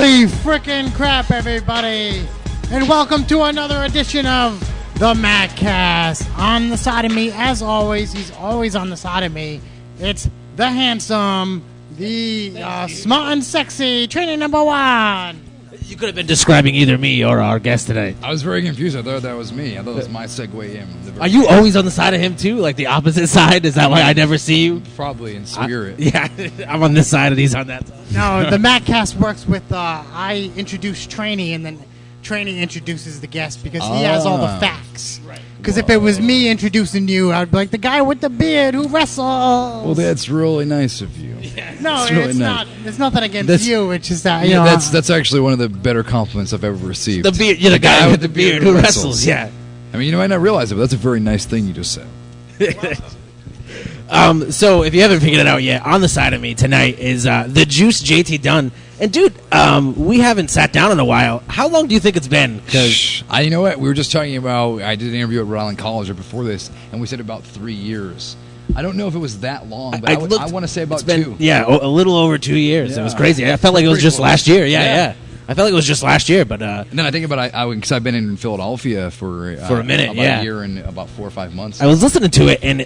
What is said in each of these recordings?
Holy frickin' crap, everybody! And welcome to another edition of the Mackcast. On the side of me, as always, he's always on the side of me. It's the handsome, the smart and sexy training number one. You could have been describing either me or our guest today. I was very confused. I thought that was me. I thought that was my segue in. Are you always on the side of him, too? Like the opposite side? Is that why I never see you? Probably in spirit. Yeah, I'm on this side and he's on that side. No, the Mackcast works with, I introduce Trainee, and then Trainee introduces the guest because he has all the facts. Right. Because if it was me introducing you, I would be like, the guy with the beard who wrestles. Well, that's really nice of you. Yeah. No, it's not. It's nothing against you. It's just that, that's actually one of the better compliments I've ever received. The beard, you're the guy with the beard who wrestles. Yeah. I mean, you might not realize it, but that's a very nice thing you just said. So if you haven't figured it out yet, on the side of me tonight is the Juice JT Dunn. And dude, we haven't sat down in a while. How long do you think it's been? You know what? We were just talking about, I did an interview at Rhode Island College before this, and we said about 3 years. I don't know if it was that long, but I want to say about 2. Yeah, a little over 2 years. Yeah. It was crazy. I felt like it was just last year. Yeah. I felt like it was just last year, but and then I think about because I've been in Philadelphia for a minute, about a year and about 4 or 5 months. I was listening to it, and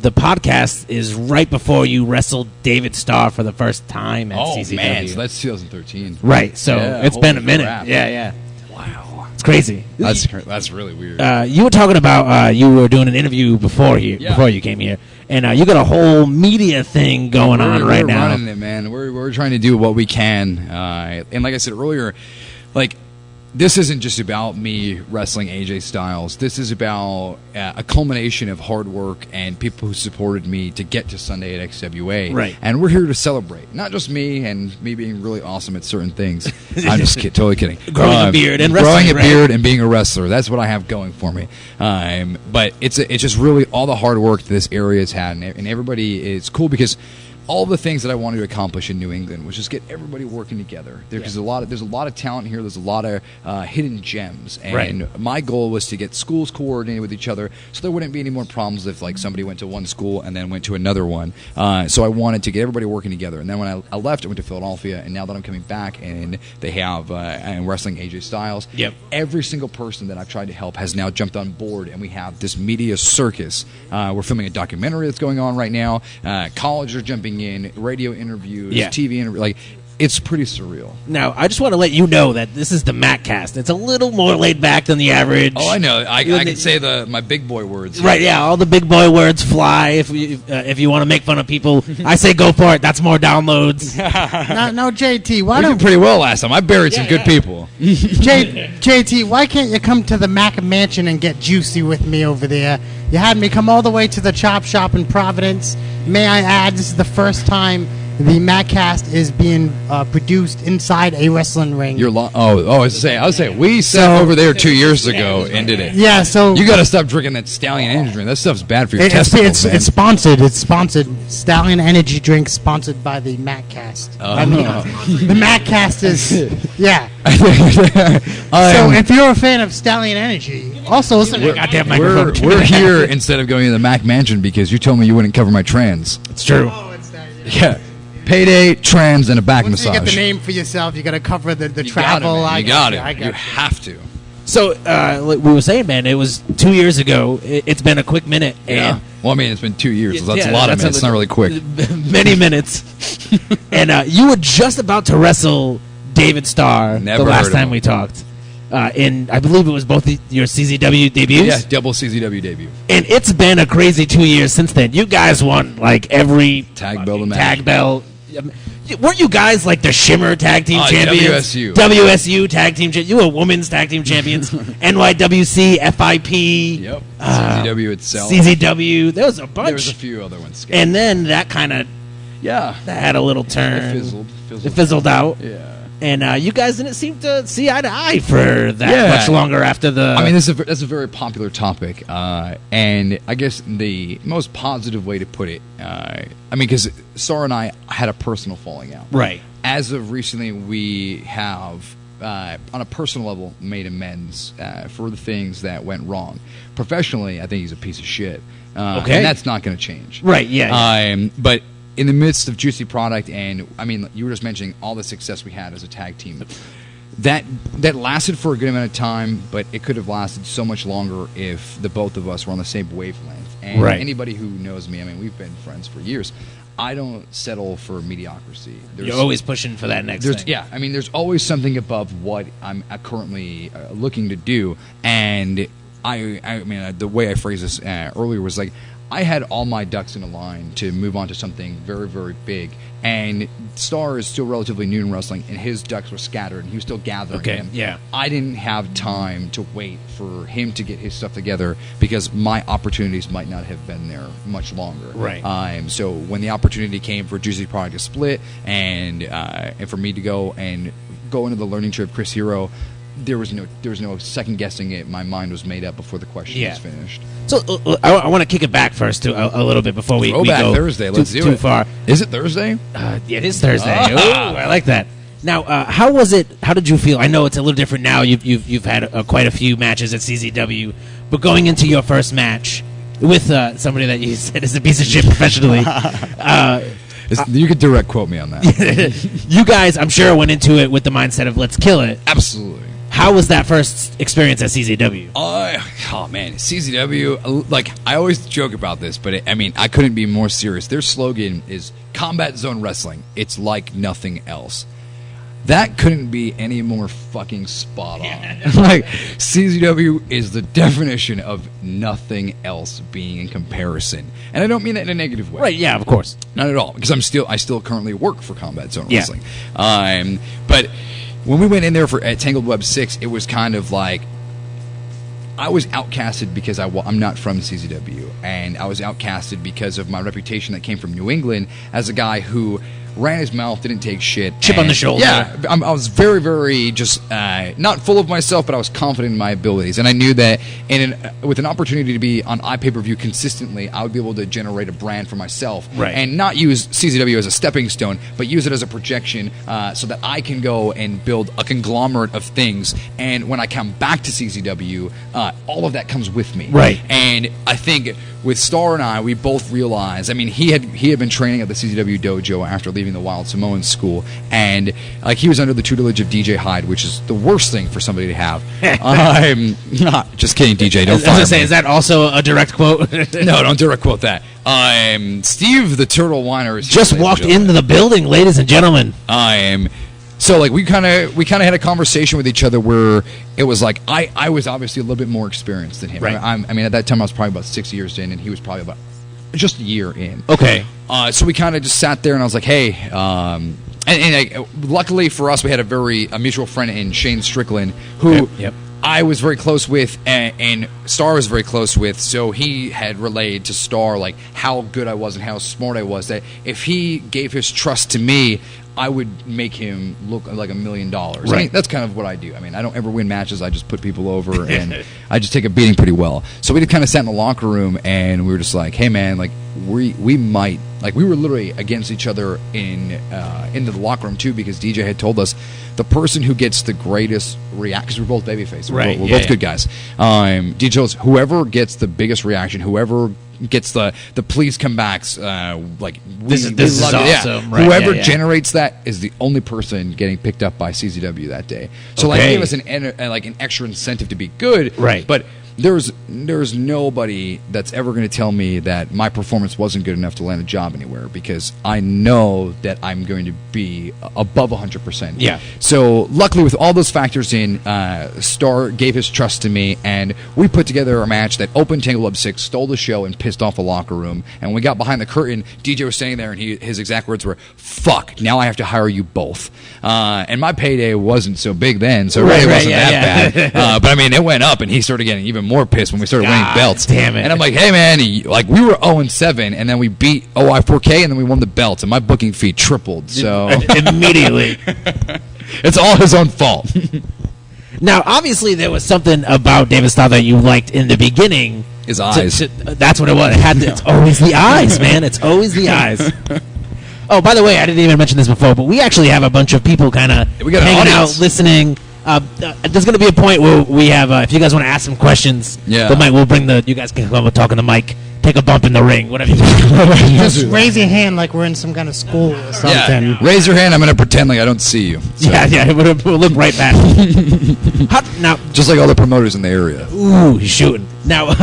the podcast is right before you wrestled David Starr for the first time at CZW. Oh man, so that's 2013. Right, so it's been a minute. Crap. Yeah. Wow, it's crazy. That's really weird. You were talking about you were doing an interview before you came here. And you got a whole media thing going on right now. We're running it, man. We're trying to do what we can. And like I said earlier, like this isn't just about me wrestling AJ Styles. This is about a culmination of hard work and people who supported me to get to Sunday at XWA. Right. And we're here to celebrate. Not just me and me being really awesome at certain things. I'm just totally kidding. Growing a beard and wrestling. Growing a beard and being a wrestler. That's what I have going for me. But it's just really all the hard work that this area has had. And everybody is cool because all the things that I wanted to accomplish in New England was just get everybody working together. There's a lot of talent here. There's a lot of hidden gems, and my goal was to get schools coordinated with each other, so there wouldn't be any more problems if like somebody went to one school and then went to another one. So I wanted to get everybody working together. And then when I left, I went to Philadelphia, and now that I'm coming back, and they have I'm wrestling AJ Styles. Yep. Every single person that I've tried to help has now jumped on board, and we have this media circus. We're filming a documentary that's going on right now. Colleges are jumping in, radio interviews, TV interviews, like it's pretty surreal. Now, I just want to let you know that this is the Mackcast. It's a little more laid back than the average. Oh, I know. I can say my big boy words. Right, yeah. All the big boy words fly. If you want to make fun of people, I say go for it. That's more downloads. No, JT, why don't... We did pretty well last time. I buried some good people. JT, why can't you come to the Mack Mansion and get juicy with me over there? You had me come all the way to the Chop Shop in Providence. May I add, this is the first time the Mackcast is being produced inside a wrestling ring. I was saying, we sat over there 2 years ago and did it. Yeah, so you got to stop drinking that Stallion Energy drink. That stuff's bad for your testicles. It's sponsored. It's sponsored. Stallion Energy drink sponsored by the Mackcast. The Mackcast is So if you're a fan of Stallion Energy, also listen to goddamn microphone. We're here instead of going to the Mack Mansion because you told me you wouldn't cover my trans. It's true. Yeah. Payday, trans, and a back massage. Once you get the name for yourself, you got to cover the travel. You got it. You have to. So, like we were saying, man, it was 2 years ago. It's been a quick minute. Yeah. Well, I mean, it's been 2 years. So that's a lot of minutes. It's not really quick. Many minutes. And you were just about to wrestle David Starr the last time we talked. I believe it was both your CZW debuts? Yeah, double CZW debut. And it's been a crazy 2 years since then. You guys won, like, every tag belt. Weren't you guys, like, the Shimmer tag team champions? WSU tag team champions. You were women's tag team champions. NYWC, FIP. Yep. CZW itself. CZW. There was a bunch. There was a few other ones. And then that kind of... Yeah. That had a little turn. It fizzled out. Yeah. And you guys didn't seem to see eye to eye for that much longer after the... I mean, that's a very popular topic. And I guess the most positive way to put it, because Sarah and I had a personal falling out. Right. As of recently, we have, on a personal level, made amends for the things that went wrong. Professionally, I think he's a piece of shit. Okay. And that's not going to change. Right, yeah. But in the midst of Juicy Product, and I mean, you were just mentioning all the success we had as a tag team. That lasted for a good amount of time, but it could have lasted so much longer if the both of us were on the same wavelength. And anybody who knows me, I mean, we've been friends for years. I don't settle for mediocrity. You're always pushing for that next thing. Yeah, I mean, there's always something above what I'm currently looking to do. And I mean, the way I phrased this earlier was like, I had all my ducks in a line to move on to something very, very big. And Star is still relatively new in wrestling, and his ducks were scattered, and he was still gathering them. Yeah. I didn't have time to wait for him to get his stuff together because my opportunities might not have been there much longer. Right. So when the opportunity came for Juicy Product to split and for me to go into the learning tree of Chris Hero, there was no second guessing it. My mind was made up before the question was finished. So I want to kick it back first to a little bit before we go Thursday. Let's do it. Too far. Is it Thursday? Yeah, it is Thursday. Ooh, I like that. Now, how was it? How did you feel? I know it's a little different now. You've had quite a few matches at CZW, but going into your first match with somebody that you said is a piece of shit professionally. You could direct quote me on that. You guys, I'm sure, went into it with the mindset of let's kill it. Absolutely. How was that first experience at CZW? Oh man, CZW. Like I always joke about this, but I mean, I couldn't be more serious. Their slogan is Combat Zone Wrestling. It's like nothing else. That couldn't be any more fucking spot on. Like CZW is the definition of nothing else being in comparison, and I don't mean that in a negative way. Right? Yeah, of course, not at all. Because I still currently work for Combat Zone Wrestling. But when we went in there at Tangled Web 6, it was kind of like I was outcasted because I'm not from CZW, and I was outcasted because of my reputation that came from New England as a guy who ran his mouth, didn't take shit. Chip on the shoulder. Yeah, I was very, very just not full of myself, but I was confident in my abilities. And I knew that with an opportunity to be on iPay-per-view consistently, I would be able to generate a brand for myself. Right. And not use CZW as a stepping stone, but use it as a projection so that I can go and build a conglomerate of things. And when I come back to CZW, all of that comes with me. Right. And I think with Star and I, we both realized, I mean, he had been training at the CZW dojo after leaving the Wild Samoan school, and like he was under the tutelage of DJ Hyde, which is the worst thing for somebody to have. I'm not just kidding, DJ. Don't fire me. Is that also a direct quote? No, don't direct quote that. Steve the Turtle Whiner is just walked into the building, ladies and gentlemen. So like we kind of had a conversation with each other where it was like I was obviously a little bit more experienced than him. Right. I mean at that time I was probably about 6 years in, and he was probably about just a year in. Okay. So we kind of just sat there, and I was like, hey, luckily for us, we had a mutual friend in Shane Strickland, who I was very close with, and Star was very close with, so he had relayed to Star like how good I was and how smart I was, that if he gave his trust to me, I would make him look like $1 million. Right. I mean, that's kind of what I do. I mean, I don't ever win matches. I just put people over, and I just take a beating pretty well. So we just kind of sat in the locker room, and we were just like, hey, man, like, we might, like, we were literally against each other into the locker room, too, because DJ had told us the person who gets the greatest reaction, because we're both babyface. We're both good guys. DJ told us whoever gets the biggest reaction, whoever gets the please come backs, like this is awesome. Yeah. Right, whoever generates that is the only person getting picked up by CZW that day. So like gave us an extra incentive to be good. Right. But there's nobody that's ever going to tell me that my performance wasn't good enough to land a job anywhere, because I know that I'm going to be above 100%. Yeah. So luckily, with all those factors in, Star gave his trust to me, and we put together a match that opened Tangled Web 6, stole the show, and pissed off the locker room. And when we got behind the curtain, DJ was standing there, and his exact words were, "Fuck, now I have to hire you both." And my payday wasn't so big then, so it really wasn't that bad. But I mean, it went up, and he started getting even more pissed when we started winning belts. Damn it. And I'm like, hey man, like we were 0-7, and then we beat OI4K, and then we won the belts, and my booking fee tripled. So immediately, it's all his own fault. Now, obviously, there was something about David Starr that you liked in the beginning. His eyes. That's what it was. It's always the eyes, man. It's always the eyes. Oh, by the way, I didn't even mention this before, but we actually have a bunch of people kind of hanging out, listening. There's going to be a point where we have, if you guys want to ask some questions, we'll bring you guys can come up and talk on the mic take a bump in the ring, whatever you do. Just raise your hand like we're in some kind of school or something. Yeah. Raise your hand. I'm going to pretend like I don't see you. So. Yeah, we'll look right back. Now, just like all the promoters in the area. Ooh, he's shooting. Now,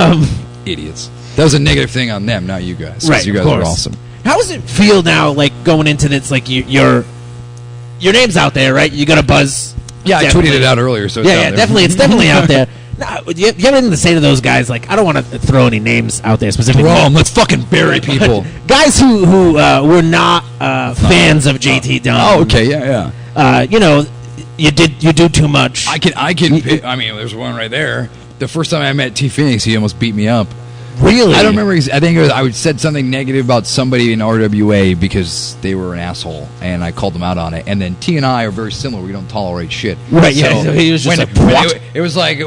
idiots. That was a negative thing on them, not you guys. Right, you guys are awesome. How does it feel now, like, going into this, like, your name's out there, right? You got a buzz. Yeah, definitely. I tweeted it out earlier, so it's out there. Definitely. It's definitely out there. Now, you have anything to say to those guys? Like, I don't want to throw any names out there specifically. Throw 'em. Let's fucking bury people. Guys who were not fans of JT Dunn. Oh, okay, yeah. You know, you do too much. I mean, there's one right there. The first time I met T Phoenix, he almost beat me up. Really? I don't remember. I think I said something negative about somebody in RWA because they were an asshole, and I called them out on it. And then T and I are very similar. We don't tolerate shit. Right? Yeah. So he was just it was like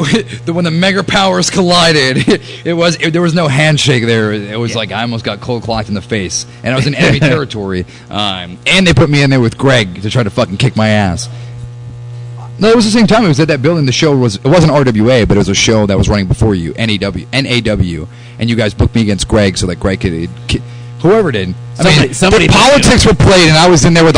when the mega powers collided. There was no handshake there. It was like I almost got cold clocked in the face, and I was in enemy territory. And they put me in there with Greg to try to fucking kick my ass. No, it was the same time. It was at that building. The show it wasn't RWA, but it was a show that was running before you, NAW, and you guys booked me against Greg so that Greg could whoever did. Somebody politics were played, and I was in there with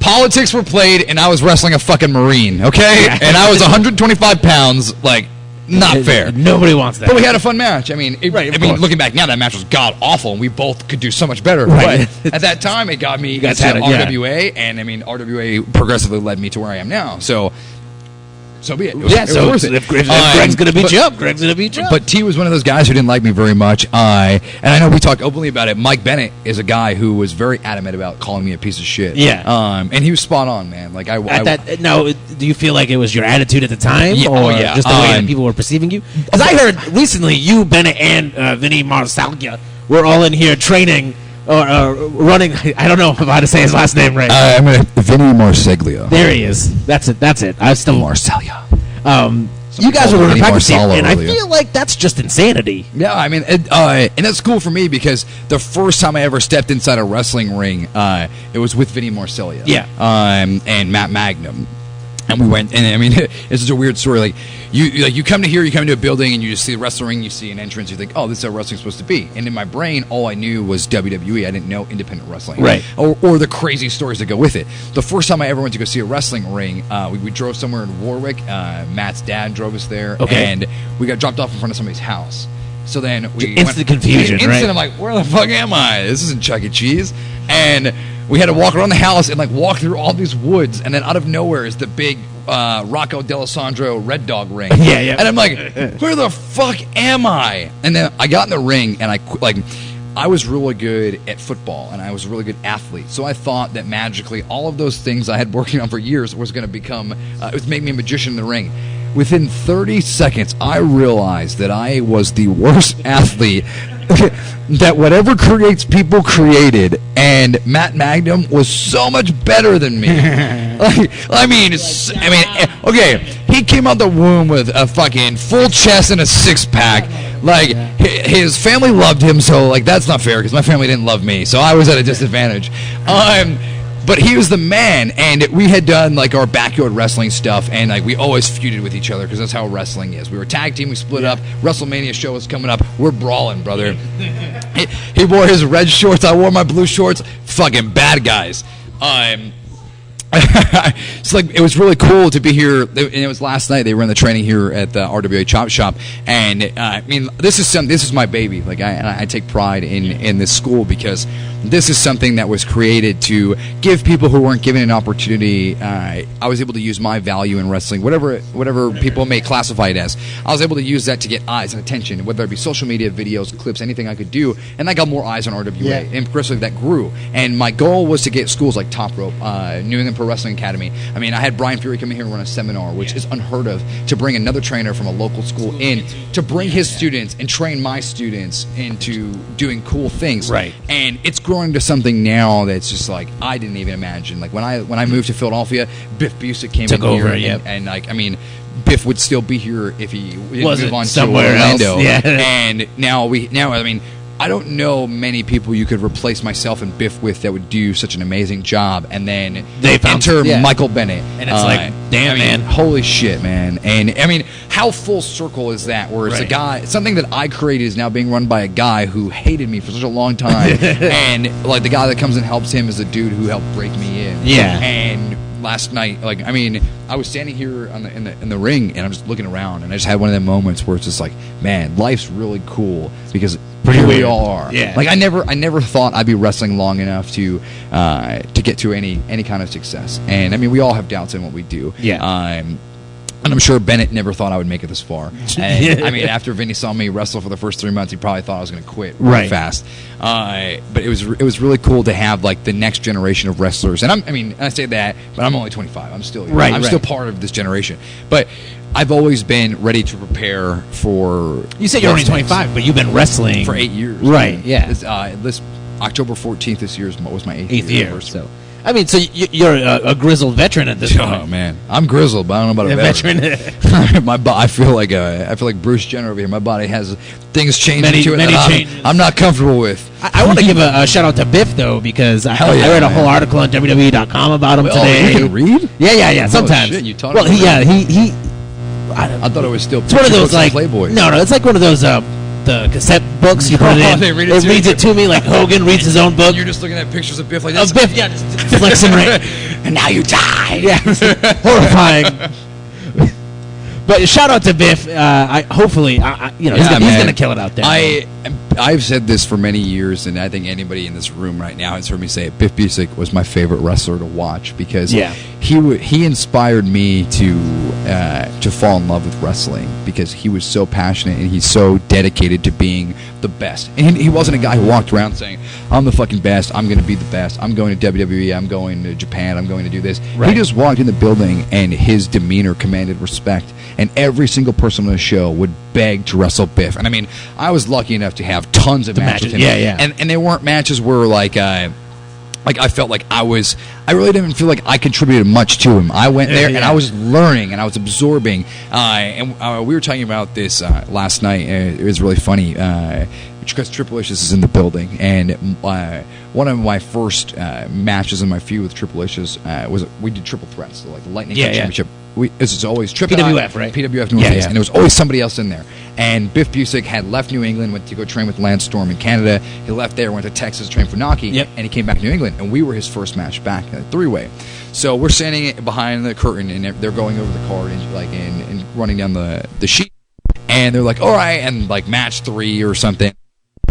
politics were played, and I was wrestling a fucking Marine, okay? And I was 125 pounds, like. Not fair. Nobody wants that. But we had a fun match. I mean, looking back now, that match was god awful, and we both could do so much better. Right. But at that time, it got me into RWA, and I mean, RWA progressively led me to where I am now. So be it. It was worth it. If Greg's going to beat you up, Greg's going to beat you up. But T was one of those guys who didn't like me very much. And I know we talked openly about it. Mike Bennett is a guy who was very adamant about calling me a piece of shit. Yeah. And he was spot on, man. Like now, do you feel like it was your attitude at the time, or just the way that people were perceiving you? Because I heard recently you, Bennett, and Vinny Marsaglia were all in here training. Or running. I don't know how to say his last name right. I'm going to Vinny Marsaglia. There he is. That's it. I still Marsalia. You guys were running practice team, and I feel like that's just insanity. Yeah, I mean, and that's cool for me because the first time I ever stepped inside a wrestling ring, it was with Vinny Marsaglia. Yeah. And Matt Magnum. And we went, and I mean, it's just a weird story. Like you come to a building, and you just see a wrestling ring, you see an entrance, you think, oh, this is how wrestling's supposed to be. And in my brain, all I knew was WWE. I didn't know independent wrestling, right? Or the crazy stories that go with it. The first time I ever went to go see a wrestling ring, we drove somewhere in Warwick. Matt's dad drove us there, and we got dropped off in front of somebody's house. So then we instant confusion, right? I'm like, where the fuck am I? This isn't Chuck E. Cheese, and we had to walk around the house and like walk through all these woods, and then out of nowhere is the big Rocco D'Alessandro Red Dog ring. Yeah. And I'm like, where the fuck am I? And then I got in the ring, and I was really good at football, and I was a really good athlete. So I thought that magically all of those things I had working on for years was going to become, it was making me a magician in the ring. Within 30 seconds, I realized that I was the worst athlete that whatever creates people created, and Matt Magnum was so much better than me. Okay, he came out the womb with a fucking full chest and a six-pack. Like, his family loved him, so, like, that's not fair, because my family didn't love me, so I was at a disadvantage. But he was the man, and we had done, like, our backyard wrestling stuff, and, like, we always feuded with each other, because that's how wrestling is. We were a tag team, we split up, WrestleMania show was coming up, we're brawling, brother. He wore his red shorts, I wore my blue shorts, fucking bad guys. It's like, it was really cool to be here, and it was last night. They were in the training here at the RWA Chop Shop, and I mean, this is my baby. Like, I take pride in this school because this is something that was created to give people who weren't given an opportunity. I was able to use my value in wrestling, whatever people may classify it as. I was able to use that to get eyes and attention, whether it be social media, videos, clips, anything I could do, and that got more eyes on RWA, and progressively that grew. And my goal was to get schools like Top Rope, New England Pro Wrestling Academy. I mean, I had Brian Fury come in here and run a seminar, which is unheard of, to bring another trainer from a local school in to bring his students and train my students into doing cool things. Right. And it's growing to something now that's just like I didn't even imagine. Like when I moved to Philadelphia, Biff Busick came in over, here, and like, I mean, Biff would still be here if he didn't move on to somewhere Orlando. else. Yeah. And now I mean, I don't know many people you could replace myself and Biff with that would do such an amazing job. And then enter Michael Bennett. And it's like Damn, I mean, man. Holy shit, man. And, I mean, how full circle is that? Where it's a guy, something that I created is now being run by a guy who hated me for such a long time. And, like, the guy that comes and helps him is a dude who helped break me in. Yeah. And last night, like, I mean, I was standing here in the ring, and I'm just looking around, and I just had one of them moments where it's just like, man, life's really cool because here we all are. Yeah. Like, I never thought I'd be wrestling long enough to get to any kind of success. And I mean, we all have doubts in what we do. Yeah. And I'm sure Bennett never thought I would make it this far. And, I mean, after Vinny saw me wrestle for the first 3 months, he probably thought I was going to quit really fast. But it was really cool to have, like, the next generation of wrestlers. And I say that, but I'm only 25. I'm still young. I'm still part of this generation. But I've always been ready to prepare for. You said you're only 25, but you've been wrestling for 8 years. Right? Yeah. This October 14th this year was my eighth year. So. I mean, so you're a grizzled veteran at this point. Oh man, I'm grizzled, but I don't know about a veteran. I feel like Bruce Jenner over here. My body has things changing to it that I'm not comfortable with. I want to give a shout out to Biff though, because I read a whole article on WWE.com about him today. You can read? Yeah. Sometimes. Oh, shit, you taught well, him he. I thought it was still. It's one of those like Playboys. No, it's like one of those the cassette books you put it in. They read it reads it to me like Hogan reads his own book. You're just looking at pictures of Biff like that. Of Biff, yeah, just flexing right. And now you die. Yeah, horrifying. But shout out to Biff. Hopefully, he's going to kill it out there. I've said this for many years, and I think anybody in this room right now has heard me say it. Biff Busick was my favorite wrestler to watch because he inspired me to fall in love with wrestling because he was so passionate and he's so dedicated to being the best. And he wasn't a guy who walked around saying, "I'm the fucking best. I'm going to be the best. I'm going to WWE. I'm going to Japan. I'm going to do this." Right. He just walked in the building, and his demeanor commanded respect. And every single person on the show would beg to wrestle Biff. And I mean, I was lucky enough to have tons of matches with him. Yeah. And they weren't matches where like I felt like I really didn't feel like I contributed much to him. I went there and I was learning and I was absorbing. And we were talking about this last night. It was really funny because Triple H is in the building, and one of my first matches in my feud with Triple H was we did triple threats, so like the Lightning Championship. It's always PWF, right? PWF Northeast, and there was always somebody else in there. And Biff Busick had left New England, went to go train with Lance Storm in Canada. He left there, went to Texas, trained for Naki, and he came back to New England. And we were his first match back in a three-way. So we're standing behind the curtain, and they're going over the card and running down the sheet. And they're like, all right, and like match 3 or something.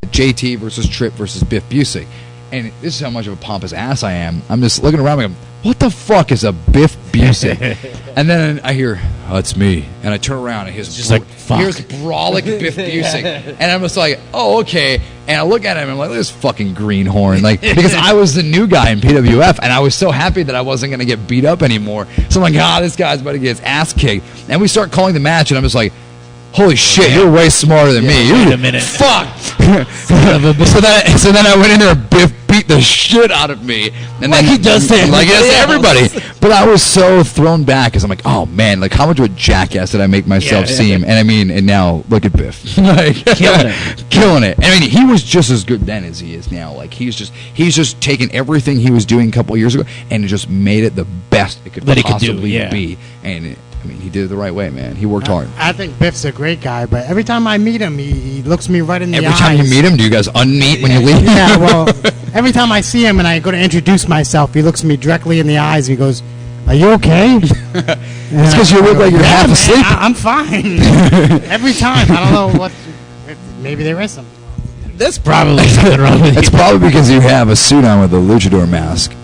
JT versus Tripp versus Biff Busick. And this is how much of a pompous ass I am. I'm just looking around and what the fuck is a Biff Busick? And then I hear, "Oh, it's me." And I turn around and here's just like, fuck. Here's brolic Biff Busick. And I'm just like, "Oh, okay." And I look at him and I'm like, "Look at this fucking greenhorn." Like, because I was the new guy in PWF and I was so happy that I wasn't going to get beat up anymore. So I'm like, this guy's about to get his ass kicked. And we start calling the match and I'm just like, holy shit, you're way smarter than me. Wait a minute. Fuck. so then I went in there and Biff beat the shit out of me. And like then, he does to everybody. But I was so thrown back because I'm like, oh man, like how much of a jackass did I make myself seem? And I mean, and now look at Biff. Like, killing it. I mean, he was just as good then as he is now. Like he's just taken everything he was doing a couple of years ago and just made it the best it could possibly be. And I mean, he did it the right way, man. He worked hard. I think Biff's a great guy, but every time I meet him, he looks me right in the eyes. Every time you meet him, do you guys unmeet when you leave? Yeah, well, every time I see him and I go to introduce myself, he looks me directly in the eyes and he goes, "Are you okay?" It's because you look like you're half asleep. I'm fine. Every time. I don't know what. Maybe there is something. That's probably something wrong with you. It's probably because you have a suit on with a luchador mask.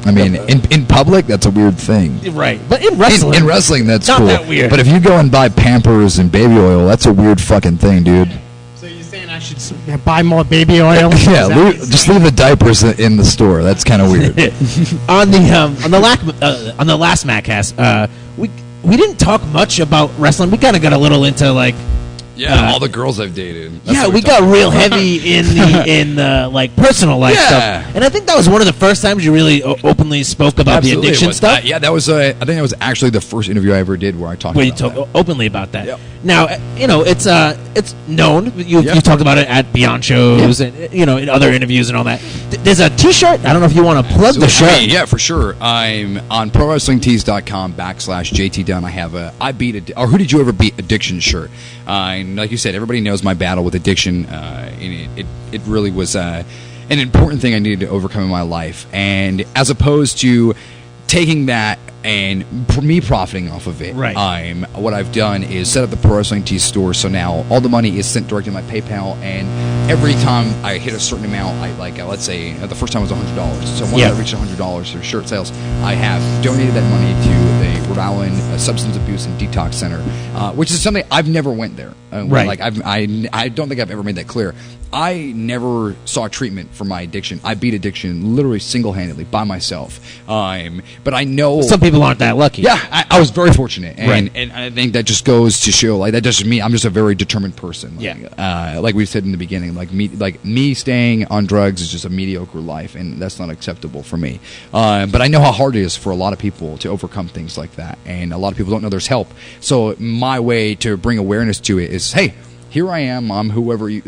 I mean, in public, that's a weird thing. Right. But in wrestling... In wrestling, that's not cool. That weird. But if you go and buy Pampers and baby oil, that's a weird fucking thing, dude. So you're saying I should buy more baby oil? Yeah, just leave the diapers in the store. That's kind of weird. on the last Mackcast, we didn't talk much about wrestling. We kind of got a little into like... Yeah, all the girls I've dated. That's we got real heavy in the like personal life stuff, and I think that was one of the first times you really openly spoke about the addiction stuff. Yeah, that was. I think that was actually the first interview I ever did where I talked. Where you talk openly about that. Yep. Now, it's known. You talked about it at Beyond shows and, in other interviews and all that. There's a T-shirt. I don't know if you want to plug the shirt. Yeah, for sure. I'm on ProWrestlingTees.com/JT Dunn. I have a Who Did You Ever Beat Addiction shirt. And like you said, everybody knows my battle with addiction. And it really was an important thing I needed to overcome in my life. And as opposed to taking that and me profiting off of it, right. What I've done is set up the Pro Wrestling Tees store, so now all the money is sent directly to my PayPal, and every time I hit a certain amount, let's say the first time was $100, so once I reached $100 through shirt sales, I have donated that money to the Rhode Island Substance Abuse and Detox Center, which is something I've never went there. Right. I don't think I've ever made that clear. I never saw treatment for my addiction. I beat addiction literally single-handedly by myself. But I know some people aren't that lucky. Yeah, I was very fortunate, right. and I think that just goes to show, that doesn't mean I'm just a very determined person. Like we said in the beginning, like me staying on drugs is just a mediocre life, and that's not acceptable for me. But I know how hard it is for a lot of people to overcome things like that, and a lot of people don't know there's help. So my way to bring awareness to it is, hey, here I am. I'm however you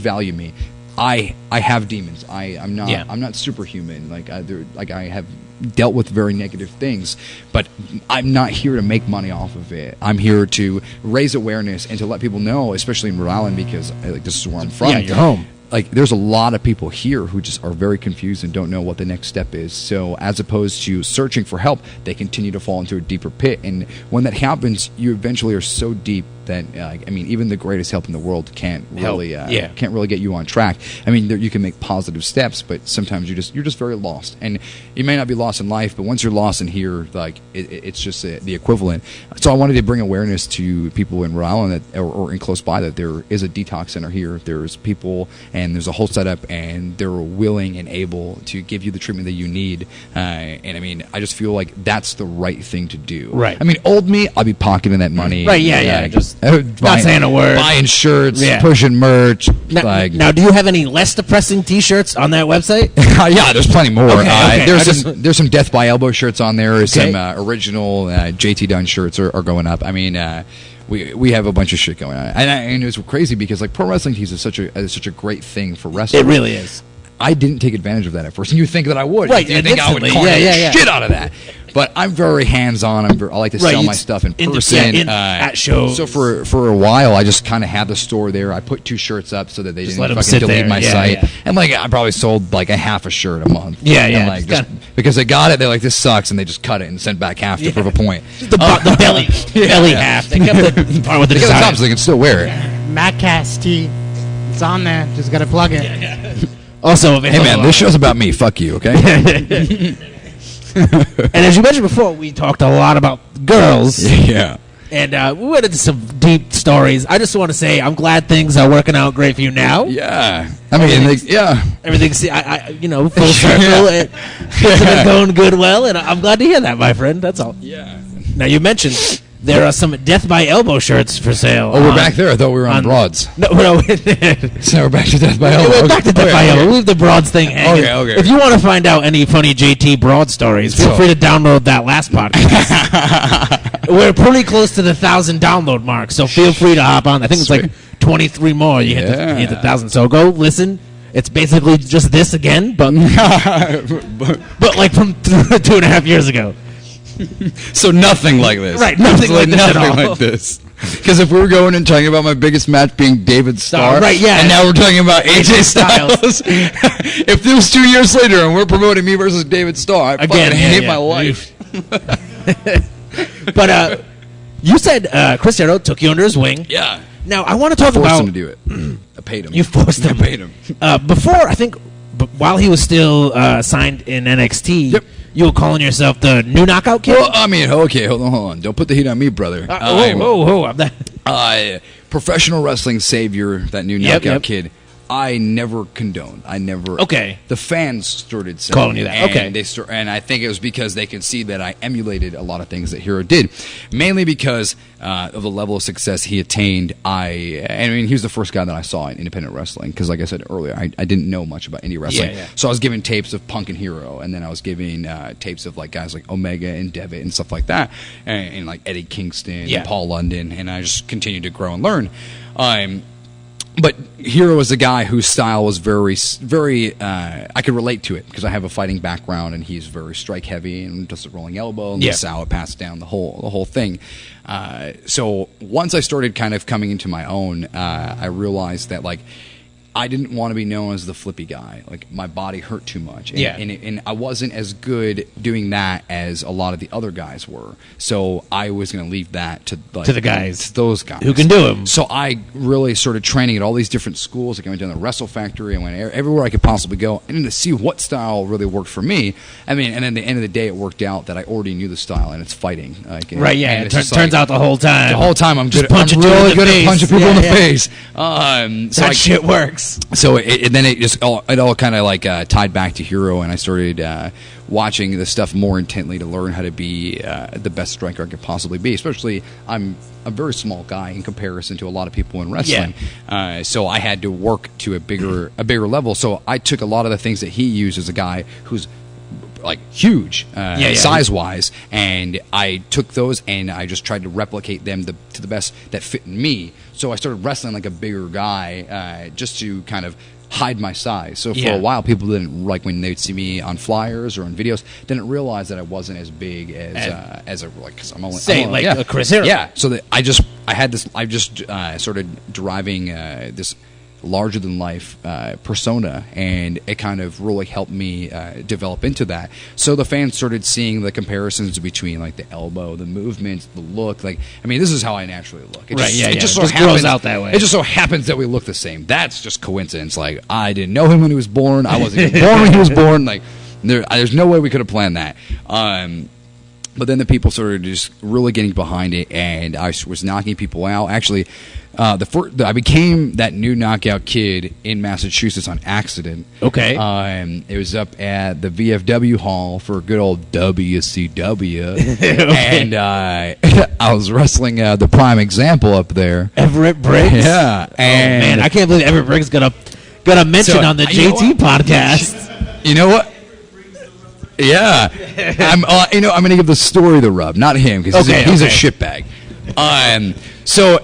value me. I have demons. I'm not superhuman. I have dealt with very negative things, but I'm not here to make money off of it. I'm here to raise awareness and to let people know, especially in Rhode Island, because this is where I'm from. Yeah, you're home. There's a lot of people here who just are very confused and don't know what the next step is. So as opposed to searching for help, they continue to fall into a deeper pit. And when that happens, you eventually are so deep that even the greatest help in the world can't really get you on track. You can make positive steps, but sometimes you're just very lost. And you may not be lost in life, but once you're lost in here, it's just the equivalent. So I wanted to bring awareness to people in Rhode Island or in close by that there is a detox center here. There's people and there's a whole setup, and they're willing and able to give you the treatment that you need. I just feel like that's the right thing to do. Right. Old me, I'll be pocketing that money. Right. Yeah. Just not saying a word. Buying shirts, pushing merch. Now, do you have any less depressing T-shirts on that website? Yeah, there's plenty more. Okay. There's some Death by Elbow shirts on there. Some original JT Dunn shirts are going up. We have a bunch of shit going on, and it was crazy because Pro Wrestling Tees is such a great thing for wrestling. It really is. I didn't take advantage of that at first, and you think that I would. Right, you think I would corner the shit out of that. But I'm very hands-on. I like to sell my stuff in person. At shows. So for a while, I just kind of had the store there. I put 2 shirts up so that they didn't fucking delete my site. Yeah. And I probably sold a half a shirt a month. Yeah. And, just because they got it, they're like, this sucks, and they just cut it and sent back half to prove a point. The belly half. They kept the part with the design. Top so they can still wear it. Mackcast tee. It's on there. Just got to plug it. Yeah. Also, hey man, this show's about me. Fuck you, okay? And as you mentioned before, we talked a lot about girls. Yeah. And we went into some deep stories. I just want to say I'm glad things are working out great for you now. Yeah. Everything's full circle. And things have been going good well, and I'm glad to hear that, my friend. That's all. Yeah. Now, you mentioned there are some Death by Elbow shirts for sale. Oh, we're back there. I thought we were on broads. No. So we're back to Death by Elbow. We're back to Death by Elbow. Leave the broads thing hanging. Okay. If you want to find out any funny JT broad stories, feel free to download that last podcast. We're pretty close to the 1,000 download mark, so feel free to hop on. I think it's 23 more. You hit the 1,000. So go listen. It's basically just this again, but from 2.5 years ago. So nothing like this. Right, nothing like this at all. Like this. Because if we were going and talking about my biggest match being David Starr, right, yeah. And now we're talking about AJ Styles. If this was 2 years later and we're promoting me versus David Starr, I fucking hate my life. But you said Chris Hero took you under his wing. Yeah. Now, I want to talk about... I forced him to do it. I paid him. You forced him. I paid him. Before, I think, while he was still signed in NXT... Yep. You were calling yourself the new Knockout Kid? Well, okay, hold on. Don't put the heat on me, brother. I'm professional wrestling savior, that new Knockout Kid. I never condoned. I never. Okay. The fans started saying calling you that. and Okay. And I think it was because they could see that I emulated a lot of things that Hero did, mainly because of the level of success he attained. I mean, he was the first guy that I saw in independent wrestling because, like I said earlier, I didn't know much about indie wrestling. Yeah. So I was given tapes of Punk and Hero, and then I was giving tapes of like guys like Omega and Devitt and stuff like that, and like Eddie Kingston and Paul London, and I just continued to grow and learn. But Hero was a guy whose style was very, I could relate to it because I have a fighting background, and he's very strike heavy and does a rolling elbow and the sow passed down the whole thing. So once I started kind of coming into my own, I realized that like I didn't want to be known as the flippy guy. Like my body hurt too much, and I wasn't as good doing that as a lot of the other guys were. So I was going to leave that to the guys, to those guys who can do them. So I really started training at all these different schools. Like I went down to the Wrestle Factory. I went everywhere I could possibly go, and to see what style really worked for me. I mean, and at the end of the day, it worked out that I already knew the style, and it's fighting. Like, right? Yeah. And it turns out the whole time. The whole time, I'm just good. I'm really good at punching people in the face. So that shit works. So then it all kind of like tied back to Hero, and I started watching the stuff more intently to learn how to be the best striker I could possibly be. Especially, I'm a very small guy in comparison to a lot of people in wrestling. So I had to work to a bigger level. So I took a lot of the things that he used as a guy who's like huge size wise, and I took those and I just tried to replicate them to the best that fit in me. So I started wrestling like a bigger guy just to kind of hide my size. So for a while, people didn't, like when they'd see me on flyers or on videos, didn't realize that I wasn't as big as a like. Cause I'm only a Chris Hero. Yeah. So that I just started deriving this larger than life persona, and it kind of really helped me develop into that. So the fans started seeing the comparisons between like the elbow, the movements, the look. Like, I mean, this is how I naturally look. It just grows out that way. It just so happens that we look the same. That's just coincidence. Like, I didn't know him when he was born. I wasn't even born when he was born. Like, there's no way we could have planned that. But then the people started just really getting behind it, and I was knocking people out. Actually, I became that new knockout kid in Massachusetts on accident. Okay. It was up at the VFW hall for good old WCW. Okay. And I was wrestling the Prime Example up there. Everett Briggs? Yeah. And man, I can't believe Everett Briggs got a mention on the JT podcast. You know what? Yeah, I'm going to give the story the rub, not him, because he's a shitbag. So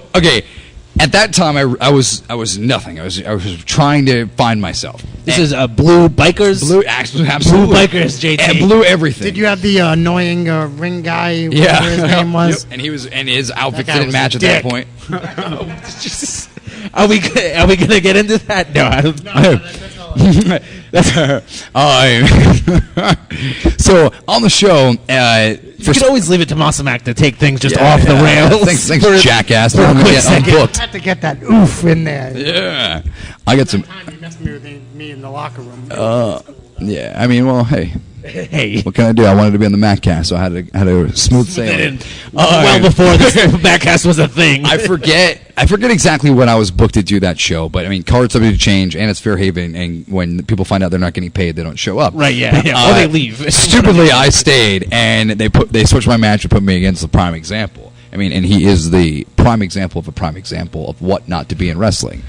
at that time I was nothing. I was trying to find myself. This is Blue Bikers. Absolutely. Blue Bikers, JT. And Blue everything. Did you have the annoying ring guy? Whatever his name was. And his outfit didn't match at that point. Are we gonna get into that? No, I don't. So on the show, you can always leave it to Mack to take things just off the rails. Thanks, jackass. I'm gonna get unbooked. I had to get that oof in there. Yeah, I got some. Time you messed me with me in the locker room. Yeah, I mean, well, hey. Hey, what can I do? I wanted to be on the Mackcast, so I had to smooth sailing. Well before this Mackcast was a thing. I forget exactly when I was booked to do that show, but I mean, cards subject to change, and it's Fairhaven, and when people find out they're not getting paid, they don't show up. Right? Yeah. Or they leave. Stupidly, I stayed, and they switched my match and put me against the Prime Example. I mean, and he is the prime example of a prime example of what not to be in wrestling.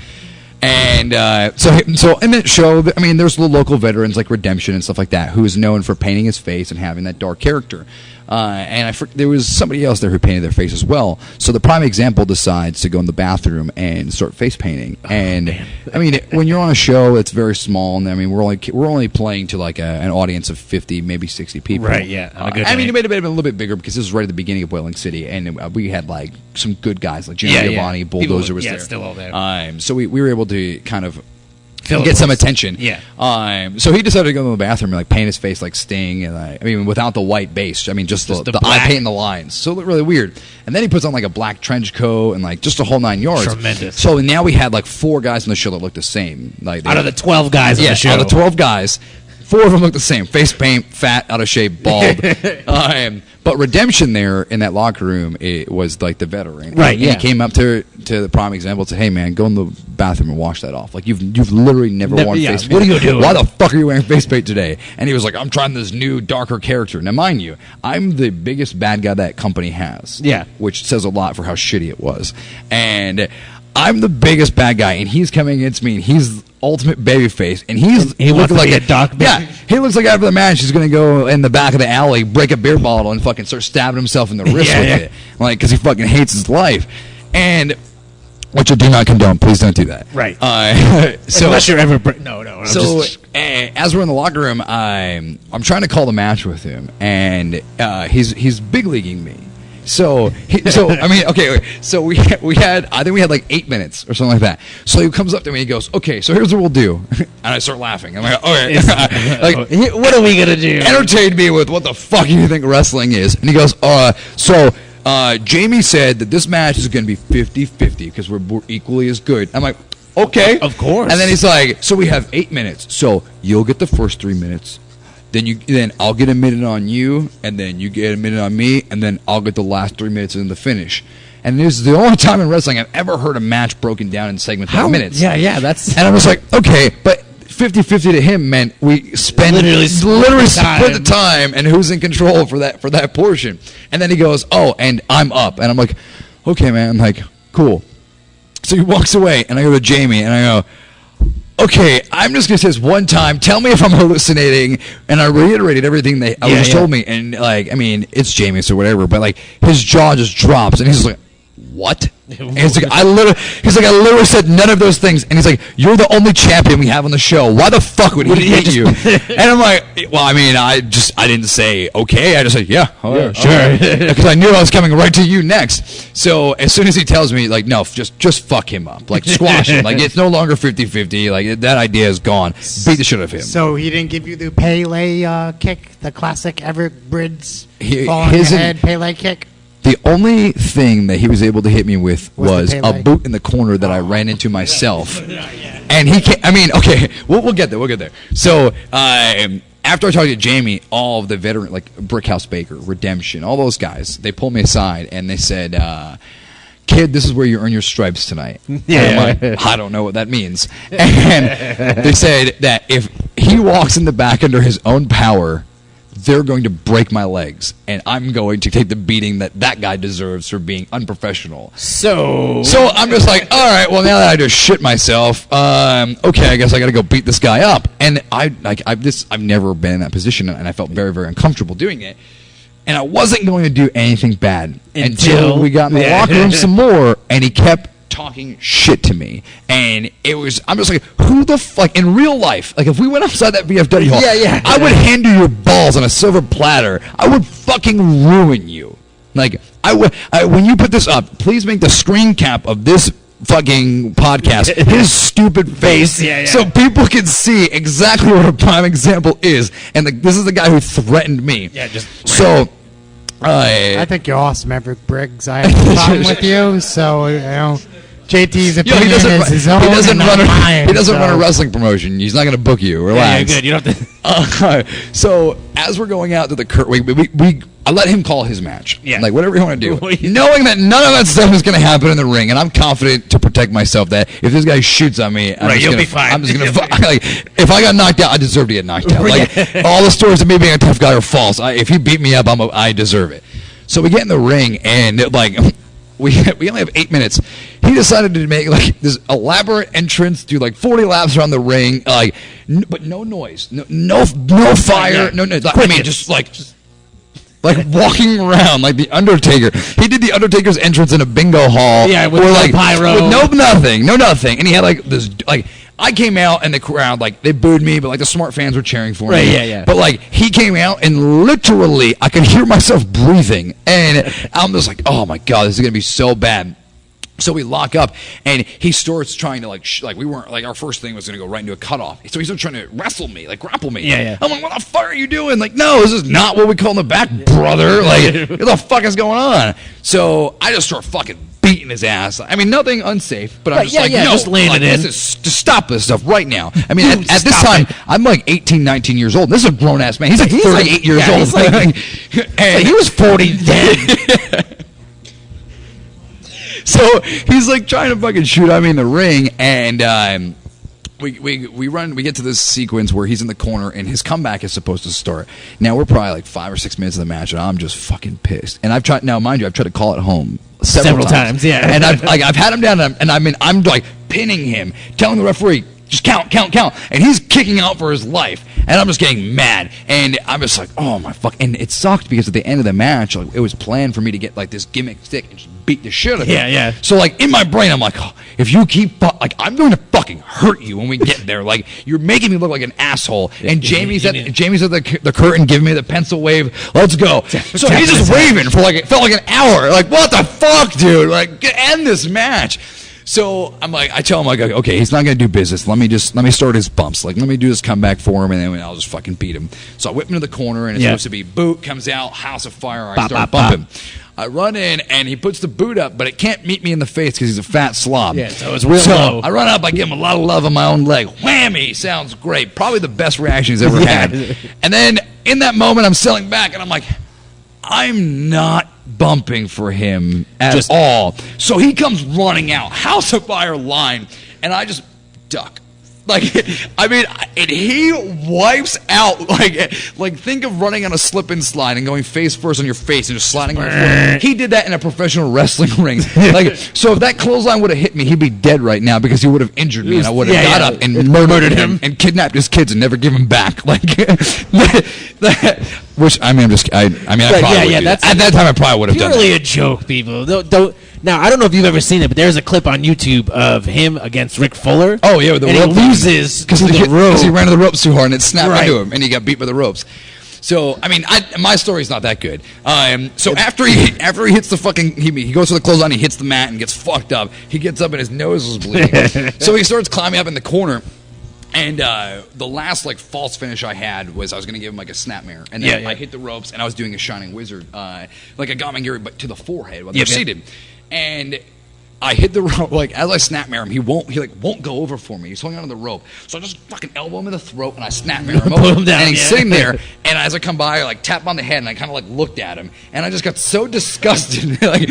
And so in that show, I mean, there's the local veterans like Redemption and stuff like that, who is known for painting his face and having that dark character. And there was somebody else there who painted their face as well. So the Prime Example decides to go in the bathroom and start face painting. I mean, when you're on a show, it's very small, and I mean, we're only playing to like an audience of 50, maybe 60 people. Right? Yeah. I mean, it may have been a little bit bigger because this was right at the beginning of Whaling City, and we had like some good guys like Jim Giovanni, Bulldozer was there. Still all there. So we were able to kind of get some attention. Yeah. So he decided to go to the bathroom and like paint his face like Sting, and I mean without the white base. I mean just the eye paint and the lines. So it looked really weird. And then he puts on like a black trench coat and like just a whole 9 yards. Tremendous. So now we had like 4 guys on the show that looked the same. Like out of the 12 guys on the show. Out of the 12 guys, 4 of them look the same: face paint, fat, out of shape, bald. But Redemption there in that locker room, it was like the veteran, right? And he came up to the prime example and said, "Hey man, go in the bathroom and wash that off. Like you've literally never worn face paint. What are you doing? Why the fuck are you wearing face paint today?" And he was like, "I'm trying this new darker character." Now mind you, I'm the biggest bad guy that company has. Yeah, which says a lot for how shitty it was. And I'm the biggest bad guy, and he's coming against me, and he's ultimate babyface, and he looks like a dark baby. Yeah, he looks like after the match he's going to go in the back of the alley, break a beer bottle, and fucking start stabbing himself in the wrist with it, like because he fucking hates his life. And which I do not condone. Please don't do that. Right. So unless you're ever no. As we're in the locker room, I'm trying to call the match with him, and he's big leaguing me. So I mean, okay. So we had I think we had like 8 minutes or something like that. So he comes up to me, and he goes, "Okay, so here's what we'll do," and I start laughing. I'm like, "Okay, like what are we gonna do?" Entertain me with what the fuck you think wrestling is, and he goes, Jamie said that this match is going to be 50-50 because we're equally as good." I'm like, "Okay, of course." And then he's like, "So we have 8 minutes. So you'll get the first 3 minutes. Then I'll get a minute on you, and then you get a minute on me, and then I'll get the last 3 minutes in the finish." And this is the only time in wrestling I've ever heard a match broken down in segments of minutes. Yeah, that's... And I was like, okay, but 50-50 to him meant we spent literally split the time, and who's in control for that portion. And then he goes, "Oh, and I'm up." And I'm like, "Okay, man." I'm like, "Cool." So he walks away, and I go to Jamie, and I go, "Okay, I'm just going to say this one time. Tell me if I'm hallucinating." And I reiterated everything they told me. And, like, I mean, it's Jamie, so whatever. But, like, his jaw just drops. And he's like, "What?" And he's like, I literally said none of those things. And he's like, "You're the only champion we have on the show. Why the fuck would he hate you?" And I'm like, well, I mean, I didn't say okay. I just said, yeah, sure. Because I knew I was coming right to you next. So as soon as he tells me, like, no, just fuck him up. Like, squash him. Like, it's no longer 50-50. Like, that idea is gone. Beat the shit out of him. So he didn't give you the Pele kick, the classic Everett Bridges fall on your head Pele kick? The only thing that he was able to hit me with was a boot in the corner that I ran into myself. And he can't, I mean, okay, we'll get there. We'll get there. So after I talked to Jamie, all of the veteran, like Brickhouse Baker, Redemption, all those guys, they pulled me aside and they said, "Kid, this is where you earn your stripes tonight." Yeah. I'm like, I don't know what that means. And they said that if he walks in the back under his own power, they're going to break my legs, and I'm going to take the beating that guy deserves for being unprofessional. So I'm just like, all right, well, now that I just shit myself, okay, I guess I got to go beat this guy up. And I've never been in that position, and I felt very, very uncomfortable doing it. And I wasn't going to do anything bad until we got in the locker room some more, and he kept talking shit to me, and I'm just like, who the fuck in real life, like if we went outside that VFW hall, I would hand you your balls on a silver platter. I would fucking ruin you. Like when you put this up, please make the screen cap of this fucking podcast his stupid face, so people can see exactly what a prime example is. And this is the guy who threatened me. So I think you're awesome, Everett Briggs. I have no problem with you, so you know, JT's opinion is his own. He doesn't run a wrestling promotion. He's not going to book you. Relax. Yeah, you're good. You don't have to. So as we're going out to the curtain, I let him call his match. Yeah. Like whatever you want to do, knowing that none of that stuff is going to happen in the ring, and I'm confident to protect myself that if this guy shoots on me, you'll be fine. I'm just going to like if I got knocked out, I deserve to get knocked out. Like all the stories of me being a tough guy are false. If he beat me up, I deserve it. So we get in the ring, and like. We only have 8 minutes. He decided to make like this elaborate entrance, do like 40 laps around the ring, but no noise, no fire, no. I mean, just like walking around like the Undertaker. He did the Undertaker's entrance in a bingo hall, with like pyro, with no nothing, and he had like this like. I came out and the crowd, like, they booed me, but, like, the smart fans were cheering for me. But, like, he came out and literally I could hear myself breathing. And I'm just like, oh, my God, this is going to be so bad. So we lock up, and he starts trying to like we weren't like our first thing was going to go right into a cutoff. So he starts trying to wrestle me, like grapple me. Yeah. I'm like, what the fuck are you doing? Like, no, this is not what we call in the back, brother. Like, what the fuck is going on? So I just start fucking beating his ass. I mean, nothing unsafe, but I'm just no, just laying it in. Just stop this stuff right now. I mean, at this time, I'm like 18, 19 years old. This is a grown ass man. He's like 38 years old. He was 40 then. So he's like trying to fucking shoot at me in the ring, and we get to this sequence where he's in the corner and his comeback is supposed to start. Now we're probably like 5 or 6 minutes of the match, and I'm just fucking pissed. And I've tried, now mind you, I've tried to call it home several times. Yeah. And I've had him down, and I'm like pinning him, telling the referee, just count, and he's kicking out for his life, and I'm just getting mad, and I'm just like, oh my fuck, and it sucked because at the end of the match, like, it was planned for me to get like this gimmick stick and just beat the shit out of him. Yeah. So like in my brain, I'm like, oh, if you keep I'm going to fucking hurt you when we get there. Like, you're making me look like an asshole. And Jamie's at the curtain giving me the pencil wave. Let's go. So he's just waving for like, it felt like an hour. Like, what the fuck, dude? Like, end this match. So I'm like, I tell him, like, okay, he's not going to do business. Let me start his bumps. Like, let me do this comeback for him, and then I'll just fucking beat him. So I whip him to the corner, and it's supposed to be boot, comes out, House of Fire. I start bumping. I run in, and he puts the boot up, but it can't meet me in the face because he's a fat slob. Yeah, so it's real low. I run up, I give him a lot of love on my own leg. Whammy! Sounds great. Probably the best reaction he's ever had. And then in that moment, I'm selling back, and I'm like, I'm not bumping for him at all. So he comes running out, House of Fire line, and I just duck. Like, I mean, and he wipes out, like think of running on a slip and slide and going face first on your face and just sliding on your foot. He did that in a professional wrestling ring. Like, so if that clothesline would have hit me, he'd be dead right now because he would have injured me, and I would have got up and murdered him and kidnapped his kids and never give him back. Like, which I mean, I probably would do that. At that time, I probably would have done that. Purely a joke, people. Don't. Now, I don't know if you've ever seen it, but there's a clip on YouTube of him against Ric Fuller. Oh, yeah, with the rope. And he loses because he ran to the ropes too hard, and it snapped into him, and he got beat by the ropes. So, I mean, my story's not that good. So after he hits the fucking, he goes to the clothesline, he hits the mat and gets fucked up. He gets up and his nose is bleeding. So he starts climbing up in the corner. And the last like false finish I had was I was going to give him like a snapmare, and then I hit the ropes, and I was doing a Shining Wizard, like a Gamagiri, but to the forehead while they're seated. And I hit the rope, like as I snapmare him, he won't go over for me. He's holding onto the rope, so I just fucking elbow him in the throat, and I snapmare him over, down, and he's sitting there. And as I come by, I like tap him on the head, and I kind of like looked at him, and I just got so disgusted, like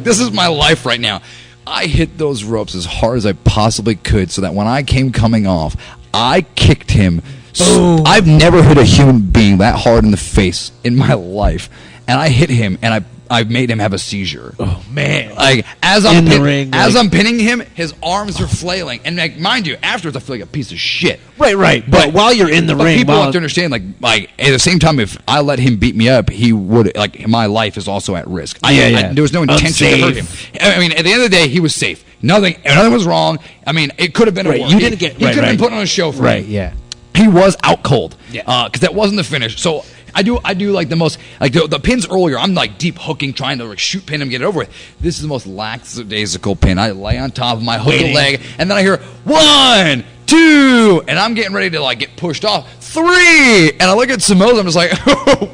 this is my life right now. I hit those ropes as hard as I possibly could so that when I came coming off, I kicked him. I've never hit a human being that hard in the face in my life. And I hit him, and I made him have a seizure. Oh, man. Like, as I'm pinning him, his arms are flailing. And like, mind you, afterwards I feel like a piece of shit. Right. But while you're in the ring, people have to understand, like at the same time, if I let him beat me up, he would, like, my life is also at risk. There was no intention to hurt him. I mean, at the end of the day, he was safe. Nothing was wrong. I mean, it could have been a war. You didn't get he could have been put on a show for me. Right. Yeah. He was out cold. Yeah. Because that wasn't the finish. So I do like the most, like the pins earlier, I'm like deep hooking, trying to like shoot pin him, get it over with. This is the most lackadaisical pin. I lay on top of my hook the leg, and then I hear 1, 2, and I'm getting ready to like get pushed off. 3, and I look at Samoa, I'm just like,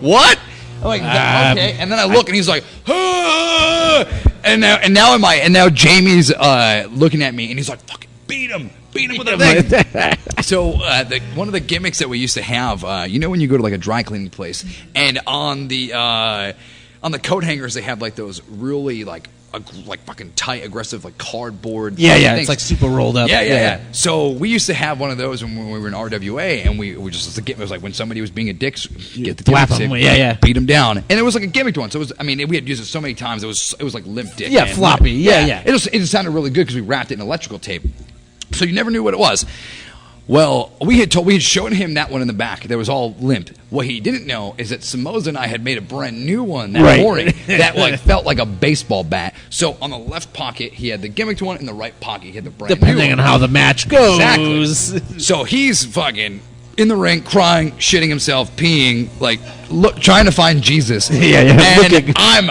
what? I'm like, okay, and then I look, and he's like, and now Jamie's looking at me, and he's like, fucking beat him with a thing. So one of the gimmicks that we used to have, when you go to like a dry cleaning place, and on the coat hangers they have like those really like fucking tight, aggressive, like cardboard. Things. It's like super rolled up. Yeah. So we used to have one of those when we were in RWA, and we just it was like when somebody was being a dick, get the slap him, beat him down, and it was like a gimmicked one. So it was, I mean, we had used it so many times, it was like limp dick. Yeah, floppy. Yeah. It just sounded really good because we wrapped it in electrical tape, so you never knew what it was. Well, we had shown him that one in the back that was all limp. What he didn't know is that Samoa and I had made a brand new one that morning that like felt like a baseball bat. So on the left pocket he had the gimmicked one, in the right pocket he had the brand new one. Depending on how the match goes. Exactly. So he's fucking in the ring, crying, shitting himself, peeing, like trying to find Jesus. Yeah. And I'm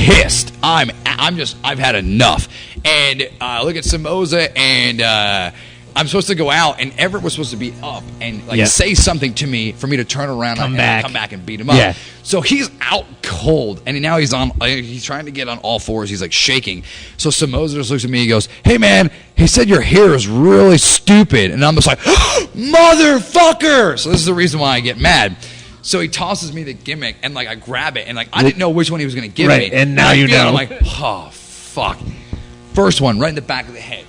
pissed. I've had enough. And I look at Samoza, and I'm supposed to go out, and Everett was supposed to be up and say something to me for me to turn around and come back and beat him up. Yeah. So he's out cold, and now he's trying to get on all fours. He's like shaking. So Samoza just looks at me and goes, "Hey man, he said your hair is really stupid," and I'm just like, "Motherfucker!" So this is the reason why I get mad. So he tosses me the gimmick, and I grab it, and I didn't know which one he was going to give me. And now you know. I'm like, oh fuck. First one right in the back of the head.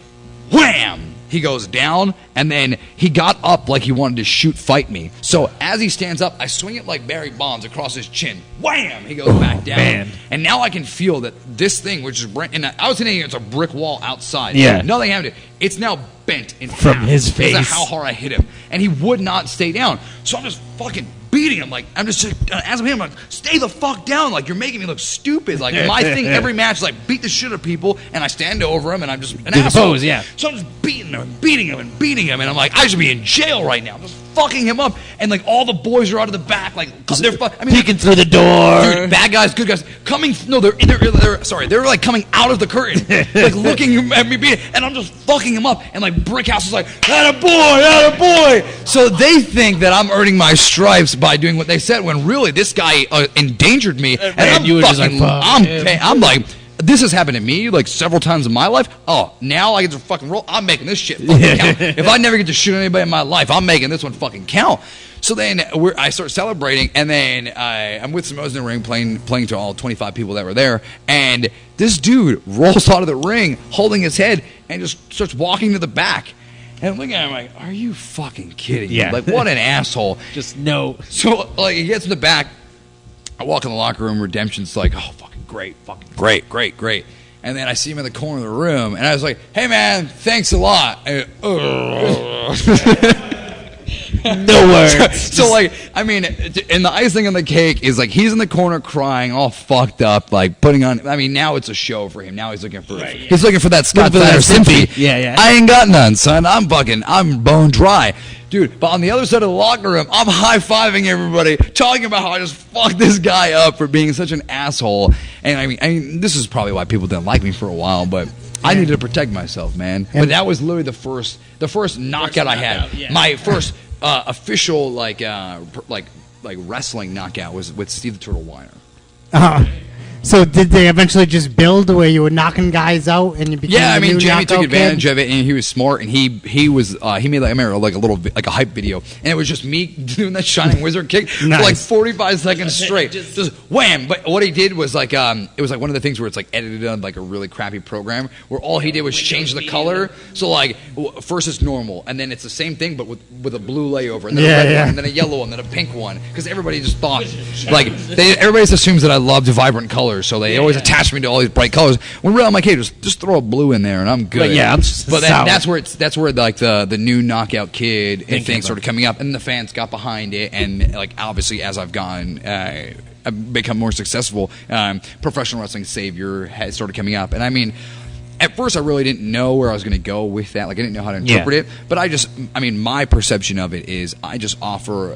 Wham! He goes down, and then he got up like he wanted to fight me. So as he stands up, I swing it like Barry Bonds across his chin. Wham! He goes back down. Man. And now I can feel that this thing, which is and I was hitting against a brick wall outside. Yeah. Nothing happened. It's now bent in from half his face. because of how hard I hit him, and he would not stay down. So I'm just fucking beating him. I'm just as I'm hitting him, I'm like, stay the fuck down. You're making me look stupid. My thing every match is beat the shit out of people, and I stand over him, and I'm just an asshole. Pose, yeah. So I'm just beating him, and I'm like, I should be in jail right now. I'm just fucking him up, and all the boys are out of the back, they're peeking through the door. Dude, bad guys, good guys, coming. No, they're coming out of the curtain, looking at me beating, and I'm just fucking him up, and Brickhouse is like, attaboy. So they think that I'm earning my stripes by doing what they said, when really this guy endangered me, and I'm you were just like, fuck I'm like, this has happened to me several times in my life. Oh, now I get to fucking roll. I'm making this shit fucking count. If I never get to shoot anybody in my life, I'm making this one fucking count. So then I start celebrating, and then I'm with Samoza in the ring playing to all 25 people that were there, and this dude rolls out of the ring holding his head and just starts walking to the back. And I'm looking at him like, are you fucking kidding me? Yeah. What an asshole. Just no. So he gets in the back. I walk in the locker room. Redemption's like, oh, fucking great. And then I see him in the corner of the room, and I was like, hey, man, thanks a lot. And, no words. So, and the icing on the cake is he's in the corner crying, all fucked up, putting on. Now it's a show for him. Now he's looking for he's looking for that Scott Steiner sympathy. Yeah. I ain't got none, son. I'm bone dry, dude. But on the other side of the locker room, I'm high fiving everybody, talking about how I just fucked this guy up for being such an asshole. And I mean, this is probably why people didn't like me for a while, but. I needed to protect myself, man. But that was literally the first knockout I had. Yeah. My first official wrestling knockout was with Steve the Turtle Weiner. So did they eventually just build where you were knocking guys out and you became Jamie took advantage of it, and he was smart, and he made a hype video, and it was just me doing that Shining Wizard kick for 45 seconds straight, just wham. But what he did was it was one of the things where it's edited on a really crappy program where all he did was change the color. So first it's normal, and then it's the same thing but with a blue layover, and then a red one, and then a yellow one, and then a pink one, because everybody just thought everybody just assumes that I loved vibrant colors. So they always attach me to all these bright colors. When really I'm like, hey, just throw a blue in there and I'm good. But that's where the new Knockout Kid and thing started coming up, and the fans got behind it, and obviously as I've gotten I've become more successful, professional wrestling savior has started coming up, and at first I really didn't know where I was going to go with that. I didn't know how to interpret it, but my perception of it is I just offer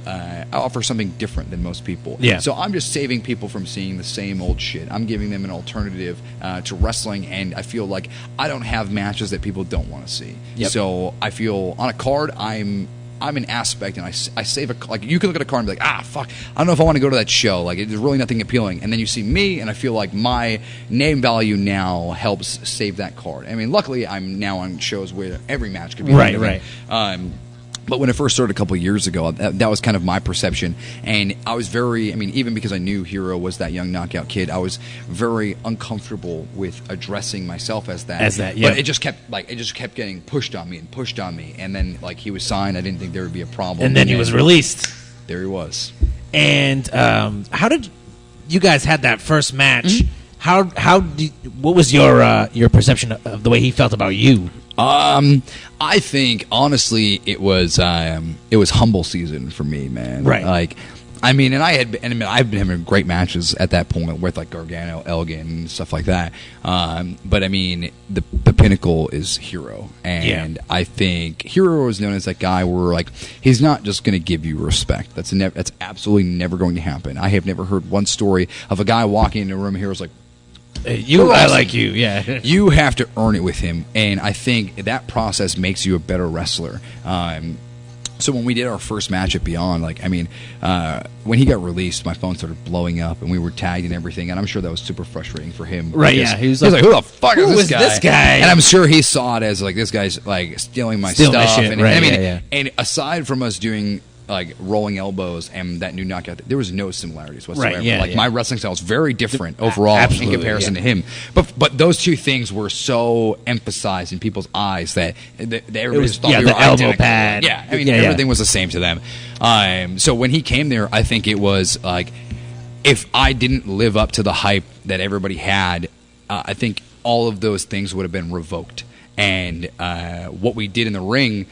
something different than most people. Yeah. So I'm just saving people from seeing the same old shit. I'm giving them an alternative to wrestling, and I feel like I don't have matches that people don't want to see. Yep. So I feel on a card I'm an aspect, and I save you can look at a card and be like, fuck, I don't know if I want to go to that show. There's really nothing appealing. And then you see me, and I feel like my name value now helps save that card. Luckily, I'm now on shows where every match could be right. But when it first started a couple of years ago, that was kind of my perception. And I was very, even because I knew Hero was that young knockout kid, I was very uncomfortable with addressing myself as that. Yeah. But it just kept getting pushed on me. And then, he was signed, I didn't think there would be a problem. And then he was released. There he was. And how did you guys had that first match? Mm-hmm. What was your perception of the way he felt about you? I think honestly it was humble season for me, man. Right. I've been having great matches at that point with Gargano, Elgin, and stuff like that. But the pinnacle is Hero, and I think Hero is known as that guy where he's not just going to give you respect. That's absolutely never going to happen. I have never heard one story of a guy walking into a room. Hero's like, I like you. Yeah. You have to earn it with him, and I think that process makes you a better wrestler. So when we did our first match at Beyond, when he got released, my phone started blowing up, and we were tagged and everything, and I'm sure that was super frustrating for him. Right, yeah. He was like, who the fuck is this guy? And I'm sure he saw it as, like, this guy's, like, stealing my stuff. My shit. And aside from us doing, like, rolling elbows and that new knockout, there was no similarities whatsoever. Right, yeah, my wrestling style is very different overall in comparison to him. But those two things were so emphasized in people's eyes that everybody just thought we were the elbow identical. pad. Yeah, everything was the same to them. So when he came there, I think it was like, if I didn't live up to the hype that everybody had, I think all of those things would have been revoked. And what we did in the ring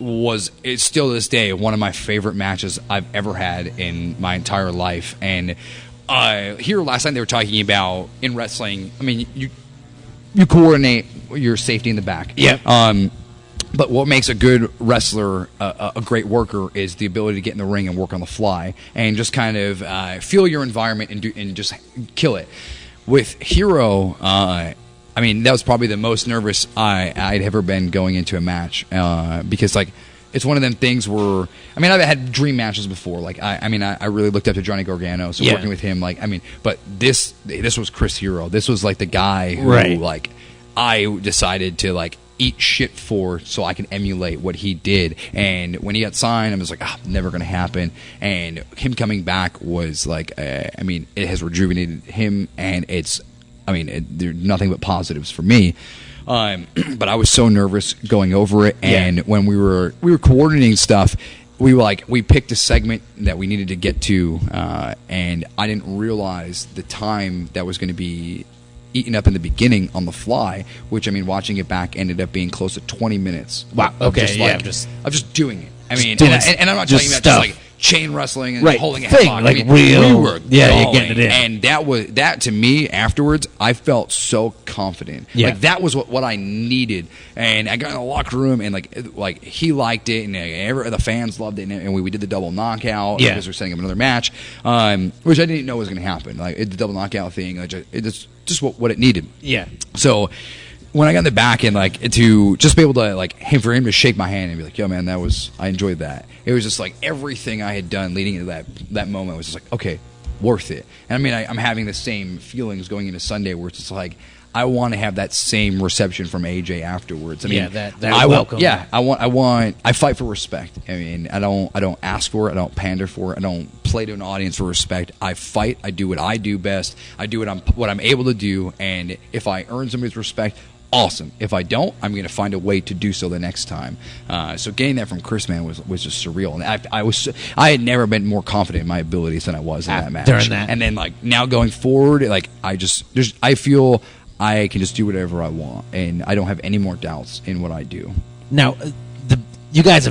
it's still to this day one of my favorite matches I've ever had in my entire life. And here last night they were talking about, in wrestling, I mean, you coordinate your safety in the back. Yep. But what makes a good wrestler a great worker is the ability to get in the ring and work on the fly and just kind of feel your environment and just kill it. With Hero, that was probably the most nervous I'd ever been going into a match because, like, it's one of them things where, I've had dream matches before. Like, I really looked up to Johnny Gargano, so working with him, but this was Chris Hero. This was, like, the guy who, like, I decided to, like, eat shit for so I can emulate what he did. And when he got signed, I was like, never going to happen. And him coming back was, like, it has rejuvenated him, and it's, there's nothing but positives for me. But I was so nervous going over it, and when we were coordinating stuff, we picked a segment that we needed to get to, and I didn't realize the time that was going to be eaten up in the beginning on the fly, which, watching it back ended up being close to 20 minutes. Wow. Okay. Of just doing it. And I'm not just talking about stuff. just like chain wrestling and holding a headlock. Like real. We were you're getting it in. And that to me afterwards, I felt so confident. Yeah. Like that was what I needed. And I got in the locker room, and like he liked it, and the fans loved it, and we did the double knockout because we're setting up another match, which I didn't know was going to happen. Like the double knockout thing, it's just what it needed. Yeah. So when I got in the back, and like to just be able to for him to shake my hand and be like, "Yo, man, I enjoyed that." It was just like everything I had done leading into that moment was just like, okay, worth it. And I'm having the same feelings going into Sunday, where it's just like, I want to have that same reception from AJ afterwards. That welcome. I fight for respect. I don't ask for it. I don't pander for it. I don't play to an audience for respect. I fight. I do what I do best. I do what I'm able to do. And if I earn somebody's respect, awesome. If I don't, I'm going to find a way to do so the next time. So getting that from Chris, man, was just surreal. And I had never been more confident in my abilities than I was in that match. During that. And then now going forward, I feel I can just do whatever I want, and I don't have any more doubts in what I do. Now, you guys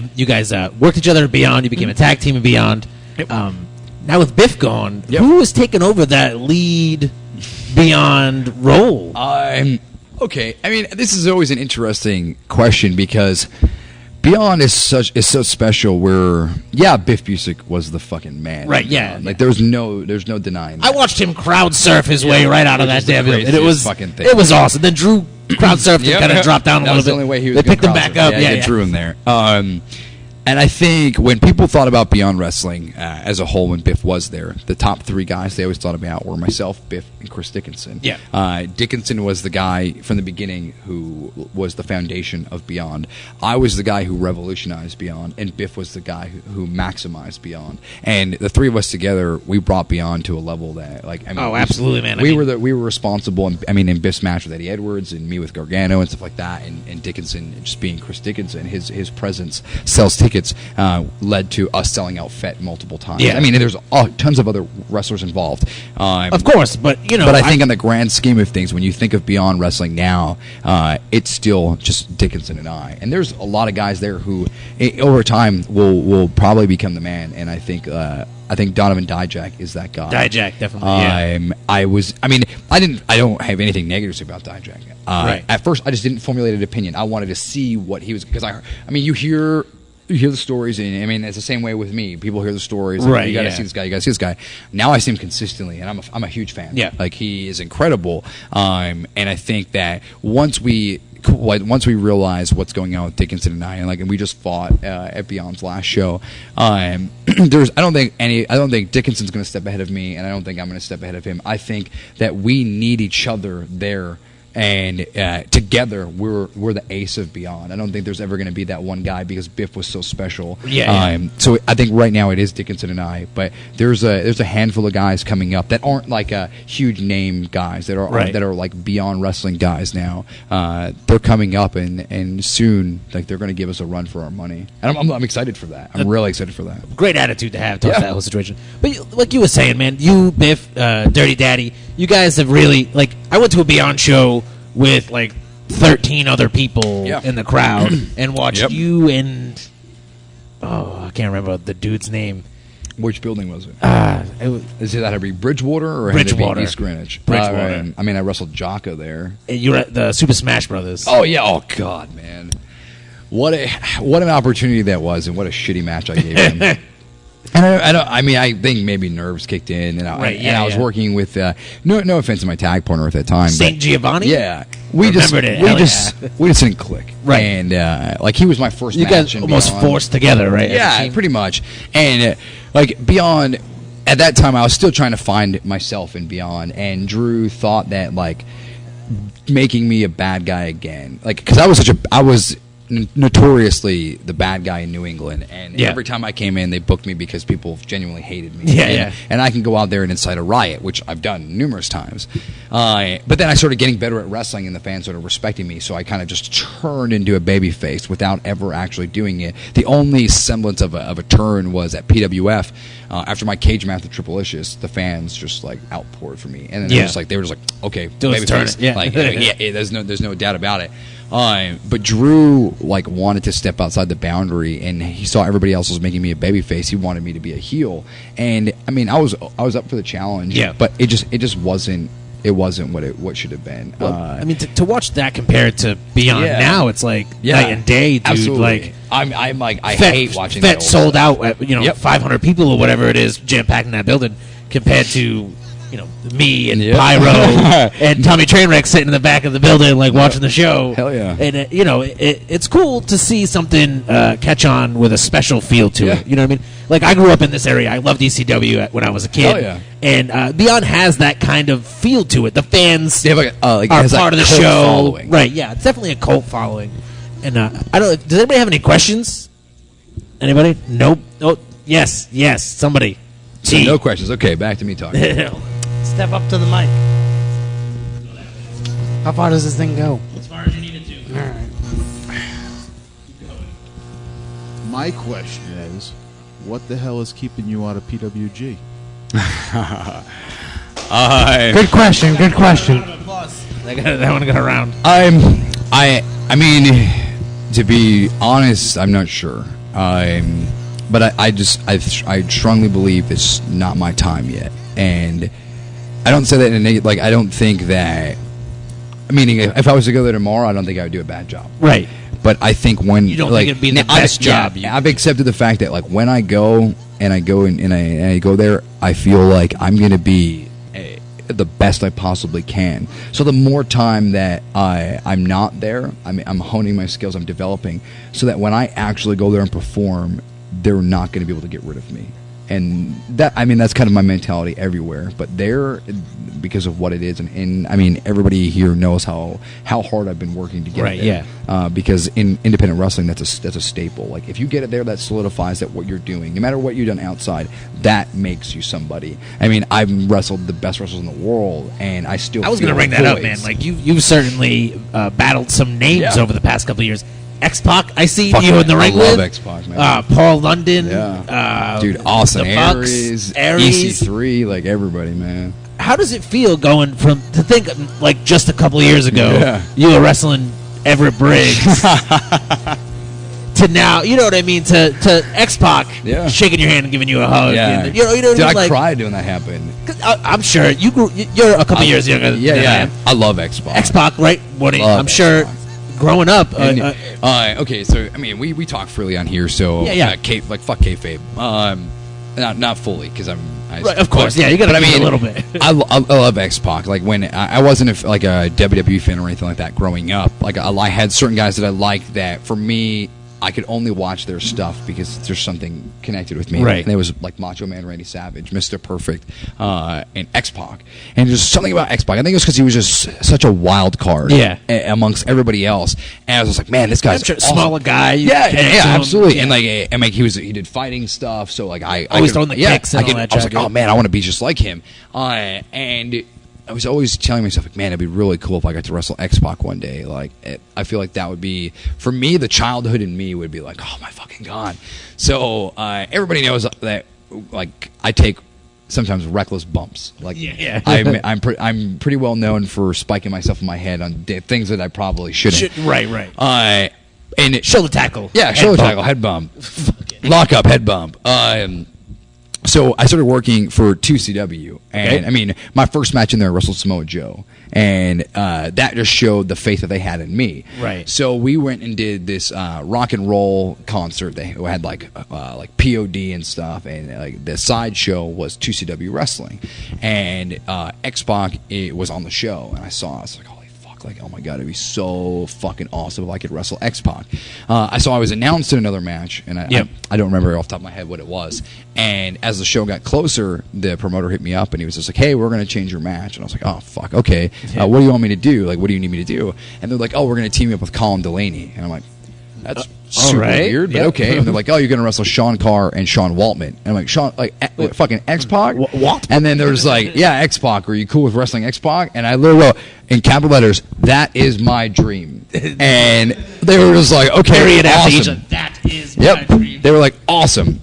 worked each other at Beyond. You became a tag team at Beyond. Yep. Now with Biff gone, who has taken over that lead Beyond role? Okay, this is always an interesting question because Beyond is so special. Where Biff Busick was the fucking man. Right? Yeah. There's no denying that. I watched him crowd surf his way right out of that damn building, and it was fucking thing. It was awesome. Then Drew crowd surfed and kind of dropped down a little bit. That was the only way he was. They picked him back up. Yeah, Drew in there. And I think when people thought about Beyond Wrestling as a whole, when Biff was there, the top three guys they always thought about were myself, Biff, and Chris Dickinson. Yeah. Dickinson was the guy from the beginning who was the foundation of Beyond. I was the guy who revolutionized Beyond, and Biff was the guy who maximized Beyond. And the three of us together, we brought Beyond to a level that, absolutely, man. We were responsible. In Biff's match with Eddie Edwards and me with Gargano and stuff like that, and Dickinson just being Chris Dickinson, his presence sells tickets. Led to us selling out FET multiple times. Yeah. There's tons of other wrestlers involved. Of course, but But I think in the grand scheme of things, when you think of Beyond Wrestling now, it's still just Dickinson and I. And there's a lot of guys there who, over time, will probably become the man. And I think Donovan Dijak is that guy. Dijak, definitely. I don't have anything negative to say about Dijak. Right. At first, I just didn't formulate an opinion. I wanted to see what he was, because you hear you hear the stories, and I mean, it's the same way with me. People hear the stories, right? You got to see this guy. You got to see this guy. Now I see him consistently, and I'm a huge fan. Yeah, like he is incredible. And I think that once we realize what's going on with Dickinson and I, and we just fought at Beyond's last show. I don't think Dickinson's going to step ahead of me, and I don't think I'm going to step ahead of him. I think that we need each other there. And together, we're the ace of Beyond. I don't think there's ever going to be that one guy because Biff was so special. So I think right now it is Dickinson and I, but there's a handful of guys coming up that aren't like huge name guys that are like Beyond Wrestling guys now. They're coming up, and soon like they're going to give us a run for our money, and I'm excited for that. I'm really excited for that. Great attitude to have towards that whole situation. But like you were saying, man, you, Biff, Dirty Daddy, you guys have really like. I went to a Beyond show with like 13 other people in the crowd and watched you and I can't remember the dude's name. Which building was it? Is it that to be Bridgewater or Bridgewater. Had to be East Greenwich? Bridgewater. I wrestled Jocko there. You're at the Super Smash Brothers. Oh yeah. Oh God, man. What an opportunity that was, and what a shitty match I gave him. And I think maybe nerves kicked in, and I was working with no offense to my tag partner at that time, St. Giovanni. Yeah, we just didn't click, right? And like he was my first. You match guys almost Beyond. Forced together, right? Yeah, pretty much. And like Beyond, at that time, I was still trying to find myself in Beyond, and Drew thought that like making me a bad guy again, like because I was notoriously the bad guy in New England, and every time I came in, they booked me because people genuinely hated me. And I can go out there and incite a riot, which I've done numerous times. But then I started getting better at wrestling, and the fans started respecting me, so I kind of just turned into a babyface without ever actually doing it. The only semblance of a turn was at PWF. After my cage match with Triple-Licious, the fans just like outpoured for me, and then they were just like, okay, babyface. There's no doubt about it. But Drew like wanted to step outside the boundary, and he saw everybody else was making me a babyface. He wanted me to be a heel, and I mean I was up for the challenge. But it just wasn't. It wasn't what should have been. Well, I mean, to watch that compared to Beyond now, it's like night and day, dude. Absolutely. Like I'm like I hate watching Fett that sold out at 500 people or whatever it is, jam packed in that building, compared to me and Pyro and Tommy Trainwreck sitting in the back of the building, like watching the show. Hell yeah! And it's cool to see something catch on with a special feel to it. You know what I mean? Like I grew up in this area. I loved ECW when I was a kid. Hell yeah! And Beyond has that kind of feel to it. The fans are part of the show, following. Right? Yeah, it's definitely a cult following. And I don't. Does anybody have any questions? Anybody? Nope. Oh, yes. Somebody. So no questions. Okay, back to me talking. Step up to the mic. How far does this thing go? As far as you need it to. All right. My question is, what the hell is keeping you out of PWG? Good question. That one got around. I mean, to be honest, I'm not sure. But I strongly believe it's not my time yet, and I don't say that in a negative. Like I don't think that. Meaning, if I was to go there tomorrow, I don't think I would do a bad job. Right. But I think when you don't think it'd be the best job. I've accepted the fact that like when I go and I go there, I feel like I'm going to be the best I possibly can. So the more time that I'm not there, I'm honing my skills, I'm developing, so that when I actually go there and perform, they're not going to be able to get rid of me. And that's kind of my mentality everywhere. But there, because of what it is, and I mean, everybody here knows how hard I've been working to get it there. Yeah. Because in independent wrestling, that's a staple. Like if you get it there, that solidifies that what you're doing, no matter what you've done outside, that makes you somebody. I mean, I've wrestled the best wrestlers in the world, and I still. I was going to bring that up, man. Like you've certainly battled some names over the past couple of years. X-Pac, I see you in the ring with. I love X-Pac, man. Paul London. Yeah. Dude, Austin Aries, EC3, like everybody, man. How does it feel going to think like just a couple of years ago, you were wrestling Everett Briggs to now, you know what I mean, to X-Pac shaking your hand and giving you a hug. Yeah. And, you know Dude, I cried when that happened. I'm sure you're a couple years younger than I am. I love X-Pac. X-Pac, right? I'm sure. growing up. Okay, so I mean, we talk freely on here, so fuck kayfabe. Not fully because right, of course, yeah, you got to a little bit. I love X-Pac. Like when I wasn't a WWE fan or anything like that growing up. Like I had certain guys that I liked that for me, I could only watch their stuff because there's something connected with me. Right. And it was like Macho Man Randy Savage, Mr. Perfect, and X-Pac. And there's something about X-Pac. I think it was because he was just such a wild card amongst everybody else. And I was just like, man, this guy's awesome. Smaller guy. Yeah, absolutely. Yeah. And he did fighting stuff. So like I always throwing the kicks and all that. I was like, oh man, I want to be just like him. And I was always telling myself, like, man, it'd be really cool if I got to wrestle X-Pac one day. Like, I feel like that would be, for me, the childhood in me would be like, oh my fucking God. So everybody knows that, like, I take sometimes reckless bumps. Like, I'm pretty well known for spiking myself in my head on things that I probably shouldn't. Right. And shoulder tackle. Yeah, shoulder tackle, head bump. Lock up, head bump. So I started working for 2CW, and I mean, my first match in there, I wrestled Samoa Joe, and that just showed the faith that they had in me. Right. So we went and did this rock and roll concert. They had like POD and stuff, and like the side show was 2CW wrestling, and X-Pac was on the show, and I was like, holy fuck, like, oh my God, it'd be so fucking awesome if I could wrestle X-Pac. I was announced in another match, and I don't remember off the top of my head what it was. And as the show got closer, the promoter hit me up, and he was just like, hey, we're going to change your match. And I was like, oh, fuck, okay. What do you want me to do? Like, what do you need me to do? And they're like, oh, we're going to team you up with Colin Delaney. And I'm like, that's super weird, but okay. And they're like, oh, you're going to wrestle Sean Carr and Sean Waltman. And I'm like, Sean, like, fucking X-Pac? What? And then there's like, yeah, X-Pac. Are you cool with wrestling X-Pac? And I literally wrote, in capital letters, that is my dream. And they were just like, okay, period awesome. After that is my dream. They were like, awesome.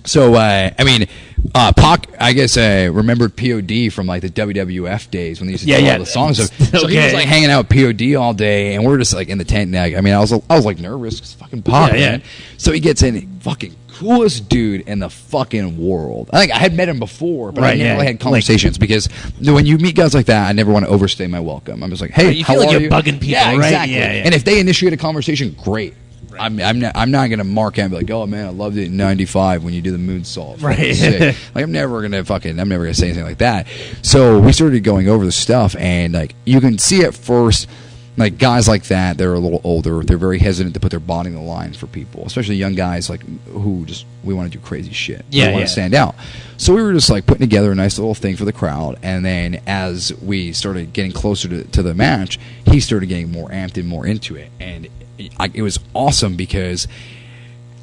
So, I mean, Pac, I guess, remembered POD from like the WWF days when they used to do all the songs. So he was like hanging out with POD all day, and we're just like in the tent. I mean, I was like nervous because fucking Pac, man. So he gets in, fucking coolest dude in the fucking world. I think I had met him before, but I never really had conversations because when you meet guys like that, I never want to overstay my welcome. I'm just like, hey, you feel like you're bugging people, right? Exactly. And if they initiate a conversation, great. I'm not gonna mark out and be like, oh man, I loved it in '95 when you do the moonsault. Right. Like I'm never gonna say anything like that. So we started going over the stuff, and like you can see at first, like guys like that, they're a little older. They're very hesitant to put their body on the line for people, especially young guys like who just we want to do crazy shit. We want to stand out. So we were just like putting together a nice little thing for the crowd, and then as we started getting closer to the match, he started getting more amped and more into it, and it was awesome because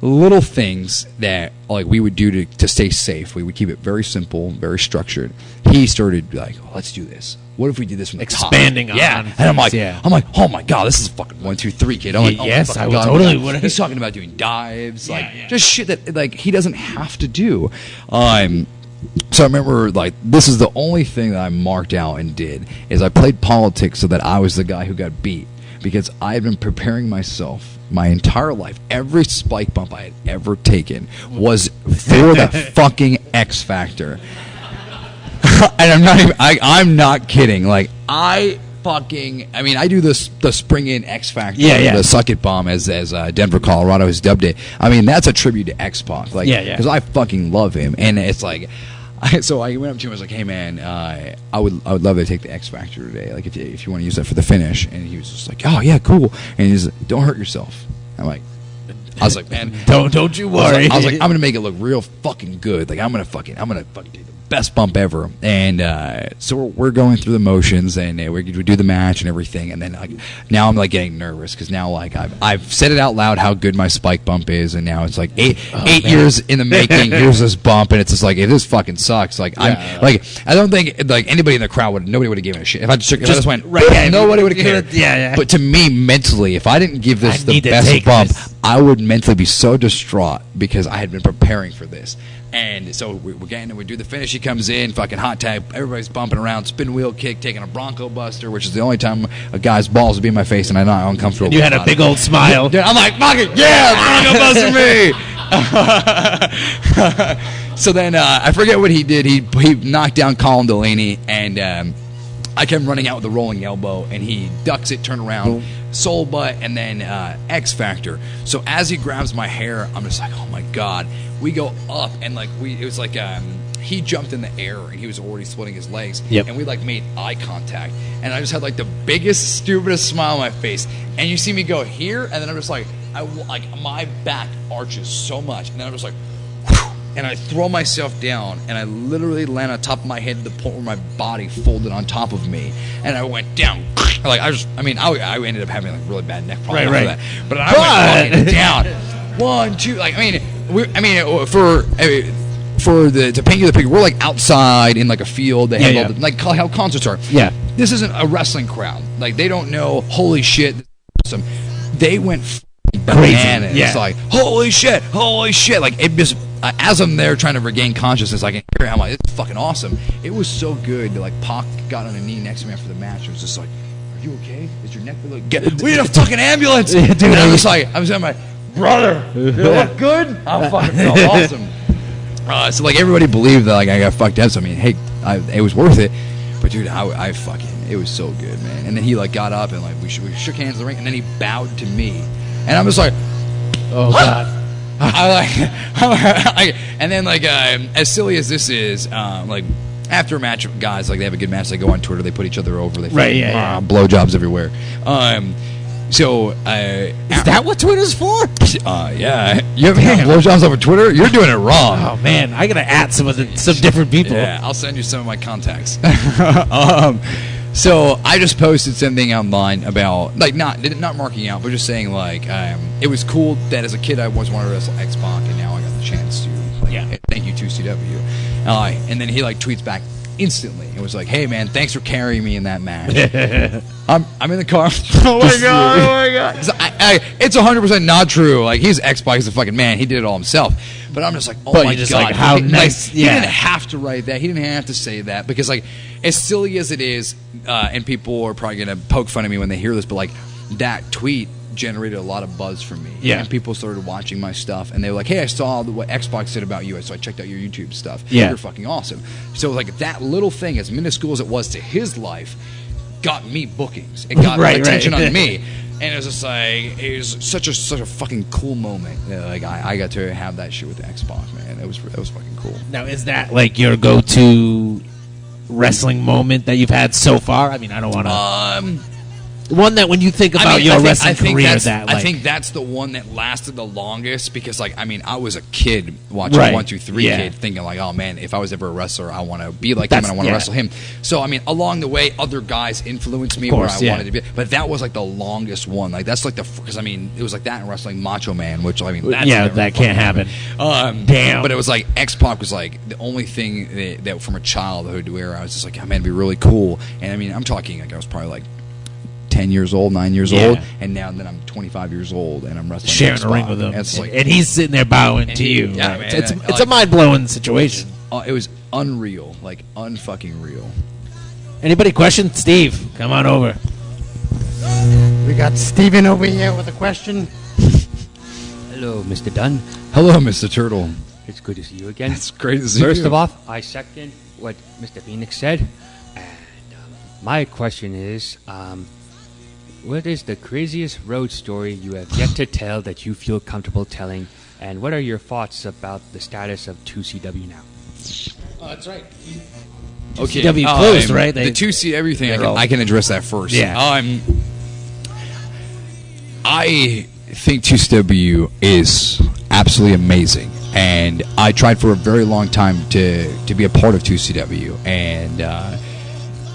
little things that like we would do to stay safe, we would keep it very simple, very structured. He started like, oh, let's do this. What if we did this from the expanding top? on and I'm like, oh my God, this is fucking 1, 2, 3, kid. I'm like, oh yes, my I God, totally would. He's talking about doing dives, just shit that like he doesn't have to do. So I remember, like, this is the only thing that I marked out and did is I played politics so that I was the guy who got beat. Because I had been preparing myself my entire life. Every spike bump I had ever taken was for that fucking X Factor. And I'm not kidding. Like, I do the spring in X Factor, the suck it bomb as Denver, Colorado has dubbed it. I mean, that's a tribute to X-Pac. Like, because I fucking love him. And it's like, so I went up to him and was like, hey man, I would love to take the X Factor today, like if you want to use that for the finish. And he was just like, oh yeah, cool. And he's like, don't hurt yourself. I was like, man, don't you worry. I was like, I'm gonna make it look real fucking good. Like I'm gonna fucking take the best bump ever. And so we're going through the motions, and we do the match and everything. And then like now I'm like getting nervous because now like I've said it out loud how good my spike bump is, and now it's like eight years in the making. Here's this bump, and it's just like it just fucking sucks. Like I don't think like anybody in the crowd nobody would have given a shit if I just went nobody would have cared. But to me mentally, if I didn't give this the best bump, I would mentally be so distraught because I had been preparing for this. And so we're getting it. We do the finish. He comes in, fucking hot tag. Everybody's bumping around, spin wheel kick, taking a Bronco Buster, which is the only time a guy's balls would be in my face, and I'm not uncomfortable. And you had a big old smile. Dude, I'm like, fuck it, yeah, Bronco Buster me. So then I forget what he did. He knocked down Colin Delaney, and I kept running out with a rolling elbow, and he ducks it, turn around, Soul Butt, and then X Factor. So as he grabs my hair, I'm just like, oh my god. We go up, and like it was like he jumped in the air, and he was already splitting his legs, and we like made eye contact, and I just had like the biggest, stupidest smile on my face, and you see me go here, and then I'm just like, my back arches so much, and then I'm just like, and I throw myself down, and I literally land on top of my head to the point where my body folded on top of me, and I went down. Like I ended up having like really bad neck problems after that. But I went fucking down. 1, 2. Like to paint you the picture, we're like outside in like a field. They have all the, like how concerts are. Yeah. This isn't a wrestling crowd. Like they don't know. Holy shit! This is awesome. They went bananas. It's like holy shit. Like it just. As I'm there trying to regain consciousness, I can hear it. I'm like, it's fucking awesome. It was so good. Like Pac got on a knee next to me after the match. It was just like, are you okay? Is your neck like we need a fucking ambulance? Dude, and I was like, my brother, you look good? I fucking felt awesome. So like everybody believed that like I got fucked up. So I mean, hey, it was worth it. But dude, I fucking, it was so good, man. And then he like got up and like we shook hands in the ring, and then he bowed to me, and I was like, oh god. And then like as silly as this is, like after a match, guys like they have a good match, they go on Twitter, they put each other over, they blowjobs everywhere. So is that what Twitter's for? Yeah, you haven't had blowjobs over Twitter? You're doing it wrong. Oh man, I gotta add some different people. Yeah, I'll send you some of my contacts. So I just posted something online about like not marking out, but just saying like it was cool that as a kid I always wanted to wrestle X-Pac, and now I got the chance to. Like, thank you 2CW. And then he like tweets back instantly. It was like, hey man, thanks for carrying me in that match. I'm in the car. Oh my god. So it's 100% not true. Like he's X-Pac, he's a fucking man. He did it all himself. But I'm just like, oh my god, like, how nice. He didn't have to write that. He didn't have to say that, because like as silly as it is, and people are probably gonna poke fun of me when they hear this, but like that tweet generated a lot of buzz for me. Yeah. And people started watching my stuff, and they were like, hey, I saw what Xbox said about you, so I checked out your YouTube stuff. Yeah. You're fucking awesome. So like that little thing, as minuscule as it was to his life, got me bookings. It got attention on me. And it was just like, it was such a fucking cool moment. Like I got to have that shit with the Xbox, man. It was fucking cool. Now, is that like your go-to wrestling moment that you've had so far? I mean, I don't want to. One that when you think about your wrestling career, I think that's the one that lasted the longest, because like I was a kid watching 1, 2, 3 Kid, thinking like, oh man, if I was ever a wrestler, I want to be like him and I want to wrestle him. So I mean, along the way, other guys influenced me where I wanted to be, but that was like the longest one. Like that's like because I mean, it was like that in wrestling, Macho Man, which I mean, that can't happen. Damn. But it was like X-Pac was like the only thing that from a childhood where I was just like, oh man, it'd be really cool. And I mean, I'm talking like I was probably like 10 years old, 9 years old, and now then I'm 25 years old and I'm wrestling, sharing a ring with him, and he's sitting there bowing to you. Yeah, man, it's a mind blowing situation. It was unreal, like unfucking real. Anybody question? Steve, come on over. We got Steven over here with a question. Hello, Mr. Dunn. Hello, Mr. Turtle. It's good to see you again. It's great to see you. First of all, I second what Mr. Phoenix said, and my question is, what is the craziest road story you have yet to tell that you feel comfortable telling? And what are your thoughts about the status of 2CW now? Oh, that's right. Okay. 2CW closed, right? The 2C everything, I can address that first. Yeah. I think 2CW is absolutely amazing. And I tried for a very long time to be a part of 2CW. And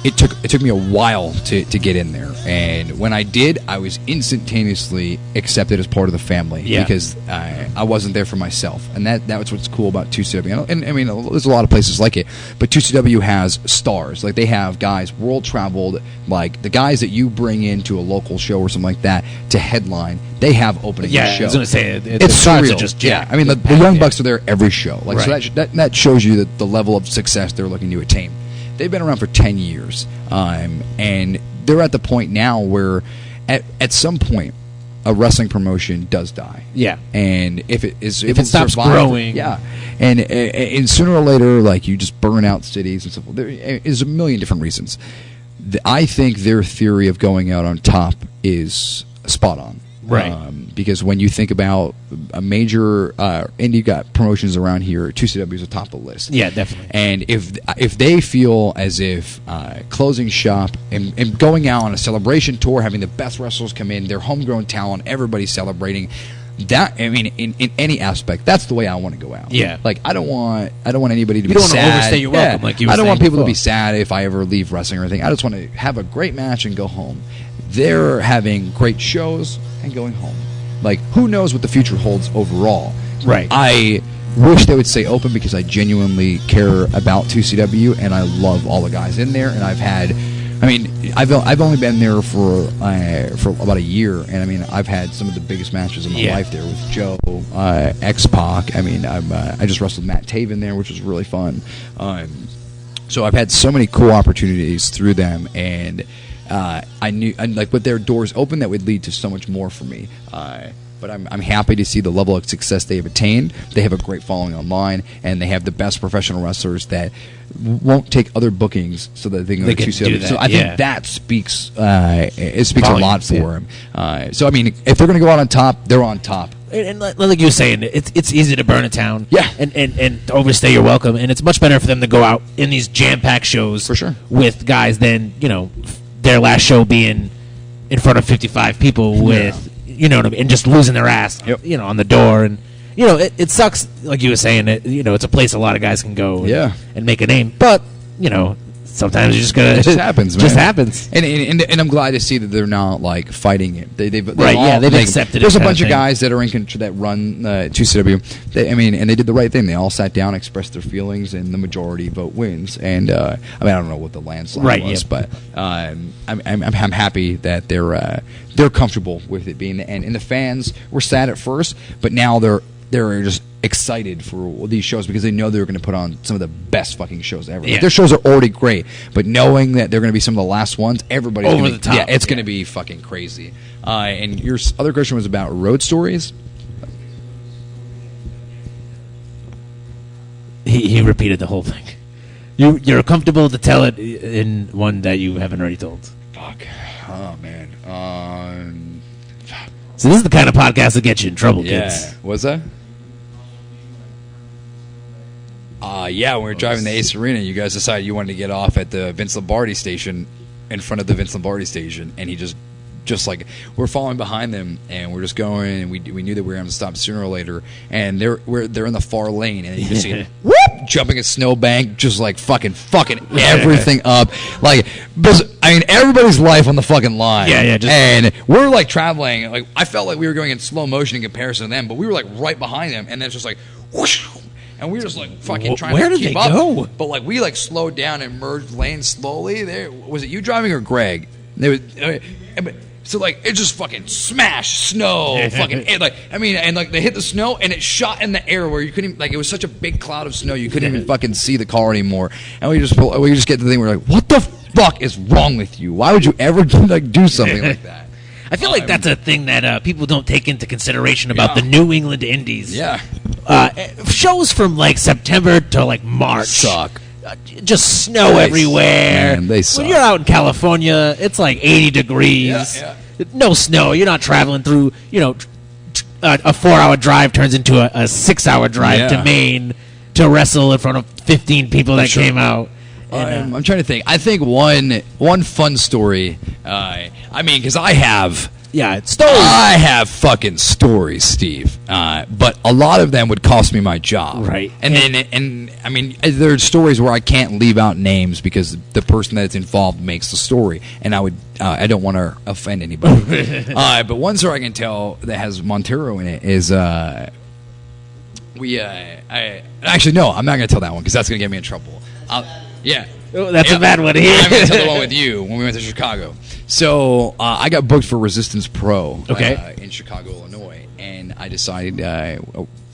it took me a while to get in there, and when I did, I was instantaneously accepted as part of the family, because I wasn't there for myself, and that's what's cool about 2CW. And I mean, there's a lot of places like it, but 2CW has stars. Like they have guys world traveled, like the guys that you bring into a local show or something like that to headline. They have opening the show. I was going to say it's surreal. Just I mean, the Young Bucks are there every show, like so that shows you the level of success they're looking to attain. They've been around for 10 years, and they're at the point now where at some point a wrestling promotion does die. Yeah. And if it stops growing. Yeah. And sooner or later, like, you just burn out cities and stuff. There's a million different reasons. I think their theory of going out on top is spot on. Right. Because when you think about a major indie got promotions around here, 2CW is atop the list. Yeah, definitely. And if they feel as if closing shop and going out on a celebration tour, having the best wrestlers come in, their homegrown talent, everybody's celebrating. That, I mean, in any aspect, that's the way I want to go out. Yeah. Like I don't want anybody to be don't want to sad. overstay your welcome, like you were I don't want saying people to be before. sad if I ever leave wrestling or anything. I just want to have a great match and go home. They're having great shows and going home. Like, who knows what the future holds overall? Right. I wish they would stay open because I genuinely care about 2CW and I love all the guys in there. And I've only been there for about a year, and I mean I've had some of the biggest matches in my life there with Joe, X-Pac. I mean I just wrestled Matt Taven there, which was really fun. So I've had so many cool opportunities through them, and I knew like with their doors open that would lead to so much more for me. But I'm happy to see the level of success they have attained. They have a great following online, and they have the best professional wrestlers that won't take other bookings so that they can go to 2CW. So I think that speaks it speaks Volumes, a lot for them. So I mean, if they're going to go out on top, they're on top. And like you were saying, it's easy to burn a town. Yeah. And to overstay your welcome. And it's much better for them to go out in these jam-packed shows For sure. with guys than, their last show being in front of 55 people with, what I mean, and just losing their ass, on the door. And, it sucks, like you were saying, it's a place a lot of guys can go and make a name. But, sometimes you just gotta. It just happens, man. Just happens. And I'm glad to see that they're not like fighting it. They've accepted it. There's a kind bunch of thing. guys that are in control that run 2CW. And they did the right thing. They all sat down, expressed their feelings, and the majority vote wins. And I don't know what the landslide was, but I'm happy that they're comfortable with it being the end. And the fans were sad at first, but now they're just excited for these shows because they know they're going to put on some of the best fucking shows ever. Yeah. Like, their shows are already great, but knowing that they're going to be some of the last ones, everybody's Over gonna the top. Yeah, it's going to be fucking crazy. And your other question was about road stories. He repeated the whole thing. You're comfortable to tell it in one that you haven't already told. Fuck. Oh man. So this is the kind of podcast that gets you in trouble, kids. Yeah. Was that? Yeah, when we were driving to Ace Arena, you guys decided you wanted to get off at the Vince Lombardi station, in front of the Vince Lombardi station, and he just like, we're following behind them, and we're just going, and we knew that we were going to stop sooner or later, and they're in the far lane, and you just see whoop, jumping a snowbank, just like fucking everything up, like, I mean, everybody's life on the fucking line. Yeah, and we're like traveling, like, I felt like we were going in slow motion in comparison to them, but we were like right behind them, and then it's just like whoosh. And we were just like fucking trying Where to did keep they up. go? But like we like slowed down and merged lanes slowly. There was it you driving or Greg? They was, so like it just fucking smashed snow, fucking and they hit the snow and it shot in the air where you couldn't even, like it was such a big cloud of snow you couldn't even fucking see the car anymore. And we just get to the thing where we're like, what the fuck is wrong with you? Why would you ever like do something like that? I feel like that's a thing that people don't take into consideration about the New England Indies. Yeah. Shows from like September to like March Suck. Just snow everywhere. Man, they suck. When you're out in California, it's like 80 degrees. Yeah. No snow. You're not traveling through, a 4-hour drive turns into a 6-hour drive to Maine to wrestle in front of 15 people that came out. And, I'm trying to think. I think one fun story. Because I have fucking stories, Steve. But a lot of them would cost me my job. Right. And there are stories where I can't leave out names because the person that's involved makes the story, and I don't want to offend anybody. But one story I can tell that has Montero in it is actually no, I'm not going to tell that one because that's going to get me in trouble. Yeah. Oh, that's a bad one here. I'm going to tell the one with you when we went to Chicago. So I got booked for Resistance Pro in Chicago, Illinois, and I decided I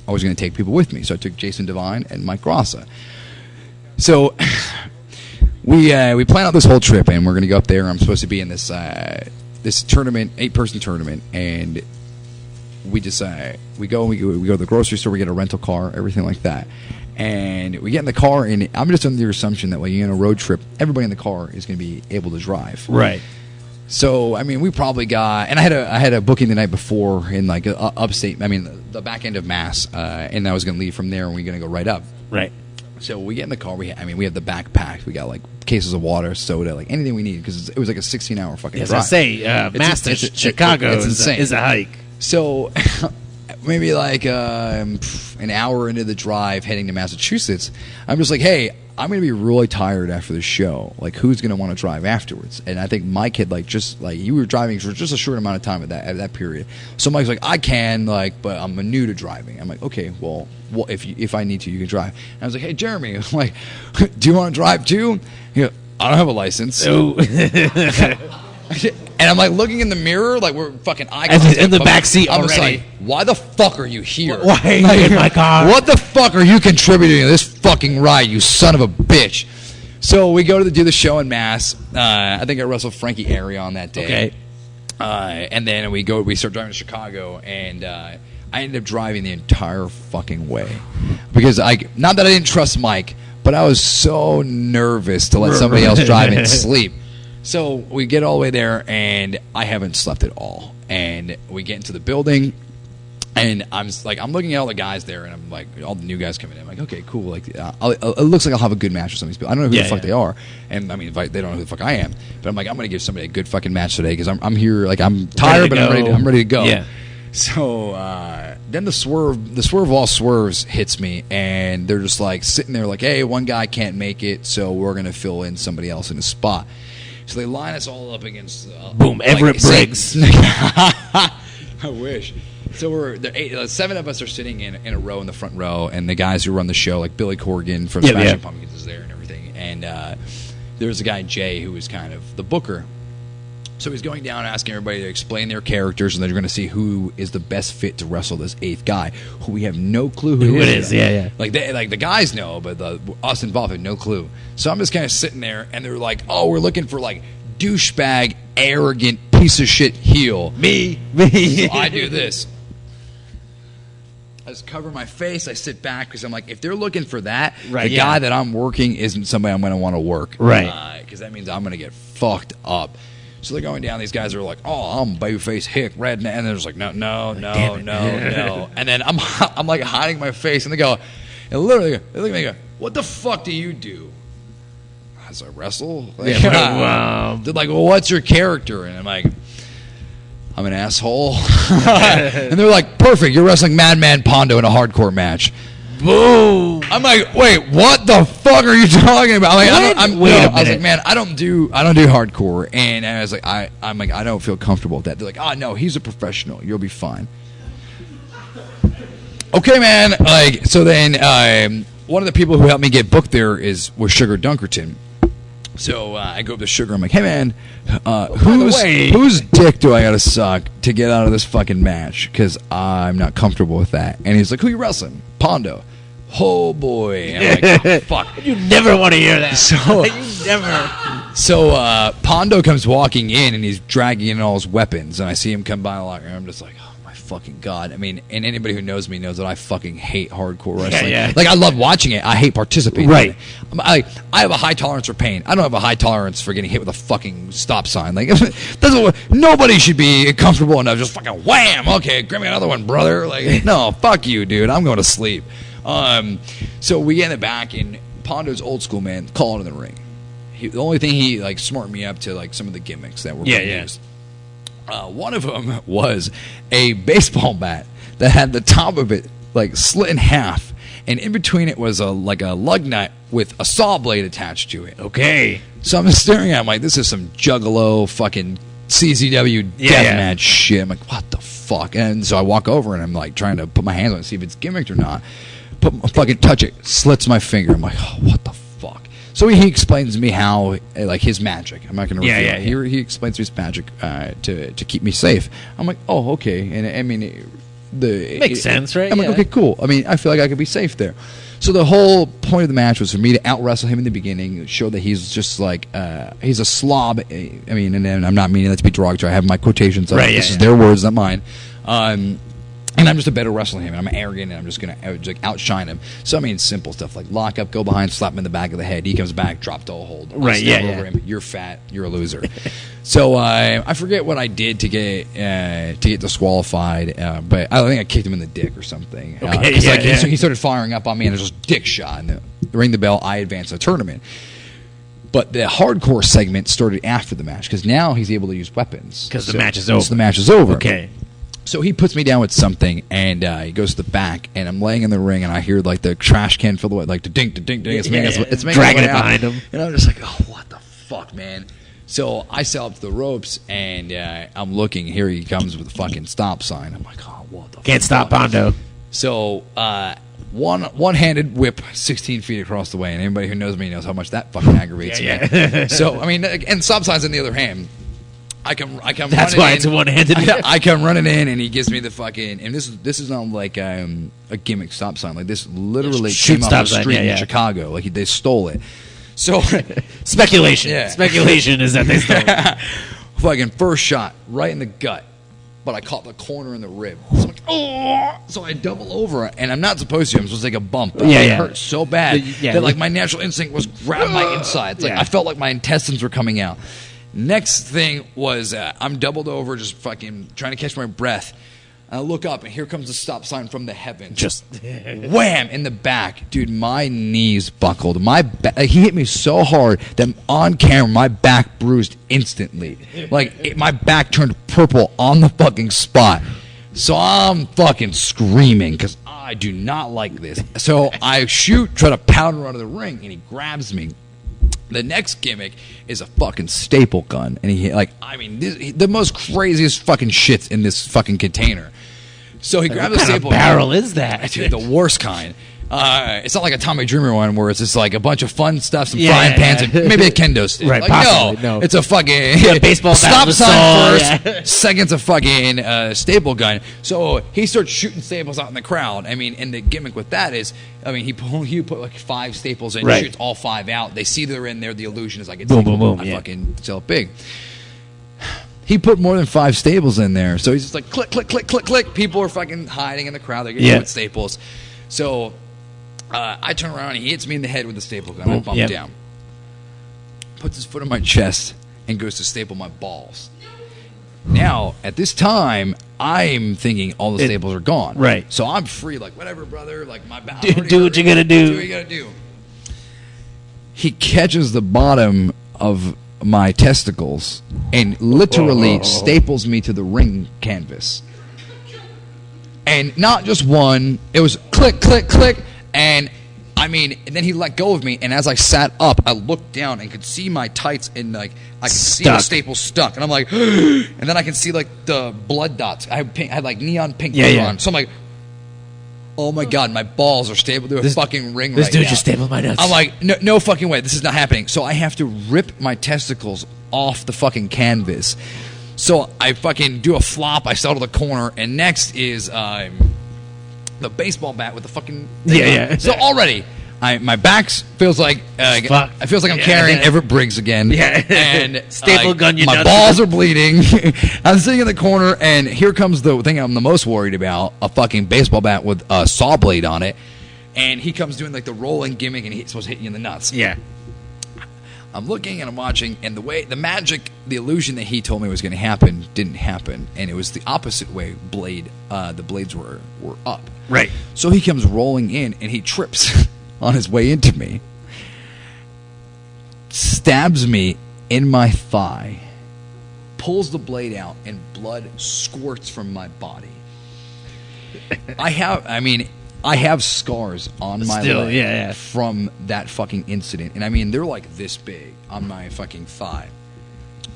was going to take people with me. So I took Jason Devine and Mike Grossa. So we planned out this whole trip, and we're going to go up there. I'm supposed to be in this tournament, 8-person tournament, and we go to the grocery store, we get a rental car, everything like that. And we get in the car, and I'm just under the assumption that, like, you're in a road trip, everybody in the car is going to be able to drive. Right. So, I mean, we probably got, and I had a booking the night before in, like, upstate, I mean, the back end of Mass, and I was going to leave from there, and we're going to go right up. Right. So we get in the car. We have the backpack. We got, like, cases of water, soda, like anything we need, because it was like a 16-hour fucking drive. As I say, Mass to Chicago is a hike. So maybe like an hour into the drive heading to Massachusetts, I'm just like, hey, I'm going to be really tired after the show. Like, who's going to want to drive afterwards? And I think Mike had, like, just, like, you were driving for just a short amount of time at that period. So Mike's like, I can, like, but I'm new to driving. I'm like, okay, well if I need to, you can drive. And I was like, hey, Jeremy, I'm like, do you want to drive too? He goes, I don't have a license. Oh. And I'm like looking in the mirror, like we're fucking eye contact. In the back seat I'm already. just like, why the fuck are you here? Why are you in my car? What the fuck are you contributing to this fucking ride, you son of a bitch? So we go to do the show in Mass. I think I wrestled Frankie Airy on that day. Okay. And then we start driving to Chicago, and I ended up driving the entire fucking way because not that I didn't trust Mike, but I was so nervous to let somebody else drive and sleep. So we get all the way there, and I haven't slept at all. And we get into the building, and I'm looking at all the guys there, and I'm like, all the new guys coming in. I'm like, okay, cool. Like, it looks like I'll have a good match with some of these people. I don't know who the fuck they are, and I mean, they don't know who the fuck I am. But I'm like, I'm gonna give somebody a good fucking match today because I'm here. Like, I'm tired, but I'm ready to go. Yeah. So then the swerve of all swerves hits me, and they're just like sitting there, like, hey, one guy can't make it, so we're gonna fill in somebody else in his spot. So they line us all up against boom, Everett Briggs. I wish. So seven of us are sitting in a row in the front row, and the guys who run the show, like Billy Corgan from Smashing Pumpkins, is there and everything. And there's a guy Jay who is kind of the booker. So he's going down asking everybody to explain their characters, and they're going to see who is the best fit to wrestle this eighth guy, who we have no clue who it is. Yeah. Like the guys know, but us involved have no clue. So I'm just kind of sitting there, and they're like, "Oh, we're looking for like douchebag, arrogant piece of shit heel." Me. So I do this. I just cover my face. I sit back because I'm like, if they're looking for that, the guy that I'm working isn't somebody I'm going to want to work, right? Because that means I'm going to get fucked up. So they're going down. These guys are like, "Oh, I'm babyface hick, redneck," and they're just like, "No." And then I'm like hiding my face, and they go, and literally, they look at me and go, "What the fuck do you do?" So I wrestle. Like, they're like, "Well, what's your character?" And I'm like, "I'm an asshole." And they're like, "Perfect. You're wrestling Madman Pondo in a hardcore match." Boom! I'm like, wait, what the fuck are you talking about? I'm like, I was like, man, I don't do hardcore, and I was like, I'm like, I don't feel comfortable with that. They're like, oh no, he's a professional. You'll be fine. Okay, man. Like, so then one of the people who helped me get booked there was Sugar Dunkerton. So I go up to Sugar. I'm like, hey man, whose dick do I gotta suck to get out of this fucking match? Because I'm not comfortable with that. And he's like, who you wrestling? Pondo. Oh boy. And I'm like, oh, fuck. You never want to hear that. So you never. So Pondo comes walking in, and he's dragging in all his weapons, and I see him come by the locker room. I'm just like, oh my fucking god. I mean, and anybody who knows me knows that I fucking hate hardcore wrestling. Yeah. Like, I love watching it. I hate participating. Right. I have a high tolerance for pain. I don't have a high tolerance for getting hit with a fucking stop sign. Like, nobody should be comfortable enough just fucking wham. Okay, grab me another one, brother. Like, no, fuck you, dude. I'm going to sleep. So we get in the back, and Pondo's old school, man, call it in the ring. The only thing he like smartened me up to, like, some of the gimmicks that were used. One of them was a baseball bat that had the top of it like slit in half, and in between it was a lug nut with a saw blade attached to it. Okay. So I'm staring at him like, this is some juggalo fucking CZW deathmatch shit. I'm like, what the fuck? And so I walk over, and I'm like trying to put my hands on it and see if it's gimmicked or not. Fucking touch it, slits my finger. I'm like, oh, what the fuck? So he explains to me how, like, his magic. I'm not going to reveal it. He explains to me his magic to keep me safe. I'm like, oh, okay. And I mean, it makes sense, right? I'm like, okay, cool. I mean, I feel like I could be safe there. So the whole point of the match was for me to out wrestle him in the beginning, show that he's just like he's a slob. I mean, and I'm not meaning that to be derogatory. I have my quotations. This is their words, not mine. And I'm just a better wrestler than him, and I'm arrogant, and I'm just going to outshine him. So, I mean, simple stuff like lock up, go behind, slap him in the back of the head. He comes back, drop toe hold. Right, step yeah, over him. You're fat. You're a loser. So, I forget what I did to get disqualified, but I think I kicked him in the dick or something. Okay, he started firing up on me, and it was just dick shot. And ring the bell, I advanced the tournament. But the hardcore segment started after the match, because now he's able to use weapons. Because the match is over. The match is over. Okay. So he puts me down with something, and he goes to the back, and I'm laying in the ring, and I hear like the trash can fill the way, like the ding, ding, ding. It's making dragging it it behind him, and I'm just like, oh, what the fuck, man. So I sail up to the ropes, and I'm looking. Here he comes with a fucking stop sign. I'm like, oh, what the fuck? Can't stop Pondo. So one-handed whip 16 feet across the way, and anybody who knows me knows how much that fucking aggravates me. So I mean, and stop signs on the other hand. I come. That's why it's a one-handed. I come running in, and he gives me the fucking. And this is not like a gimmick stop sign. Like this literally came off the street in Chicago. Like they stole it. So speculation. Yeah. Speculation is that they stole it. Fucking first shot right in the gut, but I caught the corner in the rib. So I'm like, oh! So I double over, and I'm not supposed to. I'm supposed to take a bump. But it hurt so bad that like my natural instinct was grab my insides. Like I felt like my intestines were coming out. Next thing was I'm doubled over, just fucking trying to catch my breath. I look up, and here comes the stop sign from the heavens. Just wham in the back, dude. My knees buckled. He hit me so hard that on camera my back bruised instantly. Like my back turned purple on the fucking spot. So I'm fucking screaming because I do not like this. So I try to pound out of the ring, and he grabs me. The next gimmick is a fucking staple gun, and the most craziest fucking shit's in this fucking container. So he grabs a staple gun. What kind of barrel is that? Dude, the worst kind. It's not like a Tommy Dreamer one where it's just like a bunch of fun stuff, some frying pans, and maybe a kendo stick. Right, like, possibly, no. It's a fucking baseball stop sign first, yeah. second's a fucking staple gun. So he starts shooting staples out in the crowd. I mean, and the gimmick with that is, I mean, he put like 5 staples in, shoots all 5 out. They see they're in there. The illusion is like it's boom, boom, boom. I fucking sell it big. He put more than 5 staples in there, so he's just like click, click, click, click, click. People are fucking hiding in the crowd. They're getting with staples. So I turn around and he hits me in the head with the staple gun. I bump down. Puts his foot on my chest and goes to staple my balls. Now, at this time, I'm thinking all the staples are gone. Right. So I'm free, like, whatever, brother. Like, my back. Do what you gotta do. Do what you gotta do. He catches the bottom of my testicles and literally staples me to the ring canvas. And not just one, it was click, click, click. And I mean, and then he let go of me, and as I sat up, I looked down and could see my tights, and like I could see the staples stuck, and I'm like, and then I can see like the blood dots. I had like neon pink on, so I'm like, oh my god, my balls are stapled to a fucking ring. This right dude now. just stapled my nuts. I'm like, no fucking way, this is not happening. So I have to rip my testicles off the fucking canvas. So I fucking do a flop. I settle the corner, and next is the baseball bat with the fucking So already my back feels like it feels like I'm carrying Everett Briggs again. And staple gun. My balls are bleeding. I'm sitting in the corner, and here comes the thing I'm the most worried about: a fucking baseball bat with a saw blade on it. And he comes doing like the rolling gimmick, and he's supposed to hit you in the nuts. Yeah. I'm looking and I'm watching, and the magic, the illusion that he told me was going to happen didn't happen, and it was the opposite way. The blades were up. Right. So he comes rolling in, and he trips on his way into me, stabs me in my thigh, pulls the blade out, and blood squirts from my body. I have scars on my leg from that fucking incident. And I mean, they're like this big on my fucking thigh.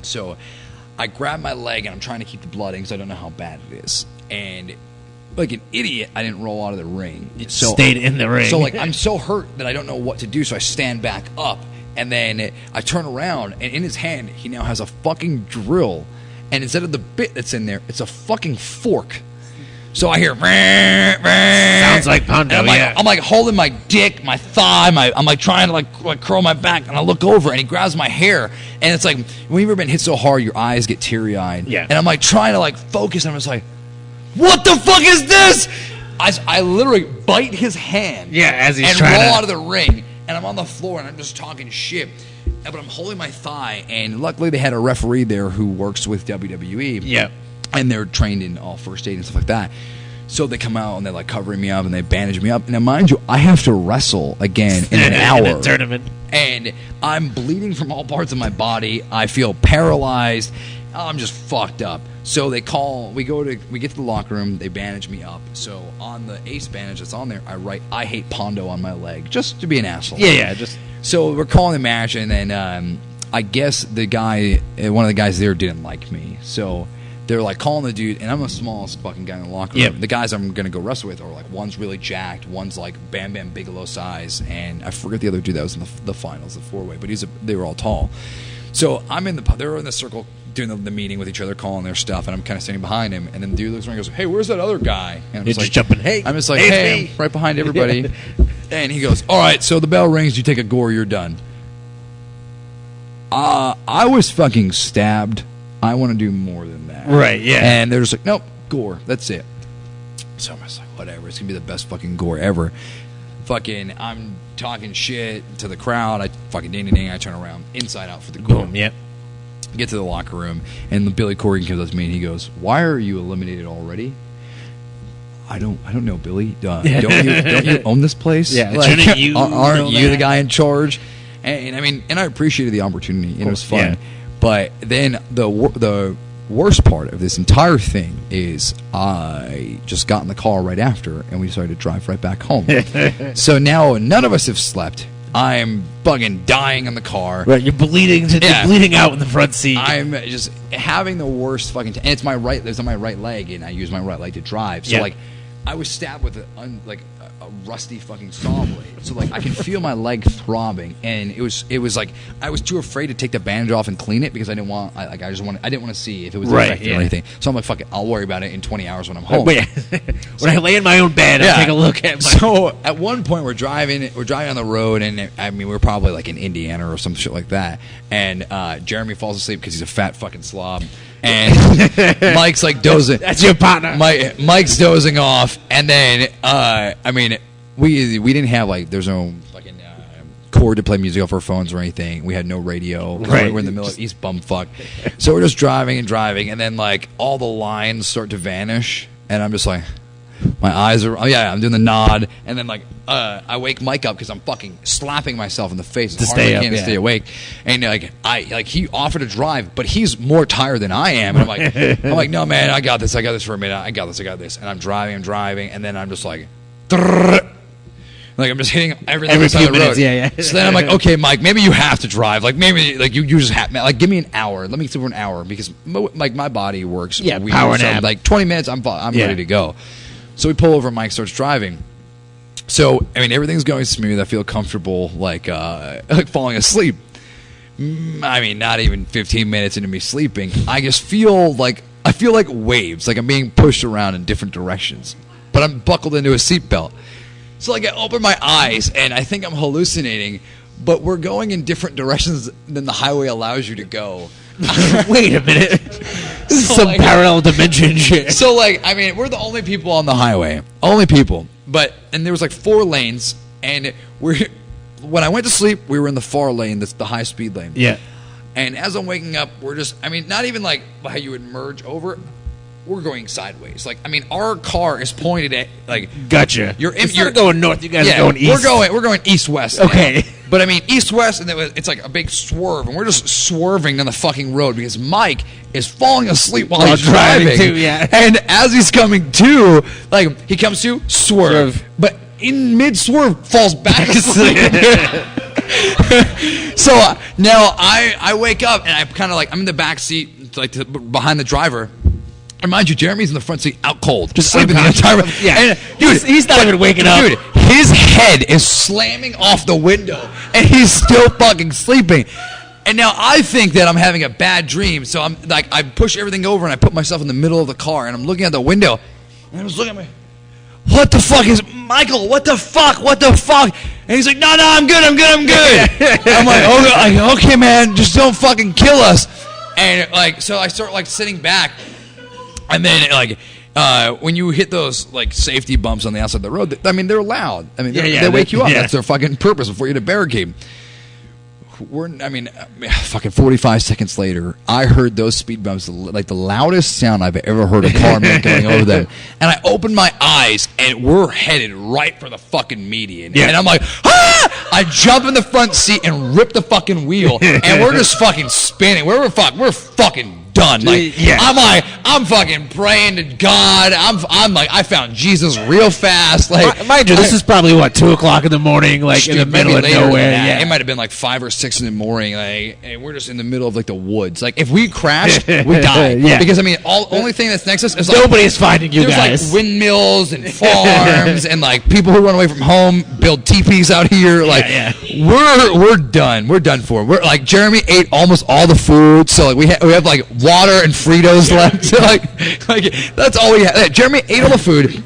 So I grab my leg and I'm trying to keep the blood in because I don't know how bad it is. And like an idiot, I didn't roll out of the ring. You stayed in the ring. So like I'm so hurt that I don't know what to do. So I stand back up and then I turn around, and in his hand, he now has a fucking drill. And instead of the bit that's in there, it's a fucking fork. So I hear, sounds like Pondo. I'm like holding my dick, my thigh, I'm like trying to like curl my back, and I look over, and he grabs my hair, and it's like when you've ever been hit so hard, your eyes get teary eyed. Yeah. And I'm like trying to like focus, and I'm just like, what the fuck is this? I literally bite his hand. Yeah, as he's and trying roll to... out of the ring, and I'm on the floor, and I'm just talking shit. But I'm holding my thigh, and luckily they had a referee there who works with WWE. Yeah. And they're trained in all first aid and stuff like that. So they come out, and they're like covering me up, and they bandage me up. Now, mind you, I have to wrestle again in an hour. In a tournament. And I'm bleeding from all parts of my body. I feel paralyzed. I'm just fucked up. So we get to the locker room, they bandage me up. So on the ace bandage that's on there, I write, I hate Pondo on my leg, just to be an asshole. Yeah, just... So we're calling the match, and then I guess one of the guys there didn't like me. So they're like calling the dude, and I'm the smallest fucking guy in the locker room. Yep. The guys I'm going to go wrestle with are like, one's really jacked, one's like Bam Bam Bigelow size, and I forget the other dude that was in the finals, the 4-way, but they were all tall. So they're in the circle doing the meeting with each other, calling their stuff, and I'm kind of standing behind him, and then the dude looks around and goes, hey, where's that other guy? And I'm just jumping, hey. I'm just like, hey, I'm right behind everybody. And he goes, all right, so the bell rings, you take a gore, you're done. I was fucking stabbed. I want to do more than that. Right, yeah. And they're just like, nope, gore, that's it. So I'm just like, whatever, it's going to be the best fucking gore ever. Fucking, I'm talking shit to the crowd. I fucking ding, I turn around, inside out for the gore. Boom, yep. Get to the locker room, and Billy Corgan comes up to me, and he goes, why are you eliminated already? I don't know, Billy. Don't you own this place? Yeah, like, aren't you the guy in charge? And I mean, and I appreciated the opportunity, and it was fun. Yeah. But then the worst part of this entire thing is I just got in the car right after, and we decided to drive right back home. So now none of us have slept. I'm fucking dying in the car. Right, you're bleeding. You're bleeding out in the front seat. I'm just having the worst fucking. And it's on my right leg, and I use my right leg to drive. So like, I was stabbed with a rusty fucking saw blade. So like, I can feel my leg throbbing, and it was like I was too afraid to take the bandage off and clean it because I didn't want. I didn't want to see if it was infected or anything. So I'm like, fuck it, I'll worry about it in 20 hours when I'm home. When I lay in my own bed, I'll take a look at my... So at one point we're driving on the road, and I mean we're probably like in Indiana or some shit like that, and Jeremy falls asleep because he's a fat fucking slob, and Mike's like dozing. That's your partner. Mike's dozing off, and then I mean we didn't have like there's no fucking cord to play music off our phones or anything. We had no radio. Right. We're in the middle of East Bumfuck. So we're just driving, and then like all the lines start to vanish, and I'm just like, my eyes are, I'm doing the nod, and then like I wake Mike up because I'm fucking slapping myself in the face to stay up, to stay awake, and he offered to drive, but he's more tired than I am, and I'm like, no man, I got this for a minute, I got this, and I'm driving, and then I'm just like, like I'm just hitting everything on the side of the road. Yeah. So then I'm like, okay, Mike, maybe you have to drive. Like maybe like you just have like give me an hour. Let me sleep for an hour because like my body works. Yeah, power nap. Like 20 minutes, I'm ready to go. So we pull over. Mike starts driving. So I mean everything's going smooth. I feel comfortable, like falling asleep. I mean, not even 15 minutes into me sleeping, I just feel like waves, like I'm being pushed around in different directions, but I'm buckled into a seatbelt. So like I open my eyes and I think I'm hallucinating, but we're going in different directions than the highway allows you to go. Wait a minute. This is some parallel dimension shit. So like, I mean, we're the only people on the highway. Only people. And there was like 4 lanes, and when I went to sleep, we were in the far lane, that's the high speed lane. Yeah. And as I'm waking up, we're just, I mean, not even like how you would merge over. We're going sideways. Like, I mean, our car is pointed at, like... Gotcha. You're going north, you guys are going east. We're going east-west. Okay. Now. But, I mean, east-west, and it's like a big swerve, and we're just swerving down the fucking road because Mike is falling asleep while he's driving. Too, yeah. And as he's coming to, like, he comes to, swerve. But in mid-swerve, falls back asleep. So, now I wake up, and I'm kind of like, I'm in the back seat, like, behind the driver. And mind you, Jeremy's in the front seat out cold, just sleeping the entire time. Yeah. And, dude, he's not even waking up. Dude, his head is slamming off the window, and he's still fucking sleeping. And now I think that I'm having a bad dream, so I'm like, I push everything over and I put myself in the middle of the car, and I'm looking at the window, and I'm just looking at me. What the fuck is Michael? What the fuck? And he's like, no, I'm good. I'm like, okay, man, just don't fucking kill us. And like, so I start like sitting back. And then, like, when you hit those like safety bumps on the outside of the road, I mean they're loud. I mean they wake you up. Yeah. That's their fucking purpose before you hit a barricade. Fucking 45 seconds later, I heard those speed bumps, like the loudest sound I've ever heard a car make going over them. And I opened my eyes, and we're headed right for the fucking median. Yeah. And I'm like, ah! I jump in the front seat and rip the fucking wheel, and we're just fucking spinning. We're fucking done. Like, I'm fucking praying to God. I'm like, I found Jesus real fast. Like, mind you, this is probably what 2 o'clock in the morning, like in the middle of nowhere. Yeah, it might have been like 5 or 6 in the morning. Like, and we're just in the middle of like the woods. Like, if we crashed, we die. Yeah, because I mean, only thing that's next to us is like, nobody's finding you there's guys. There's like windmills and farms and like people who run away from home build teepees out here. Like, we're done. We're done for. We're like Jeremy ate almost all the food, so like we have like water and Fritos left. So like that's all we have. Jeremy ate all the food.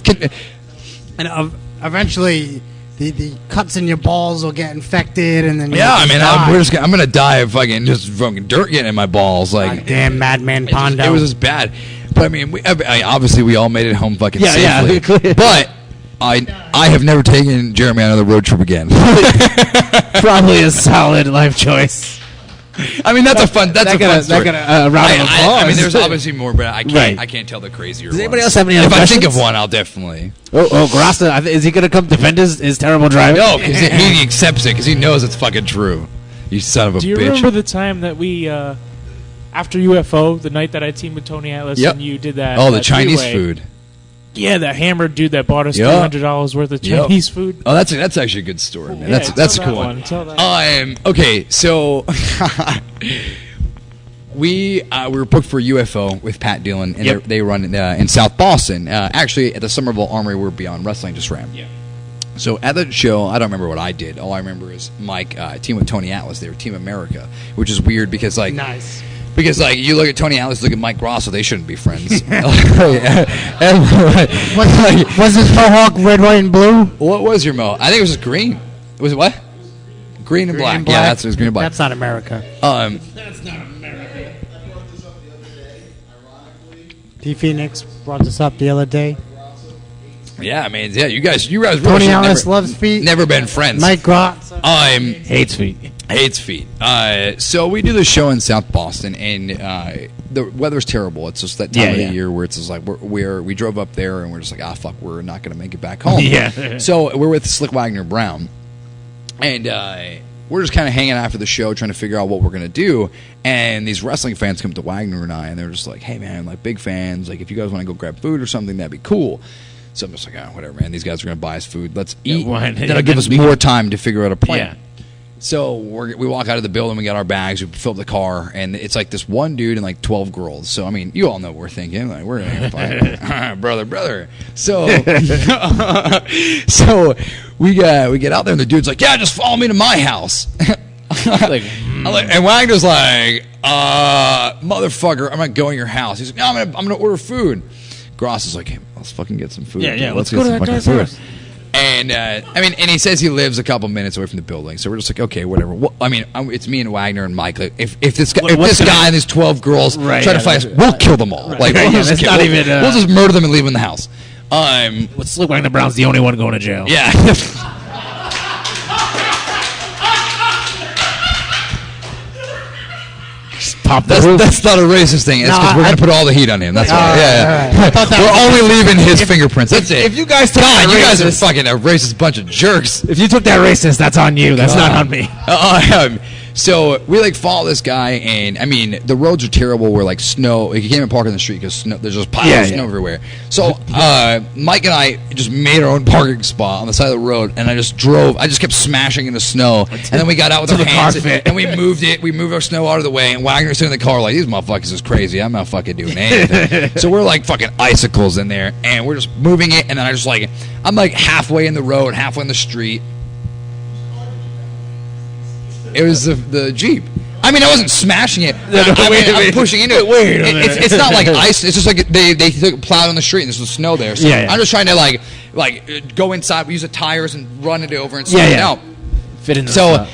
And eventually, the cuts in your balls will get infected, and then I'm gonna die of fucking dirt getting in my balls. Like, damn Madman Pondo. It was just bad. But I mean, obviously we all made it home fucking safely. Yeah. But I have never taken Jeremy on another road trip again. Probably a solid life choice. I mean, that's a fun story. A round of applause. I mean, there's obviously more, but I can't tell the crazier ones. Does anybody else have any other questions? If I think of one, I'll definitely. Grassa, is he going to come defend his terrible driving? No, because he accepts it because he knows it's fucking true. You son of a bitch. Do you remember the time that we, after UFO, the night that I teamed with Tony Atlas and you did that? Oh, the Chinese food. Yeah, that hammered dude that bought us $200 worth of Chinese food. Oh, that's actually a good story, man. Yeah, that's a cool one. Okay, so we were booked for UFO with Pat Dillon, and they run in South Boston. Actually, at the Somerville Armory where Beyond Wrestling just ran. Yeah. So at that show, I don't remember what I did. All I remember is Mike teamed with Tony Atlas. They were Team America, which is weird because like nice. Because, like, you look at Tony Atlas, look at Mike Grosso, they shouldn't be friends. Was his mohawk red, white, and blue? What was your mohawk? I think it was just green. Was it what? Green and black. Yeah, that's it was green and black. That's not America. That's not America. T-Phoenix brought this up the other day. Yeah, I mean, you guys Tony Atlas loves feet. Never been friends. Mike Grosso hates feet. Hates feet. So we do the show in South Boston, and the weather's terrible. It's just that time of the year where it's just like we drove up there, and we're just like, fuck, we're not going to make it back home. Yeah. So we're with Slick Wagner Brown, and we're just kind of hanging out after the show, trying to figure out what we're going to do. And these wrestling fans come to Wagner and I, and they're just like, hey, man, like, big fans. Like, if you guys want to go grab food or something, that'd be cool. So I'm just like, whatever, man. These guys are going to buy us food. Let's eat. That'll give us more time to figure out a plan. Yeah. So we walk out of the building, we got our bags, we fill up the car, and it's like this one dude and like 12 girls. So, I mean, you all know what we're thinking. Like, we're going to fight. brother. So so we get out there, and the dude's like, yeah, just follow me to my house. And Wagner's like, motherfucker, I'm not going to your house. He's like, no, I'm gonna order food. Gross is like, hey, let's fucking get some food. Yeah, let's go get to some fucking food. And and he says he lives a couple minutes away from the building, so we're just like, okay, whatever. Well, I mean, it's me and Wagner and Mike. Like, if this guy and these 12 girls try to fight us, we'll kill them all. Like, we'll just murder them and leave them in the house. Slick Wagner Brown's the only one going to jail. Yeah. That's not a racist thing. It's because we're going to put all the heat on him. That's why. Yeah. We're only leaving his fingerprints. That's it. If you guys took you guys are fucking a racist bunch of jerks. If you took that racist, that's on you. That's not on me. So we like follow this guy, and I mean the roads are terrible. Where like snow, like, you can't even park in the street because there's just piles of snow everywhere. So Mike and I just made our own parking spot on the side of the road, and I just kept smashing in the snow, and then we got out with our hands and we moved it. We moved our snow out of the way, and Wagner's sitting in the car like, these motherfuckers is crazy. I'm not fucking doing anything. So we're like fucking icicles in there, and we're just moving it, and then I'm like halfway in the road, halfway in the street. It was the Jeep. I mean, I wasn't smashing it. I'm pushing into it. It's not like ice. It's just like they plowed on the street and there's no snow there. So I'm just trying to like go inside. We use the tires and run it over and slide it out. Fit in. So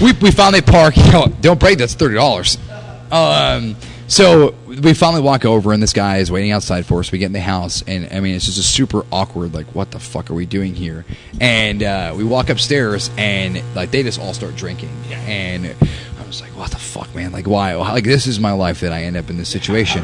we finally park. Don't break. That's $30. So we finally walk over, and this guy is waiting outside for us. We get in the house, and I mean, it's just a super awkward, like, what the fuck are we doing here? And we walk upstairs, and like they just all start drinking, and I was like, what the fuck, man? Like, why? Like, this is my life that I end up in this situation.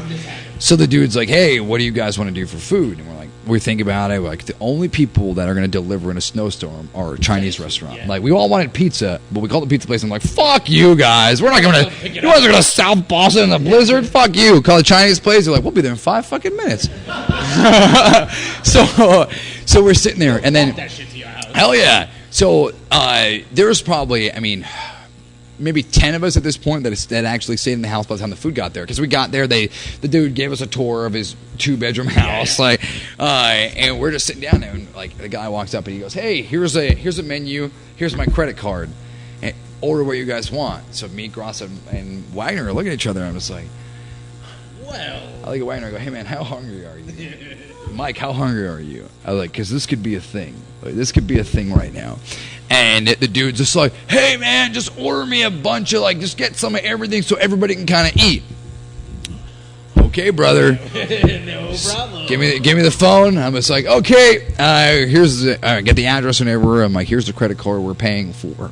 So the dude's like, hey, what do you guys want to do for food? And we're like, we think about it. We're like, the only people that are going to deliver in a snowstorm are a Chinese restaurant. Yeah. Like, we all wanted pizza, but we called the pizza place and I'm like, fuck you guys. We're not going to, you guys are going to South Boston in the blizzard? Fuck you. Call the Chinese place. They're like, we'll be there in 5 fucking minutes. So we're sitting there and then, that shit to your house. hell yeah. So there's probably, I mean, maybe 10 of us at this point that actually stayed in the house by the time the food got there. Because we got there, the dude gave us a tour of his 2-bedroom house, like, and we're just sitting down there, and like the guy walks up and he goes, "Hey, here's a menu. Here's my credit card. And order what you guys want." So me, Gross, and Wagner are looking at each other, and I'm just like, Well, I look at Wagner, I go, "Hey man, how hungry are you?" Mike, how hungry are you? I was like, because this could be a thing. Like, this could be a thing right now. And the dude's just like, hey, man, just order me a bunch of, like, just get some of everything so everybody can kind of eat. Okay, brother. no problem. Give me the phone. I'm just like, okay, get the address and everywhere. I'm like, here's the credit card we're paying for.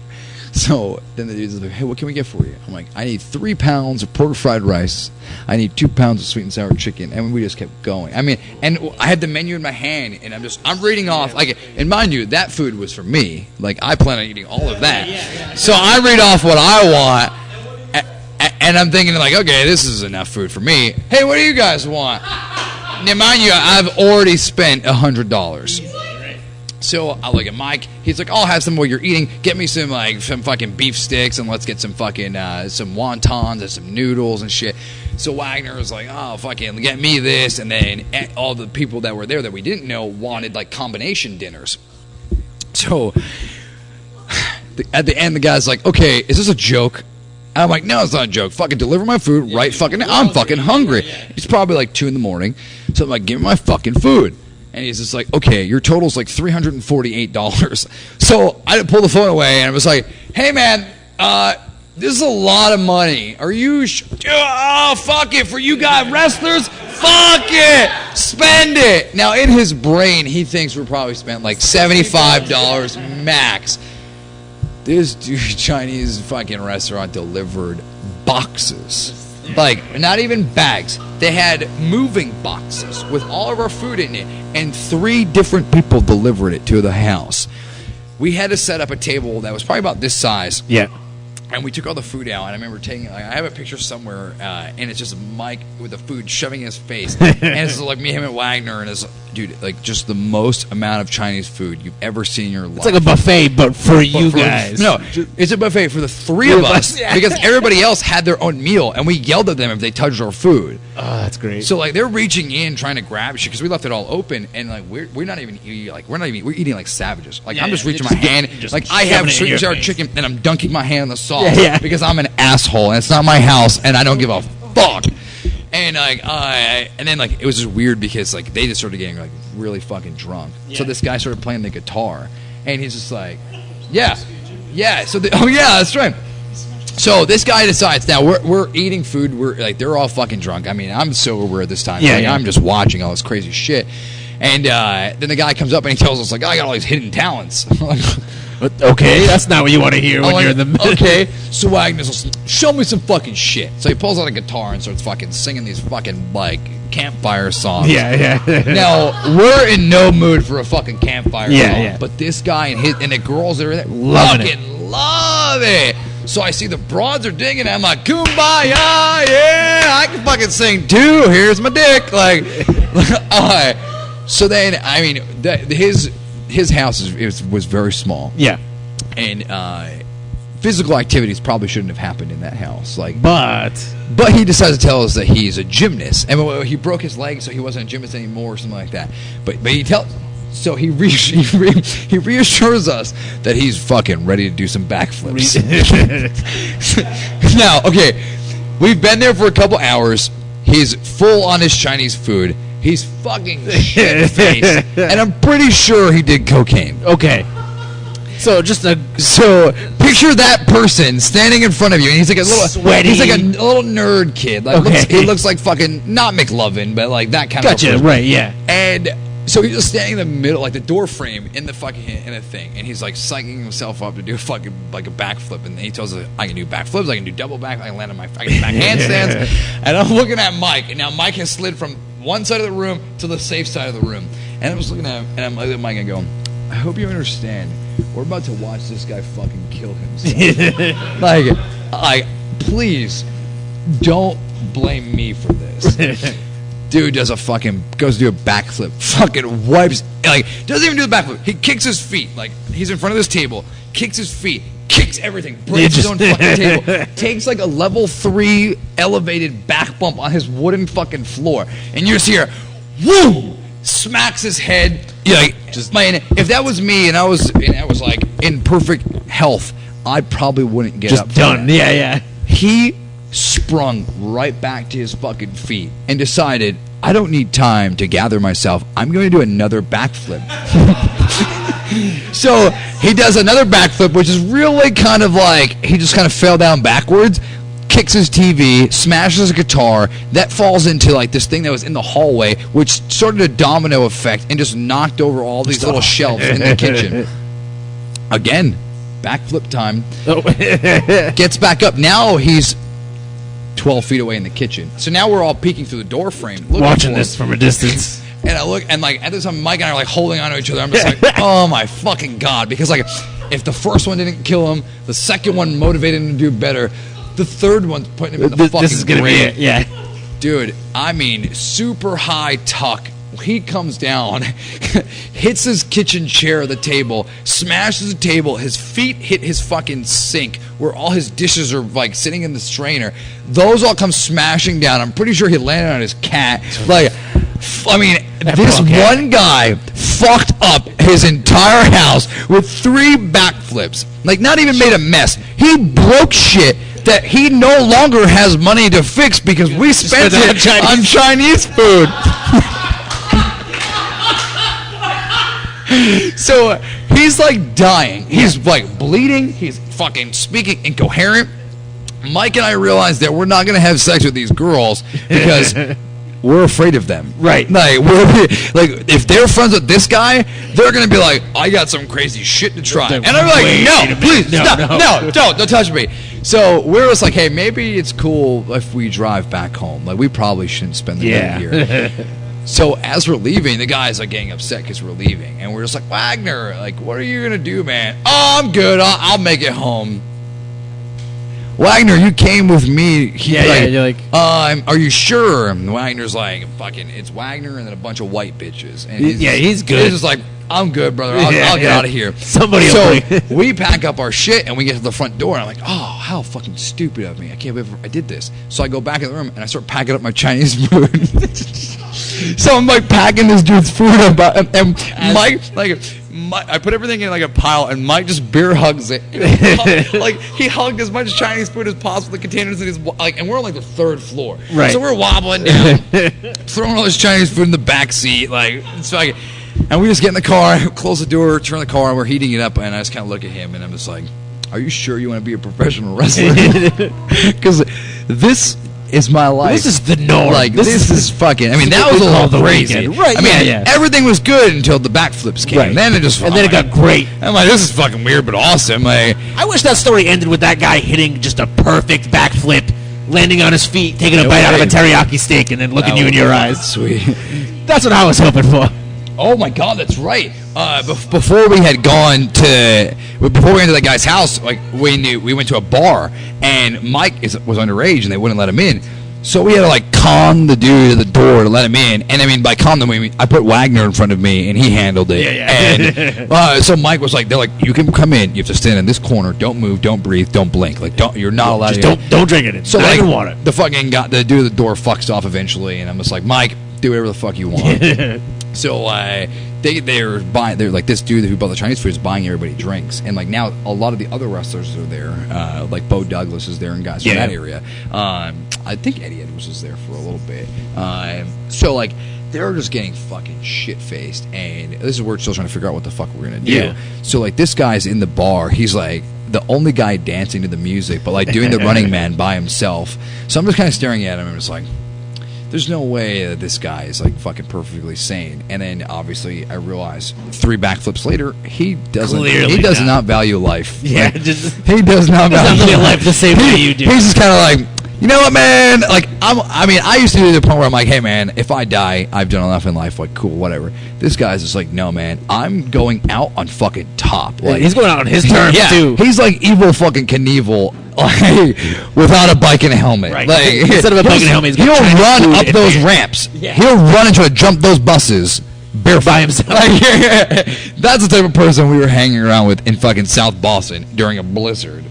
So then the dude's like, hey, what can we get for you? I'm like, I need 3 pounds of pork fried rice. I need 2 pounds of sweet and sour chicken. And we just kept going. I mean, and I had the menu in my hand, and I'm reading off, like, and mind you, that food was for me. Like, I plan on eating all of that. So I read off what I want, and I'm thinking, like, okay, this is enough food for me. Hey, what do you guys want? Now, mind you, I've already spent $100. So I look at Mike. He's like, "I'll have some while you're eating. Get me some fucking beef sticks, and let's get some fucking some wontons and some noodles and shit." So Wagner was like, "Oh, fucking get me this," and then all the people that were there that we didn't know wanted like combination dinners. So at the end, the guy's like, "Okay, is this a joke?" I'm like, "No, it's not a joke. Fucking deliver my food right fucking now. I'm fucking hungry." It's probably like 2 a.m. So I'm like, "Give me my fucking food." And he's just like, okay, your total's like $348. So I pulled the phone away, and I was like, hey, man, this is a lot of money. Are you oh, fuck it. For you guys wrestlers, fuck it. Spend it. Now, in his brain, he thinks we're probably spent like $75 max. This dude, Chinese fucking restaurant delivered boxes. Like, not even bags. They had moving boxes with all of our food in it, and 3 different people delivered it to the house. We had to set up a table that was probably about this size. Yeah. And we took all the food out, and I remember taking it. Like, I have a picture somewhere, and it's just Mike with the food shoving in his face. And it's like me, him, and Wagner, and it's, dude, like just the most amount of Chinese food you've ever seen in your life. It's like a buffet, but for you guys. No, it's a buffet for the 3 of us, because everybody else had their own meal, and we yelled at them if they touched our food. Oh, that's great. So like they're reaching in trying to grab shit because we left it all open, and like we're not even eating, we're eating like savages. Like I'm just reaching my hand, like I have sweet and sour chicken, and I'm dunking my hand in the sauce because I'm an asshole, and it's not my house, and I don't give a fuck. And like and then like it was just weird because like they just started getting like really fucking drunk. So this guy started playing the guitar, and he's just like, yeah. So oh yeah, that's right. So this guy decides now we're eating food. We're like they're all fucking drunk. I mean, I'm sober at this time. I'm just watching all this crazy shit. And then the guy comes up and he tells us like, I got all these hidden talents. Okay, that's not what you want to hear when you're in the middle. Okay, so Wagner's like, show me some fucking shit. So he pulls out a guitar and starts fucking singing these fucking like campfire songs. Yeah. Now we're in no mood for a fucking campfire song. But this guy and the girls that are there love it. So I see the broads are digging it. I'm like, kumbaya, yeah, I can fucking sing too. Here's my dick. Like, so then, I mean, his house was very small. Yeah. And physical activities probably shouldn't have happened in that house. Like, but he decides to tell us that he's a gymnast. And he broke his leg, so he wasn't a gymnast anymore or something like that. But he tells... So he reassures us that he's fucking ready to do some backflips. Now, okay, we've been there for a couple hours. He's full on his Chinese food. He's fucking shit-faced. And I'm pretty sure he did cocaine. Okay. So picture picture that person standing in front of you, and he's like a little sweaty. He's like a little nerd kid. Like he looks like fucking not McLovin, but like that kind of. Gotcha. Right. Yeah. And so he's just standing in the middle, like the door frame in the thing, and he's like psyching himself up to do fucking like a backflip, and he tells us, I can do backflips, I can do double back, I can land on I can do back handstands, and I'm looking at Mike, and now Mike has slid from one side of the room to the safe side of the room, and I'm just looking at him, and I'm looking at Mike and go, I hope you understand, we're about to watch this guy fucking kill himself. like, please don't blame me for this. Dude goes to do a backflip, fucking wipes, like, doesn't even do the backflip. He kicks his feet, like, he's in front of this table, kicks his feet, kicks everything, breaks his own fucking table, takes like a level 3 elevated back bump on his wooden fucking floor, and you just hear, woo, smacks his head. Like, man, if that was me and I was like in perfect health, I probably wouldn't get up. Just done. Yeah. He sprung right back to his fucking feet and decided, I don't need time to gather myself. I'm going to do another backflip. So he does another backflip, which is really kind of like he just kind of fell down backwards, kicks his TV, smashes a guitar, that falls into like this thing that was in the hallway, which started a domino effect and just knocked over all these little shelves in the kitchen. Again, backflip time. Gets back up. Now he's 12 feet away in the kitchen. So now we're all peeking through the door frame, watching this from a distance. And I look, and like at this time, Mike and I are like holding on to each other. I'm just like, oh my fucking god! Because like, if the first one didn't kill him, the second one motivated him to do better. The third one's putting him in the fucking This is gonna be it. Yeah, dude. I mean, super high tuck. He comes down, hits his kitchen chair at the table, smashes the table. His feet hit his fucking sink where all his dishes are like sitting in the strainer. Those all come smashing down. I'm pretty sure he landed on his cat. Like, I mean, this one guy fucked up his entire house with 3 backflips. Like, not even made a mess. He broke shit that he no longer has money to fix because we spent it on Chinese food. So he's like dying. He's like bleeding. He's fucking speaking incoherent. Mike and I realized that we're not going to have sex with these girls because we're afraid of them. Right. Like, if they're friends with this guy, they're going to be like, I got some crazy shit to try. And I'm like, no, please, stop. No, don't touch me. So we're just like, hey, maybe it's cool if we drive back home. Like, we probably shouldn't spend the night here. So as we're leaving, the guys are getting upset because we're leaving. And we're just like, Wagner, like, what are you going to do, man? Oh, I'm good. I'll make it home. Wagner, you came with me. You're like, are you sure? And Wagner's like, fucking, it's Wagner and then a bunch of white bitches. And he's good. He's just like, I'm good, brother. I'll get out of here. Somebody So we pack up our shit and we get to the front door. And I'm like, oh, how fucking stupid of me. I can't believe I did this. So I go back in the room and I start packing up my Chinese food. So I'm like packing this dude's food up, and Mike, I put everything in like a pile, and Mike just bear hugs it. Like, he hugged as much Chinese food as possible. The containers in his and we're on like the 3rd floor, right? So we're wobbling down, throwing all this Chinese food in the back seat, like so. And we just get in the car, close the door, turn the car, and we're heating it up. And I just kind of look at him, and I'm just like, "Are you sure you want to be a professional wrestler? Because this is my life. This is the norm. Like, this is fucking. I mean, that was a little crazy. Right? I mean, everything was good until the backflips came. Right. Then it got great. I'm like, this is fucking weird, but awesome. Like, I wish that story ended with that guy hitting just a perfect backflip, landing on his feet, taking a bite out of a teriyaki steak, and then looking you in your eyes. Sweet. That's what I was hoping for. Oh my God, that's right. Before we went to that guy's house, like we went to a bar, and Mike was underage, and they wouldn't let him in. So we had to like con the dude at the door to let him in. And I mean, by con them, I put Wagner in front of me, and he handled it. And so Mike was like, they're like, you can come in, you have to stand in this corner, don't move, don't breathe, don't blink, like you're not allowed to. Don't drink it. So like, water. The fucking the dude at the door fucks off eventually, and I'm just like, Mike, do whatever the fuck you want. So they're like, this dude who bought the Chinese food is buying everybody drinks, and like now a lot of the other wrestlers are there, like Bo Douglas is there and guys from that area. I think Eddie Edwards was there for a little bit. So like they're just getting fucking shit faced, and this is where we're still trying to figure out what the fuck we're gonna do. So like this guy's in the bar, he's like, the only guy dancing to the music, but like doing the Running Man by himself. So I'm just kind of staring at him and just like, there's no way that this guy is like fucking perfectly sane. And then obviously I realize 3 backflips later, he does not value life. Yeah, he does not value life the same way you do. He's just kind of like, you know what, man? Like, I used to do the point where I'm like, hey, man, if I die, I've done enough in life. Like, cool, whatever. This guy's just like, no, man, I'm going out on fucking top. Like, he's going out on his terms, too. He's like evil fucking Knievel, like, without a bike and a helmet. Right. Like, instead of a bike and a helmet, he'll run up those ramps. Yeah. He'll run and try to jump those buses barefoot by himself. Like, that's the type of person we were hanging around with in fucking South Boston during a blizzard.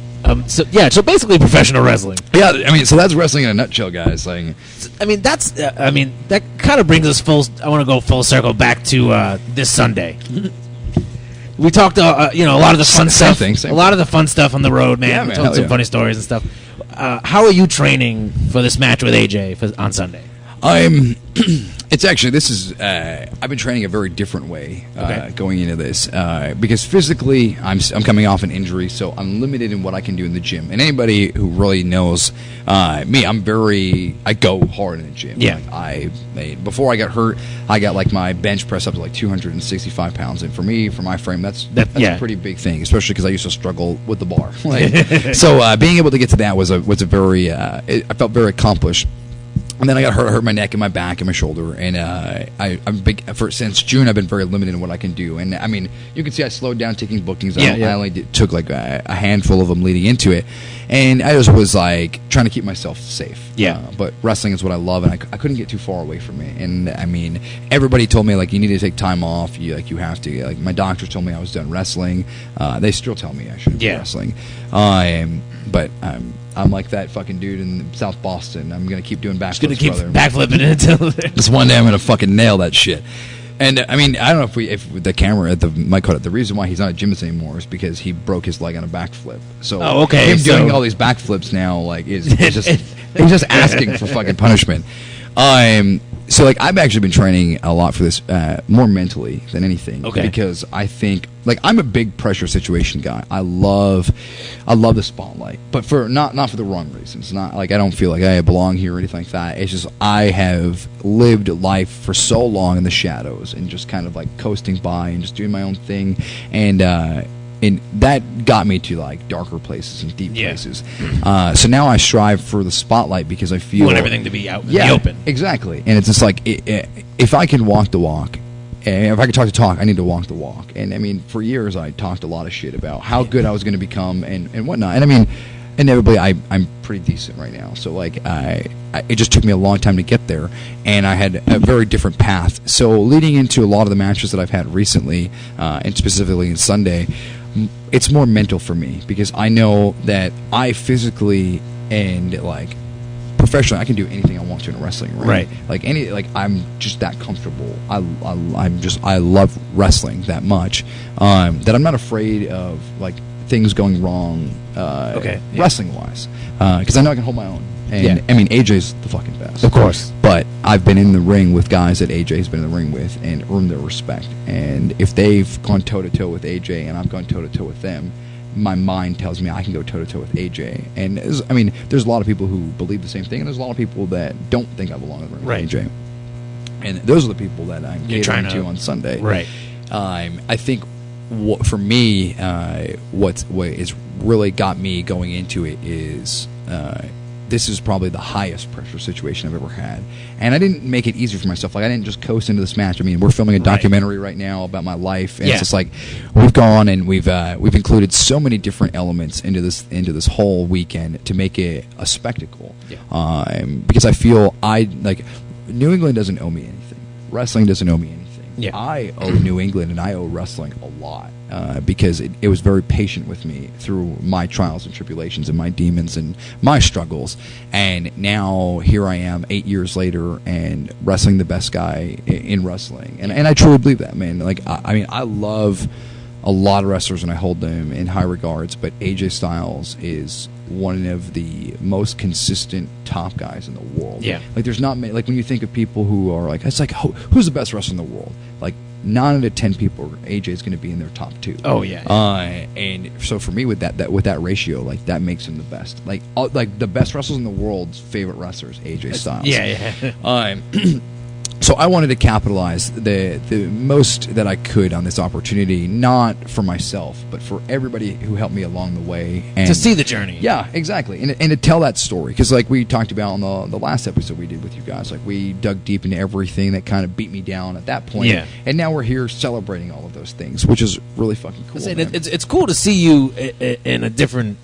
So basically professional wrestling. Yeah, I mean, so that's wrestling in a nutshell, guys. Like, I mean, that kind of brings us I want to go full circle back to this Sunday. We talked, a lot of the fun stuff. A lot of the fun stuff on the road, man. Yeah, We man, told some funny stories and stuff. How are you training for this match with AJ on Sunday? It's actually, this is, I've been training a very different way going into this because physically I'm coming off an injury, so I'm limited in what I can do in the gym. And anybody who really knows me, I go hard in the gym. Yeah. Like, before I got hurt, I got like my bench press up to like 265 pounds. And for me, for my frame, that's a pretty big thing, especially because I used to struggle with the bar. So being able to get to that was a very, I felt very accomplished. And then I got hurt my neck and my back and my shoulder, and I'm big. Since June, I've been very limited in what I can do. And I mean, you can see I slowed down taking bookings. I only took like a handful of them leading into it, and I just was like trying to keep myself safe. Yeah. But wrestling is what I love, and I couldn't get too far away from it. And I mean, everybody told me like you need to take time off. You have to. Like my doctors told me I was done wrestling. They still tell me I shouldn't be wrestling. But I'm like that fucking dude in South Boston. I'm gonna keep doing backflips. Just gonna keep backflipping it until this one day I'm gonna fucking nail that shit. And I mean, I don't know if the camera at the mic caught it. The reason why he's not at gyms anymore is because he broke his leg on a backflip. So him doing all these backflips now, like, is just he's just asking for fucking punishment. So like I've actually been training a lot for this, more mentally than anything. Because I think like I'm a big pressure situation guy. I love the spotlight, but for not for the wrong reasons. Not like I don't feel like I belong here or anything like that. It's just I have lived life for so long in the shadows and just kind of like coasting by and just doing my own thing, and that got me to like darker places and deep places. So now I strive for the spotlight because I feel you want everything to be out in the open. Exactly. And it's just like if I can walk the walk, and if I can talk the talk, I need to walk the walk. And I mean, for years I talked a lot of shit about how good I was going to become and whatnot. And I mean, inevitably I'm pretty decent right now. So like it just took me a long time to get there, and I had a very different path. So leading into a lot of the matches that I've had recently, and specifically in Sunday, it's more mental for me because I know that I physically and like professionally I can do anything I want to in wrestling, right? Like I'm just that comfortable. I love wrestling that much that I'm not afraid of like things going wrong wrestling wise because I know I can hold my own. And I mean, AJ's the fucking best, of course. But I've been in the ring with guys that AJ's been in the ring with and earned their respect. And if they've gone toe to toe with AJ and I've gone toe to toe with them, my mind tells me I can go toe to toe with AJ. And I mean, there's a lot of people who believe the same thing, and there's a lot of people that don't think I belong in the ring with AJ. And those are the people that I'm catering to on Sunday. Right. I think for me, what has really got me going into it is. This is probably the highest pressure situation I've ever had. And I didn't make it easy for myself. Like, I didn't just coast into this match. I mean, we're filming a documentary right now about my life. And it's just like, we've gone and we've included so many different elements into this whole weekend to make it a spectacle. Because I feel New England doesn't owe me anything. Wrestling doesn't owe me anything. I owe New England and I owe wrestling a lot because it was very patient with me through my trials and tribulations and my demons and my struggles. And now here I am 8 years later and wrestling the best guy in wrestling. And I truly believe that, man. Like, I mean, I love a lot of wrestlers and I hold them in high regards, but AJ Styles is one of the most consistent top guys in the world. Like, there's not many, like when you think of people who are like, it's like, who's the best wrestler in the world? Like, 9 out of 10 people, AJ is going to be in their top 2. Oh yeah. And so for me, with that ratio, like that makes him the best. Like the best wrestlers in the world's favorite wrestlers, AJ Styles. Yeah. So I wanted to capitalize the most that I could on this opportunity, not for myself, but for everybody who helped me along the way. And to see the journey. Yeah, exactly. And to tell that story. Because like we talked about on the last episode we did with you guys, like we dug deep into everything that kind of beat me down at that point. Yeah. And now we're here celebrating all of those things, which is really fucking cool. It's cool to see you in a different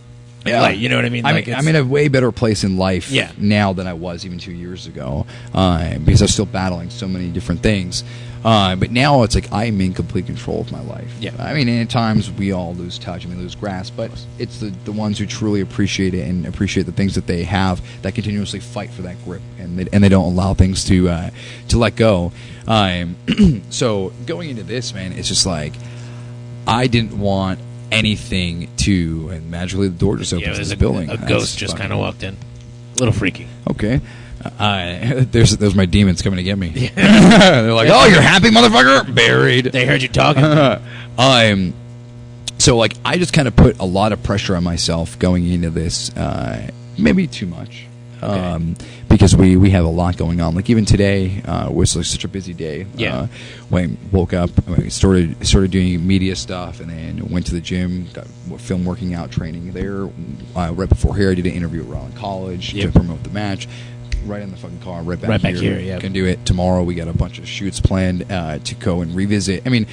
light, you know what I mean? I'm in a way better place in life Yeah. now than I was even 2 years ago, because I'm still battling so many different things. But now it's like I'm in complete control of my life. Yeah. I mean, at times we all lose touch and we lose grasp, but it's the ones who truly appreciate it and appreciate the things that they have that continuously fight for that grip, and they don't allow things to let go. So going into this, man, it's just like I didn't want anything to, and magically the door just opens to this building. A ghost just kind of walked in. A little freaky. Okay. There's my demons coming to get me. They're like, "Oh, you're happy, motherfucker!" Buried. They heard you talking. So like I just kind of put a lot of pressure on myself going into this, maybe too much. Because we have a lot going on. Like even today was like such a busy day. Yeah. When I woke up, I started doing media stuff, and then went to the gym, got film working out training there. Right before here, I did an interview at Rollin College to promote the match. Right in the fucking car, right back here. Yeah. Can do it tomorrow. We got a bunch of shoots planned to go and revisit. I mean,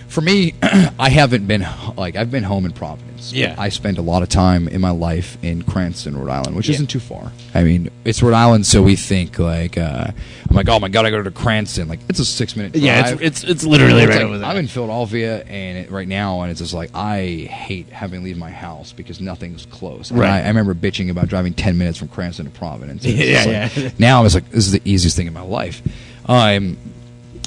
for me, I haven't been I've been home in Providence. Yeah. I spent a lot of time in my life in Cranston, Rhode Island, which isn't too far. I mean, it's Rhode Island, so we think like I'm like, oh my god, I go to Cranston. Like it's a 6-minute drive. Yeah, it's literally right over there. I'm in Philadelphia right now, and it's just like I hate having to leave my house because nothing's close. And Right. I remember bitching about driving 10 minutes from Cranston to Providence. Yeah. Now I was like, this is the easiest thing in my life.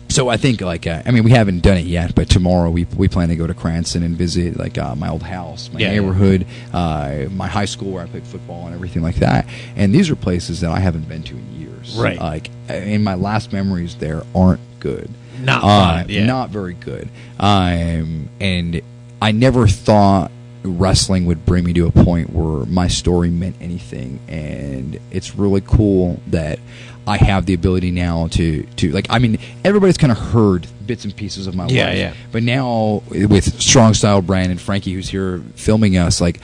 So I think like I mean we haven't done it yet, but tomorrow we plan to go to Cranston and visit like my old house, my neighborhood, my high school where I played football and everything like that. And these are places that I haven't been to in years. Right. Like in my last memories there aren't good. Not fun. Not very good. And I never thought wrestling would bring me to a point where my story meant anything, and it's really cool that I have the ability now to like, I mean, everybody's kind of heard bits and pieces of my life. Yeah. But now with Strong Style Brand and Frankie, who's here filming us, like,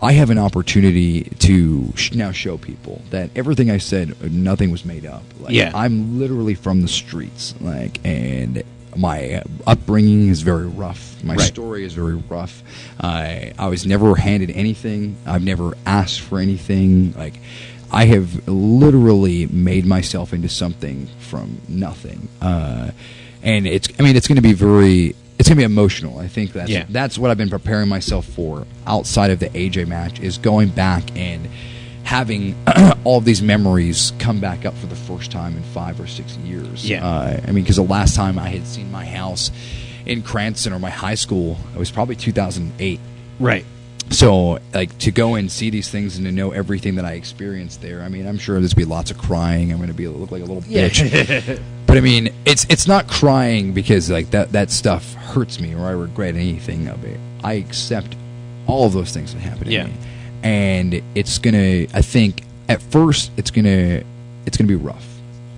I have an opportunity to now show people that everything I said, nothing was made up. Like, I'm literally from the streets, like, and my upbringing is very rough. My story is very rough. I was never handed anything. I've never asked for anything. Like, I have literally made myself into something from nothing. And it's going to be it's going to be emotional. I think that's what I've been preparing myself for outside of the AJ match, is going back and having all of these memories come back up for the first time in 5 or 6 years. I mean, because the last time I had seen my house in Cranston or my high school, it was probably 2008. Right. So, like, to go and see these things and to know everything that I experienced there, I mean, I'm sure there's going to be lots of crying. I'm going to look like a little bitch. But, I mean, it's not crying because, like, that stuff hurts me or I regret anything of it. I accept all of those things that happened to me. And it's going to, I think, at first, it's going to be rough.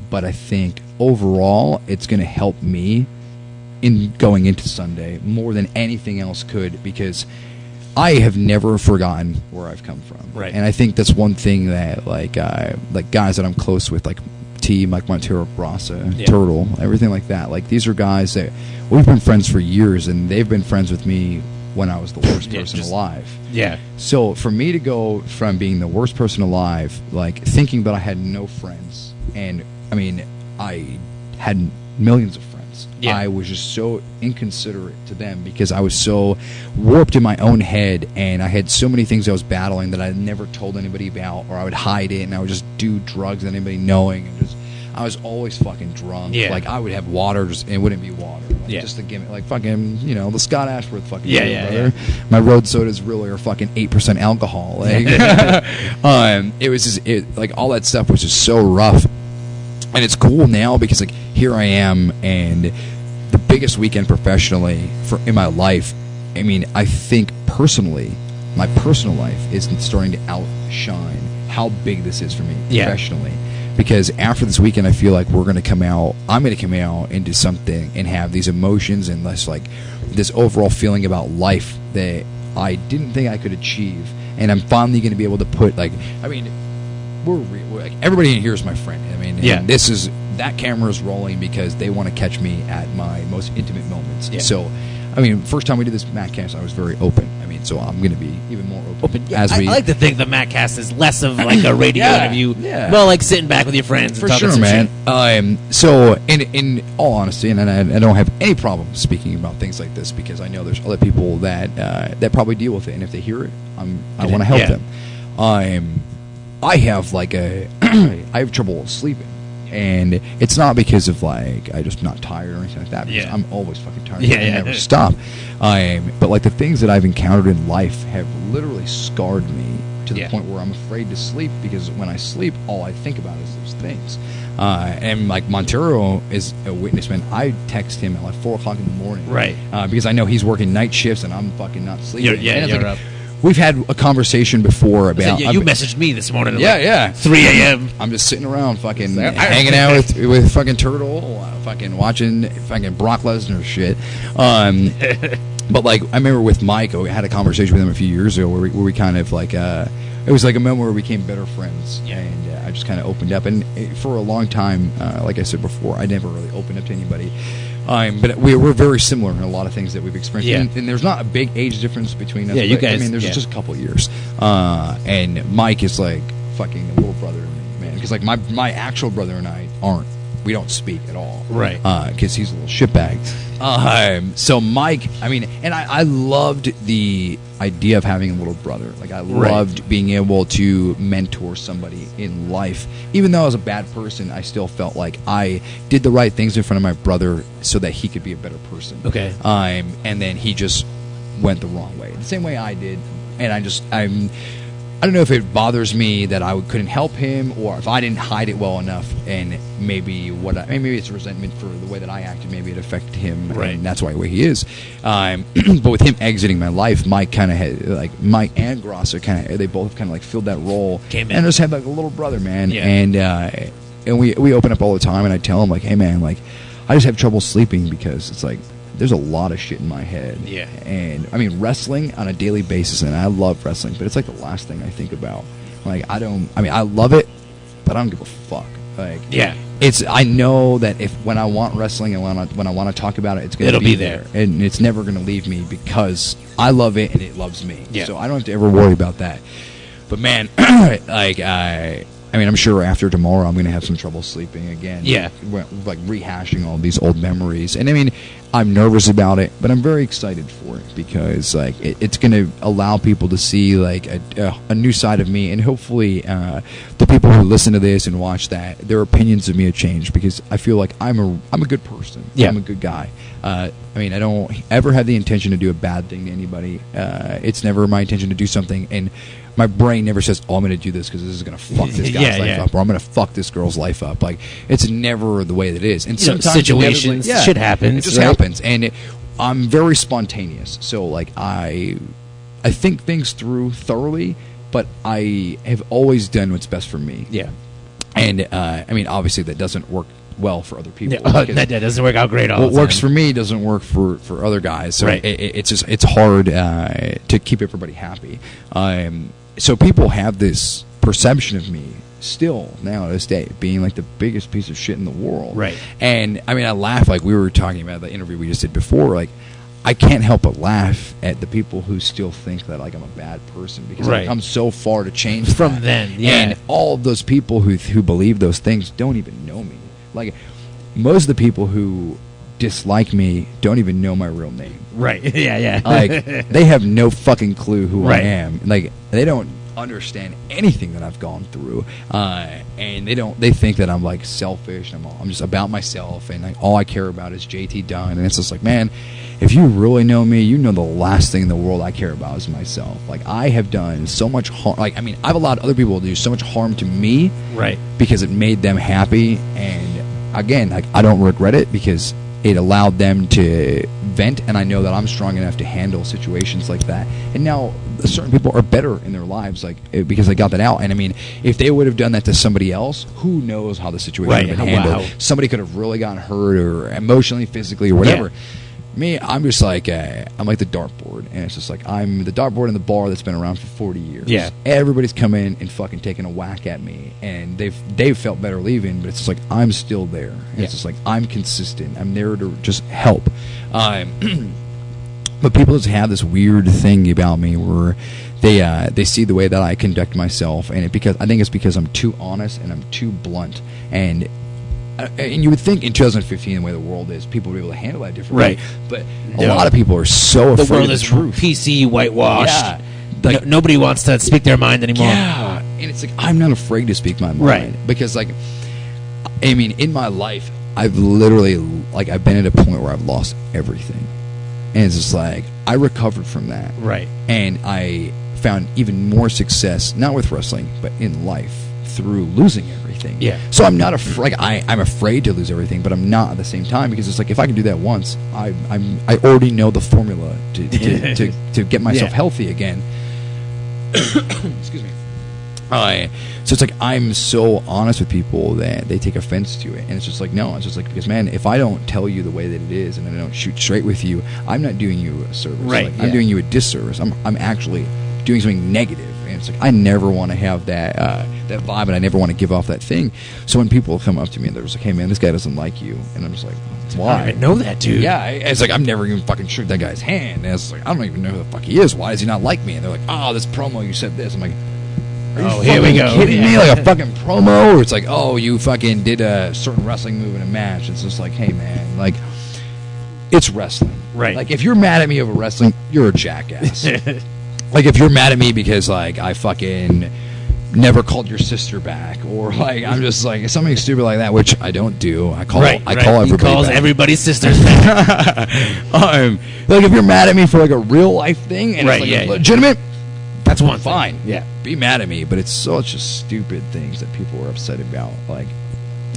But I think, overall, it's going to help me in going into Sunday more than anything else could, because I have never forgotten where I've come from. Right. And I think that's one thing that, like guys that I'm close with, like T, Mike Montero, Brasa, Turtle, everything like that. Like, these are guys that we've been friends for years, and they've been friends with me when I was the worst person alive. Yeah. So for me to go from being the worst person alive, like, thinking that I had no friends, and, I mean, I had millions of friends. I was just so inconsiderate to them because I was so warped in my own head, and I had so many things I was battling that I never told anybody about, or I would hide it, and I would just do drugs without anybody knowing, and I was always fucking drunk. Like, I would have water, and it wouldn't be water. Like, just to give it, like, fucking, you know, the Scott Ashworth fucking brother. My road sodas really are fucking 8% alcohol. Like, it was just, like, all that stuff was just so rough. And it's cool now because, like, here I am, and the biggest weekend professionally in my life. I mean, I think personally, my personal life is starting to outshine how big this is for me professionally. Because after this weekend, I feel like I'm going to come out into something and have these emotions and this overall feeling about life that I didn't think I could achieve. And I'm finally going to be able to put, we're everybody in here is my friend. I mean, and that camera is rolling because they want to catch me at my most intimate moments. Yeah. So, I mean, first time we did this Mackcast, I was very open. I mean, so I'm going to be even more open. Yeah, I like to think the Mackcast is less of like a radio interview. Yeah. Well, like sitting back with your friends. For sure, man. So, in all honesty, and I don't have any problem speaking about things like this because I know there's other people that probably deal with it, and if they hear it, I want to help them. I have I have trouble sleeping. And it's not because of I just not tired or anything like that. Because I'm always fucking tired. I never stop. But the things that I've encountered in life have literally scarred me to the point where I'm afraid to sleep because when I sleep, all I think about is those things. And Montero is a witness, man. I text him at 4 o'clock in the morning, right? Because I know he's working night shifts and I'm fucking not sleeping. You're up. We've had a conversation before about... you messaged me this morning at 3 a.m. I'm just sitting around fucking hanging out with fucking Turtle, fucking watching fucking Brock Lesnar shit. But I remember with Mike, I had a conversation with him a few years ago where we kind of it was like a moment where we became better friends. Yeah. And I just kind of opened up. And for a long time, like I said before, I never really opened up to anybody. But we're very similar in a lot of things that we've experienced. Yeah. And there's not a big age difference between us. Yeah, you guys. I mean, there's just a couple of years. And Mike is fucking a little brother to me, man. Because my actual brother and I we don't speak at all. Right. Because he's a little shitbag. So Mike, I mean, and I loved the idea of having a little brother. I loved being able to mentor somebody in life. Even though I was a bad person, I still felt like I did the right things in front of my brother so that he could be a better person. Okay. And then he just went the wrong way. The same way I did. And I don't know if it bothers me that I couldn't help him, or if I didn't hide it well enough, and maybe it's resentment for the way that I acted. Maybe it affected him, right? And that's why the way he is. But with him exiting my life, Mike kind of had Mike and Grosser they both kind of filled that role, and just had a little brother, man. Yeah. And we open up all the time, and I tell him hey man, I just have trouble sleeping because it's there's a lot of shit in my head. Yeah. And I mean, wrestling on a daily basis, and I love wrestling, but it's the last thing I think about. I love it, but I don't give a fuck. I know that when I want wrestling and when I want to talk about it, it'll be there. And it's never going to leave me because I love it and it loves me. Yeah. So I don't have to ever worry about that. But man, I'm sure after tomorrow I'm going to have some trouble sleeping again. Yeah. Rehashing all these old memories. And I'm nervous about it, but I'm very excited for it because it's going to allow people to see a new side of me, and hopefully the people who listen to this and watch that, their opinions of me have changed because I feel like I'm a good person. Yeah. I'm a good guy. I don't ever have the intention to do a bad thing to anybody. It's never my intention to do something, and my brain never says, "Oh, I'm going to do this because this is going to fuck this guy's life up," or "I'm going to fuck this girl's life up." It's never the way that it is. And sometimes situations, shit happens. It just happens, and I'm very spontaneous. So I think things through thoroughly, but I have always done what's best for me. Yeah. And obviously that doesn't work well for other people. That doesn't work out great all the time. What works for me doesn't work for other guys. So it's hard to keep everybody happy. So people have this perception of me still now to this day being the biggest piece of shit in the world. Right. And I laugh we were talking about the interview we just did before. I can't help but laugh at the people who still think that I'm a bad person because I've come so far to change from then. Yeah. And all of those people who believe those things don't even know me. Most of the people who dislike me don't even know my real name. Right. Yeah. They have no fucking clue who I am. They don't understand anything that I've gone through, and they think that I'm selfish. I'm just about myself, and all I care about is JT Dunn. And it's just man, if you really know me, you know the last thing in the world I care about is myself. I have done so much harm. I've allowed other people to do so much harm to me, right? Because it made them happy, and again, I don't regret it because it allowed them to vent, and I know that I'm strong enough to handle situations like that. And now certain people are better in their lives, like because they got that out. And I mean, if they would have done that to somebody else, who knows how the situation would have been handled? Wow. Somebody could have really gotten hurt, or emotionally, physically, or whatever. Yeah. Me, I'm just like I'm like the dartboard, and it's just like I'm the dartboard in the bar that's been around for 40 years. Yeah. Everybody's come in and fucking taken a whack at me, and they've felt better leaving, but it's just like I'm still there. And It's just like I'm consistent. I'm there to just help. But people just have this weird thing about me where they see the way that I conduct myself, and I think it's because I'm too honest and I'm too blunt, and you would think in 2015, the way the world is, people would be able to handle that differently. Right. But a lot of people are so The afraid world of is the truth. PC whitewashed. Yeah. Like, Nobody wants to speak their mind anymore. yeah. And it's like, I'm not afraid to speak my mind. Right. Because, like, I mean, in my life, I've literally, like, I've been at a point where I've lost everything. And it's just like, I recovered from that. Right. And I found even more success, not with wrestling, but in life, through losing everything. Yeah. So I'm not afraid. I'm afraid to lose everything, but I'm not at the same time, because it's like, if I can do that once, I already know the formula to get myself healthy again. Excuse me. So it's like, I'm so honest with people that they take offense to it, and it's just like, no, it's just like, because man, if I don't tell you the way that it is, and I don't shoot straight with you, I'm not doing you a service. Right. Like, I'm doing you a disservice. I'm actually doing something negative, and it's like, I never want to have that vibe, and I never want to give off that thing. So when people come up to me and they're just like, hey man, this guy doesn't like you, and I'm just like, why? I know that dude. Yeah, it's like, I'm never even fucking shoot that guy's hand. And it's like, I don't even know who the fuck he is. Why does he not like me? And they're like, oh, this promo, you said this. I'm like, are you here we go. kidding me? Like a fucking promo? Or it's like, oh, you fucking did a certain wrestling move in a match. It's just like, hey man, like, it's wrestling. Right. Like, if you're mad at me over wrestling, you're a jackass. Like, if you're mad at me because, like, I fucking never called your sister back, or like, I'm just like something stupid like that, which I don't do. I call everybody He calls back. everybody's sisters back. Like, if you're mad at me for like a real life thing and Right, it's like yeah, legitimate, That's one fine. Yeah. Be mad at me, but it's such a stupid things that people are upset about. Like,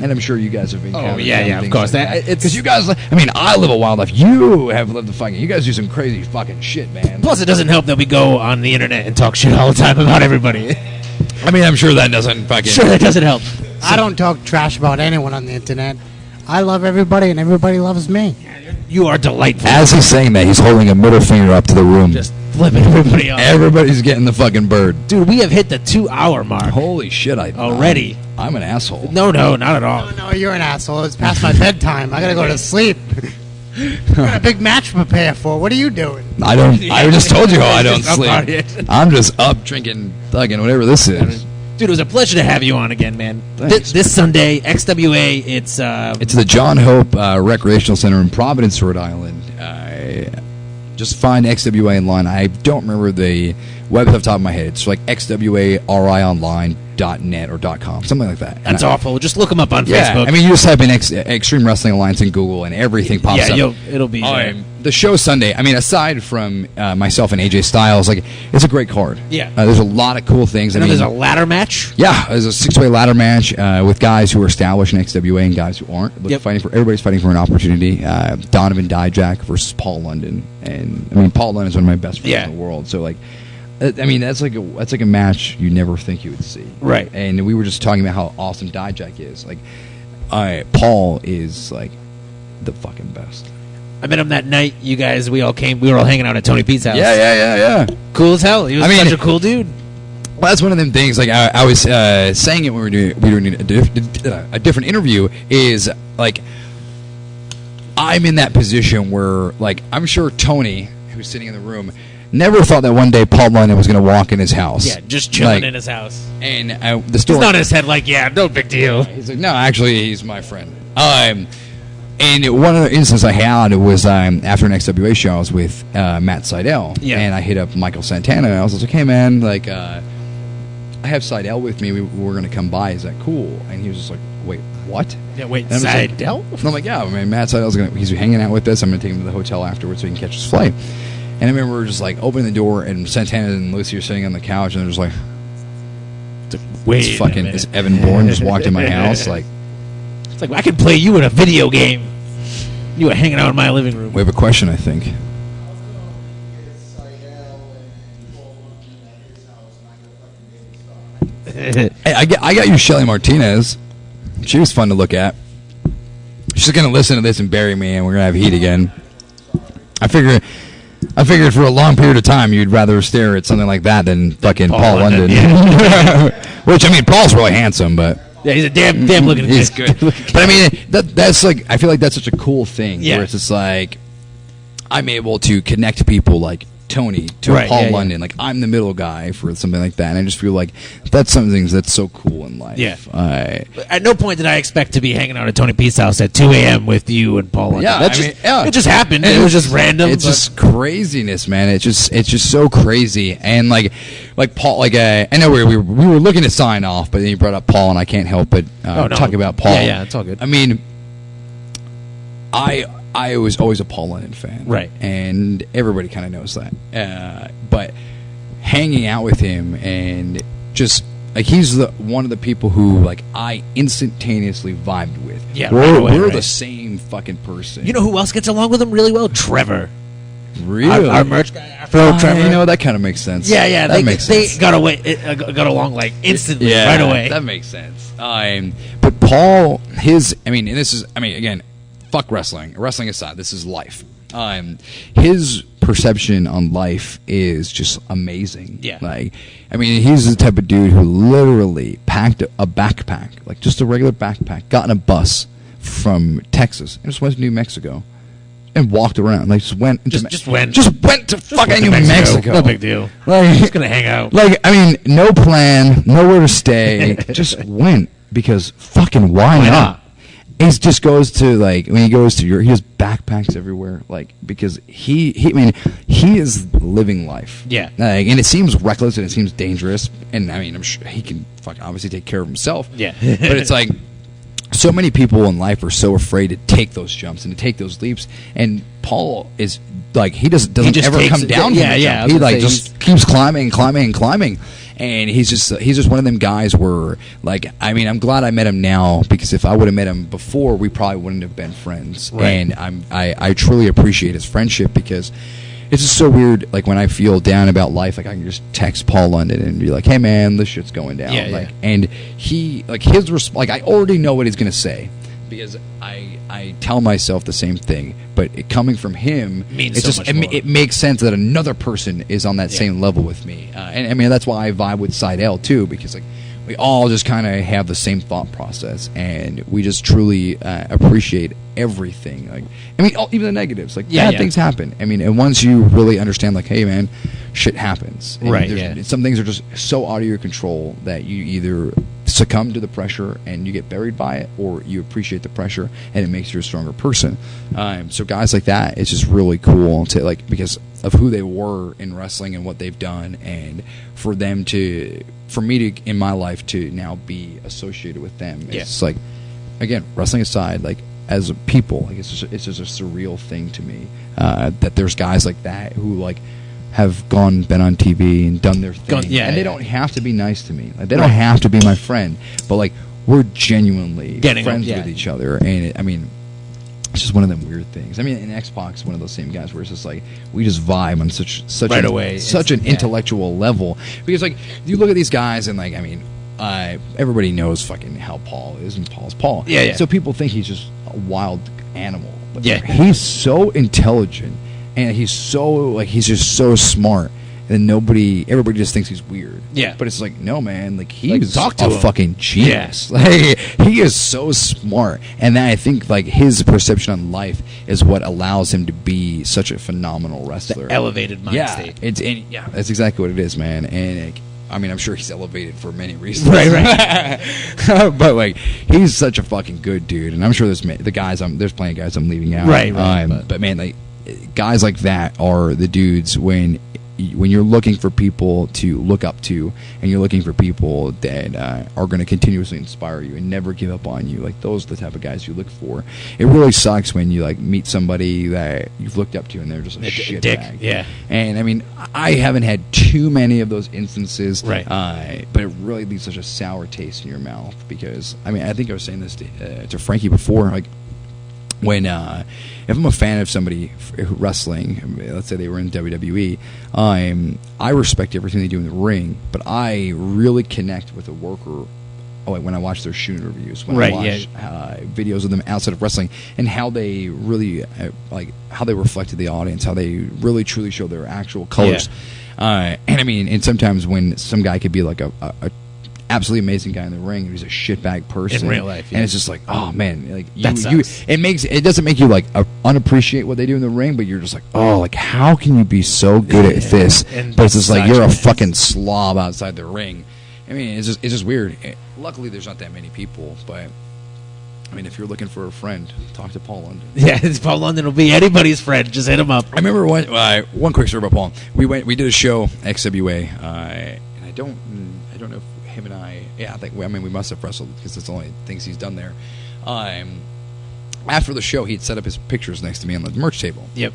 and I'm sure you guys have been. Of course. Because you guys, I mean, I live a wild life. You have lived the fucking. You guys do some crazy fucking shit, man. Plus, it doesn't help that we go on the internet and talk shit all the time about everybody. I mean, I'm sure that doesn't fucking. Sure, that doesn't help. I don't talk trash about anyone on the internet. I love everybody, and everybody loves me. You are delightful. As he's saying that, he's holding a middle finger up to the room. Just flipping everybody off. Everybody's getting the fucking bird. Dude, we have hit the 2-hour mark. Holy shit! Already. I'm an asshole. No, not at all. No, you're an asshole. It's past my bedtime. I gotta go to sleep. I got a big match to prepare for. What are you doing? I don't. I just told you how I don't Just up sleep. partying. I'm just up drinking fucking whatever this is. Dude, it was a pleasure to have you on again, man. Thanks. This Sunday, XWA, it's... It's the John Hope Recreational Center in Providence, Rhode Island. Just find XWA online. I don't remember the web off the top of my head. It's like xwarionline.net or .com, something like that. That's awful. Just look them up on Yeah, Facebook. I mean, you just type in Extreme Wrestling Alliance in Google, and everything pops up. It'll be there. The show Sunday, I mean, aside from myself and AJ Styles, like, it's a great card. Yeah. There's a lot of cool things. I know there's a ladder match. Yeah, there's a 6-way ladder match with guys who are established in XWA and guys who aren't. But Yep. Everybody's fighting for an opportunity. Donovan Dijak versus Paul London, and I mean, Paul London's one of my best friends in the world. So like, I mean, that's like a match you never think you would see. Right. And we were just talking about how awesome Dijak is. Like, Paul is like the fucking best. I met him that night. You guys, we all hanging out at Tony Pete's house. Yeah. Cool as hell. He was such a cool dude. Well, that's one of them things. Like, I was saying it when we were doing a different interview. Is like, I'm in that position where, like, I'm sure Tony, who's sitting in the room, never thought that one day Paul London was going to walk in his house. Yeah, just chilling in his house. And the story. He's not in his head like, yeah, no big deal. He's like, no, actually, he's my friend. And one other instance I had was after an XWA show, I was with Matt Seidel. Yeah. And I hit up Michael Santana. And I was like, hey, man, like, I have Seidel with me. We're going to come by. Is that cool? And he was just like, wait, what? Yeah, wait, And I'm just like- Seidel? And I'm like, yeah, I mean, Matt Seidel's he's hanging out with us. I'm going to take him to the hotel afterwards so he can catch his flight. And I remember just like opening the door, and Santana and Lucy are sitting on the couch, and they're just like, Wait it's fucking, a minute. is Evan Bourne just walked in my house? Like, It's like, I can play you in a video game. You were hanging out in my living room. We have a question, I think. Hey, I got you Shelly Martinez. She was fun to look at. She's going to listen to this and bury me, and we're going to have heat again. I figured for a long period of time you'd rather stare at something like that than fucking Paul London. Yeah. Which, I mean, Paul's really handsome, but... Yeah, he's a damn looking He's kid. good. But I mean, that's like, I feel like that's such a cool thing. Yeah. Where it's just like, I'm able to connect people like Tony to Right, Paul yeah, yeah. London. Like, I'm the middle guy for something like that. And I just feel like that's something that's so cool in life. Yeah. At no point did I expect to be hanging out at Tony P's house at 2 a.m. with you and Paul London. Yeah, That I just, mean, yeah. It just happened. And It was just random. It's but- just craziness, man. It's just so crazy. And like Paul, like I know we were looking to sign off, but then you brought up Paul, and I can't help but talk about Paul. Yeah, it's all good. I mean, I was always a Paul London fan, Right. And everybody kind of knows that. But hanging out with him and just like he's one of the people who like I instantaneously vibed with. Yeah, we're right away, the right. same fucking person. You know who else gets along with him really well? Trevor. really? Our merch guy, our fellow Trevor. You know, that kind of makes sense. Yeah, that makes sense. They got along like instantly, Yeah, right away. That makes sense. But Paul, again, fuck wrestling. Wrestling aside, this is life. His perception on life is just amazing. Yeah. Like, I mean, he's the type of dude who literally packed a backpack, like just a regular backpack, got in a bus from Texas and just went to New Mexico and walked around. Like, just went to Just went to fucking New Mexico. No big deal. Like, Just gonna hang out. like, I mean, no plan, nowhere to stay. Just went because fucking why not? He just goes to like when he goes to Europe, he has backpacks everywhere, like because he is living life. Yeah. Like, and it seems reckless and it seems dangerous, and I mean I'm sure he can fucking obviously take care of himself. Yeah. But it's like so many people in life are so afraid to take those jumps and to take those leaps, and Paul is like he doesn't just ever takes come it. down. Yeah, from the yeah, I jump. was He gonna like say just keeps climbing. And he's just one of them guys where, like, I mean, I'm glad I met him now because if I would have met him before, we probably wouldn't have been friends. Right. And I truly appreciate his friendship because it's just so weird. Like when I feel down about life, like I can just text Paul London and be like, "Hey man, this shit's going down." Yeah, like, yeah. and he like his like I already know what he's gonna say because I tell myself the same thing, but it coming from him Means it's so just much more. it makes sense that another person is on that same level with me, and I mean that's why I vibe with Seidel too, because like we all just kind of have the same thought process, and we just truly appreciate everything. Like I mean, even the negatives, like bad things happen. I mean, and once you really understand, like, hey man, shit happens. And Right, there's- yeah. Some things are just so out of your control that you either succumb to the pressure and you get buried by it, or you appreciate the pressure and it makes you a stronger person. So guys like that, it's just really cool to like because of who they were in wrestling and what they've done, and for me to in my life to now be associated with them. It's like, again, wrestling aside, like as a people, like it's just a surreal thing to me that there's guys like that who like have been on TV and done their thing, and they don't have to be nice to me. Like, they don't have to be my friend, but like we're genuinely friends with each other, and I mean, it's just one of them weird things. I mean, in Xbox, one of those same guys where it's just like we just vibe on such an intellectual level, because like you look at these guys and like I mean, everybody knows fucking how Paul is, and Paul's Paul. Yeah. So people think he's just a wild animal. But Yeah. he's so intelligent, and he's just so smart. And everybody just thinks he's weird. Yeah. But it's like, no, man. Like, he's talk to a him. fucking genius. Like, he is so smart. And then I think, like, his perception on life is what allows him to be such a phenomenal wrestler. Elevated mind Yeah. state. That's exactly what it is, man. And, like, I mean, I'm sure he's elevated for many reasons. Right. But, like, he's such a fucking good dude. And I'm sure there's plenty of guys I'm leaving out. Right. But, man, like, guys like that are the dudes when you're looking for people to look up to, and you're looking for people that are going to continuously inspire you and never give up on you, like those are the type of guys you look for. It really sucks when you like meet somebody that you've looked up to and they're just a shit dick. bag. Yeah. And I mean, I haven't had too many of those instances, Right. But it really leaves such a sour taste in your mouth because I mean, I think I was saying this to Frankie before, like when if I'm a fan of somebody wrestling, let's say they were in WWE, I respect everything they do in the ring, but I really connect with a worker when I watch their shoe interviews, when I watch videos of them outside of wrestling, and how they really how they reflected the audience, how they really truly show their actual colors. And I mean, and sometimes when some guy could be like a absolutely amazing guy in the ring, and he's a shitbag person in real life, and it's just like, oh man, like it doesn't make you like unappreciate what they do in the ring, but you're just like, oh, like how can you be so good at this, but it's just like you're a fucking slob outside the ring. I mean, it's just weird. Luckily, there's not that many people, but I mean, if you're looking for a friend, talk to Paul London. Yeah, Paul London will be anybody's friend. Just hit him up. I remember one quick story about Paul. We did a show, XWA, and I don't know if him and I think we must have wrestled because it's the only things he's done there. After the show, he'd set up his pictures next to me on the merch table. Yep.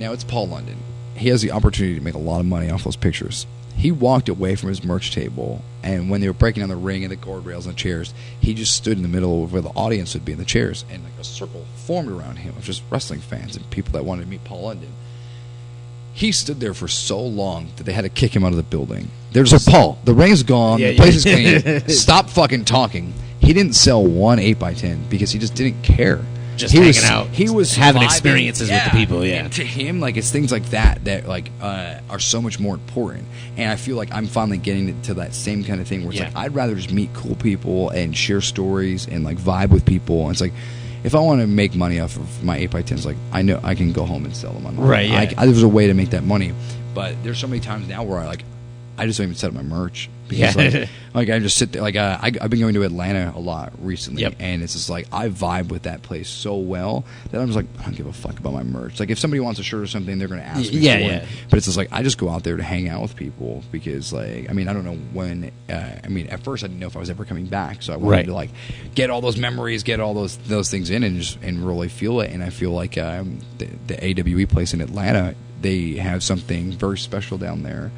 Now it's Paul London. He has the opportunity to make a lot of money off those pictures. He walked away from his merch table, and when they were breaking down the ring and the guardrails and the chairs, he just stood in the middle of where the audience would be in the chairs, and like a circle formed around him of just wrestling fans and people that wanted to meet Paul London. He stood there for so long that they had to kick him out of the building. There's a Paul. The ring's gone. The place is clean. Stop fucking talking. He didn't sell one 8x10 because he just didn't care. Just hanging out. He was having vibing, experiences with the people. Yeah. And to him, like it's things like that like are so much more important. And I feel like I'm finally getting to that same kind of thing where it's like I'd rather just meet cool people and share stories and like vibe with people. And it's like if I want to make money off of my 8x10s, like I know I can go home and sell them online. Right. Yeah. There's a way to make that money, but there's so many times now where I just don't even set up my merch because like I just sit there. Like I've been going to Atlanta a lot recently, and it's just like I vibe with that place so well that I'm just like I don't give a fuck about my merch. Like if somebody wants a shirt or something, they're going to ask me for it. But it's just like I just go out there to hang out with people because like I mean I don't know when. I mean at first I didn't know if I was ever coming back, so I wanted to like get all those memories, get all those things in, and really feel it. And I feel like the AWE place in Atlanta, they have something very special down there.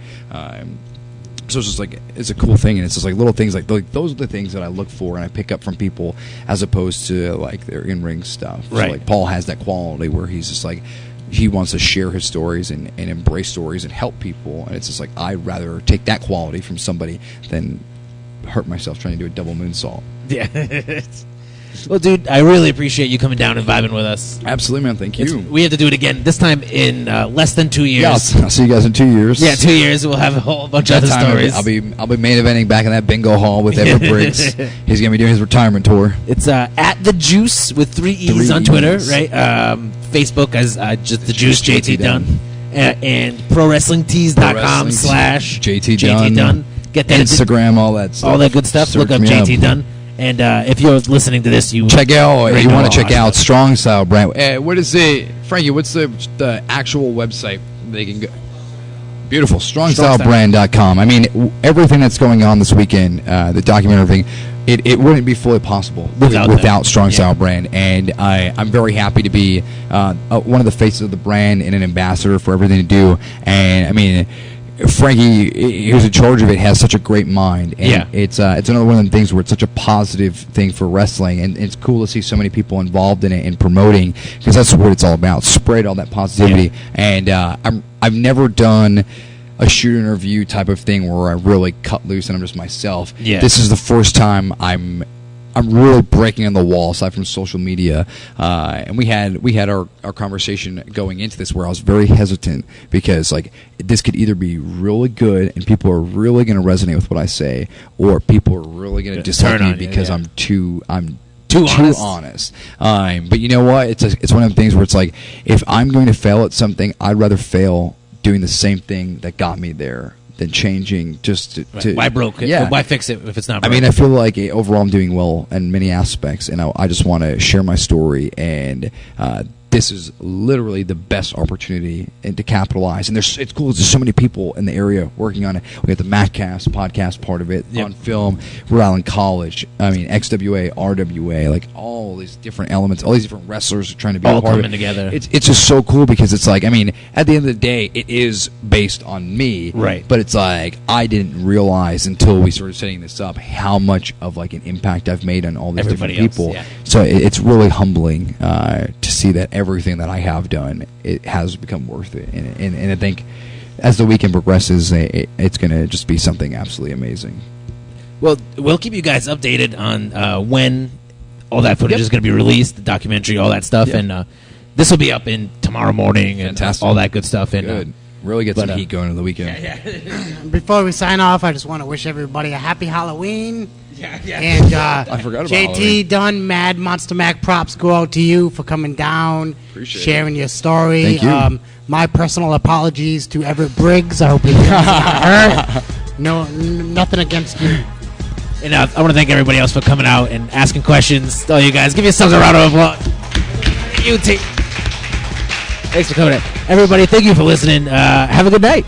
So it's just like it's a cool thing, and it's just like little things like those are the things that I look for and I pick up from people as opposed to like their in-ring stuff. Right. So like Paul has that quality where he's just like he wants to share his stories and embrace stories and help people, and it's just like I'd rather take that quality from somebody than hurt myself trying to do a double moonsault. Yeah. Well, dude, I really appreciate you coming down and vibing with us. Absolutely, man. Thank you. We have to do it again. This time in less than 2 years. Yeah, I'll see you guys in 2 years. Yeah, 2 years. We'll have a whole bunch of other stories. I'll be main eventing back in that bingo hall with Everett Briggs. He's gonna be doing his retirement tour. It's at the Juice with 3 E's on Twitter, right? Facebook as just the Juice JT Dunn, and ProWrestlingTees.com/JT Dunn. Get that Instagram, all that stuff. All that good stuff. Look up JT Dunn. And if you're listening to this, you want to check out Strong Style Brand. What is Frankie? What's the actual website they can go? Beautiful, StrongStyleBrand.com. I mean, everything that's going on this weekend, the documentary thing, it wouldn't be fully possible without Strong Style Brand. And I'm very happy to be one of the faces of the brand and an ambassador for everything to do. And I mean, Frankie, who's in charge of it, has such a great mind, and it's another one of the things where it's such a positive thing for wrestling, and it's cool to see so many people involved in it and promoting, because that's what it's all about. Spread all that positivity, and I've never done a shoot interview type of thing where I really cut loose and I'm just myself. This is the first time I'm really breaking on the wall aside from social media, and we had our conversation going into this where I was very hesitant because like this could either be really good and people are really going to resonate with what I say, or people are really going to dislike me because I'm too honest. But you know what? It's one of the things where it's like if I'm going to fail at something, I'd rather fail doing the same thing that got me there than changing just to why broke it? Why fix it if it's not broke? I mean, I feel like overall I'm doing well in many aspects, and I just want to share my story, and this is literally the best opportunity and to capitalize. And it's cool. There's so many people in the area working on it. We got the Mackcast podcast part of it on film. Rhode Island College. I mean, XWA, RWA, like all these different elements, all these different wrestlers are trying to be all a part of coming it. together. It's just so cool because it's like, I mean, at the end of the day, it is based on me. Right. But it's like, I didn't realize until we started setting this up how much of like an impact I've made on all these Everybody different else, people. yeah. So it's really humbling to see that everything that I have done, it has become worth it. And I think as the weekend progresses, it's going to just be something absolutely amazing. Well, we'll keep you guys updated on when all that footage is going to be released, the documentary, all that stuff. And this will be up in tomorrow morning and all that good stuff. And Good. Really get some heat going on the weekend. Before we sign off, I just want to wish everybody a happy Halloween. yeah. And I forgot about JT, Halloween. Dunn, Mad Monster Mac, props go out to you for coming down, Appreciate sharing your story. Thank you. My personal apologies to Everett Briggs. I hope he got hurt. No, nothing against you. And I want to thank everybody else for coming out and asking questions. All you guys, give yourselves a round of applause. You team. Thanks for coming in. Everybody, thank you for listening. Have a good night.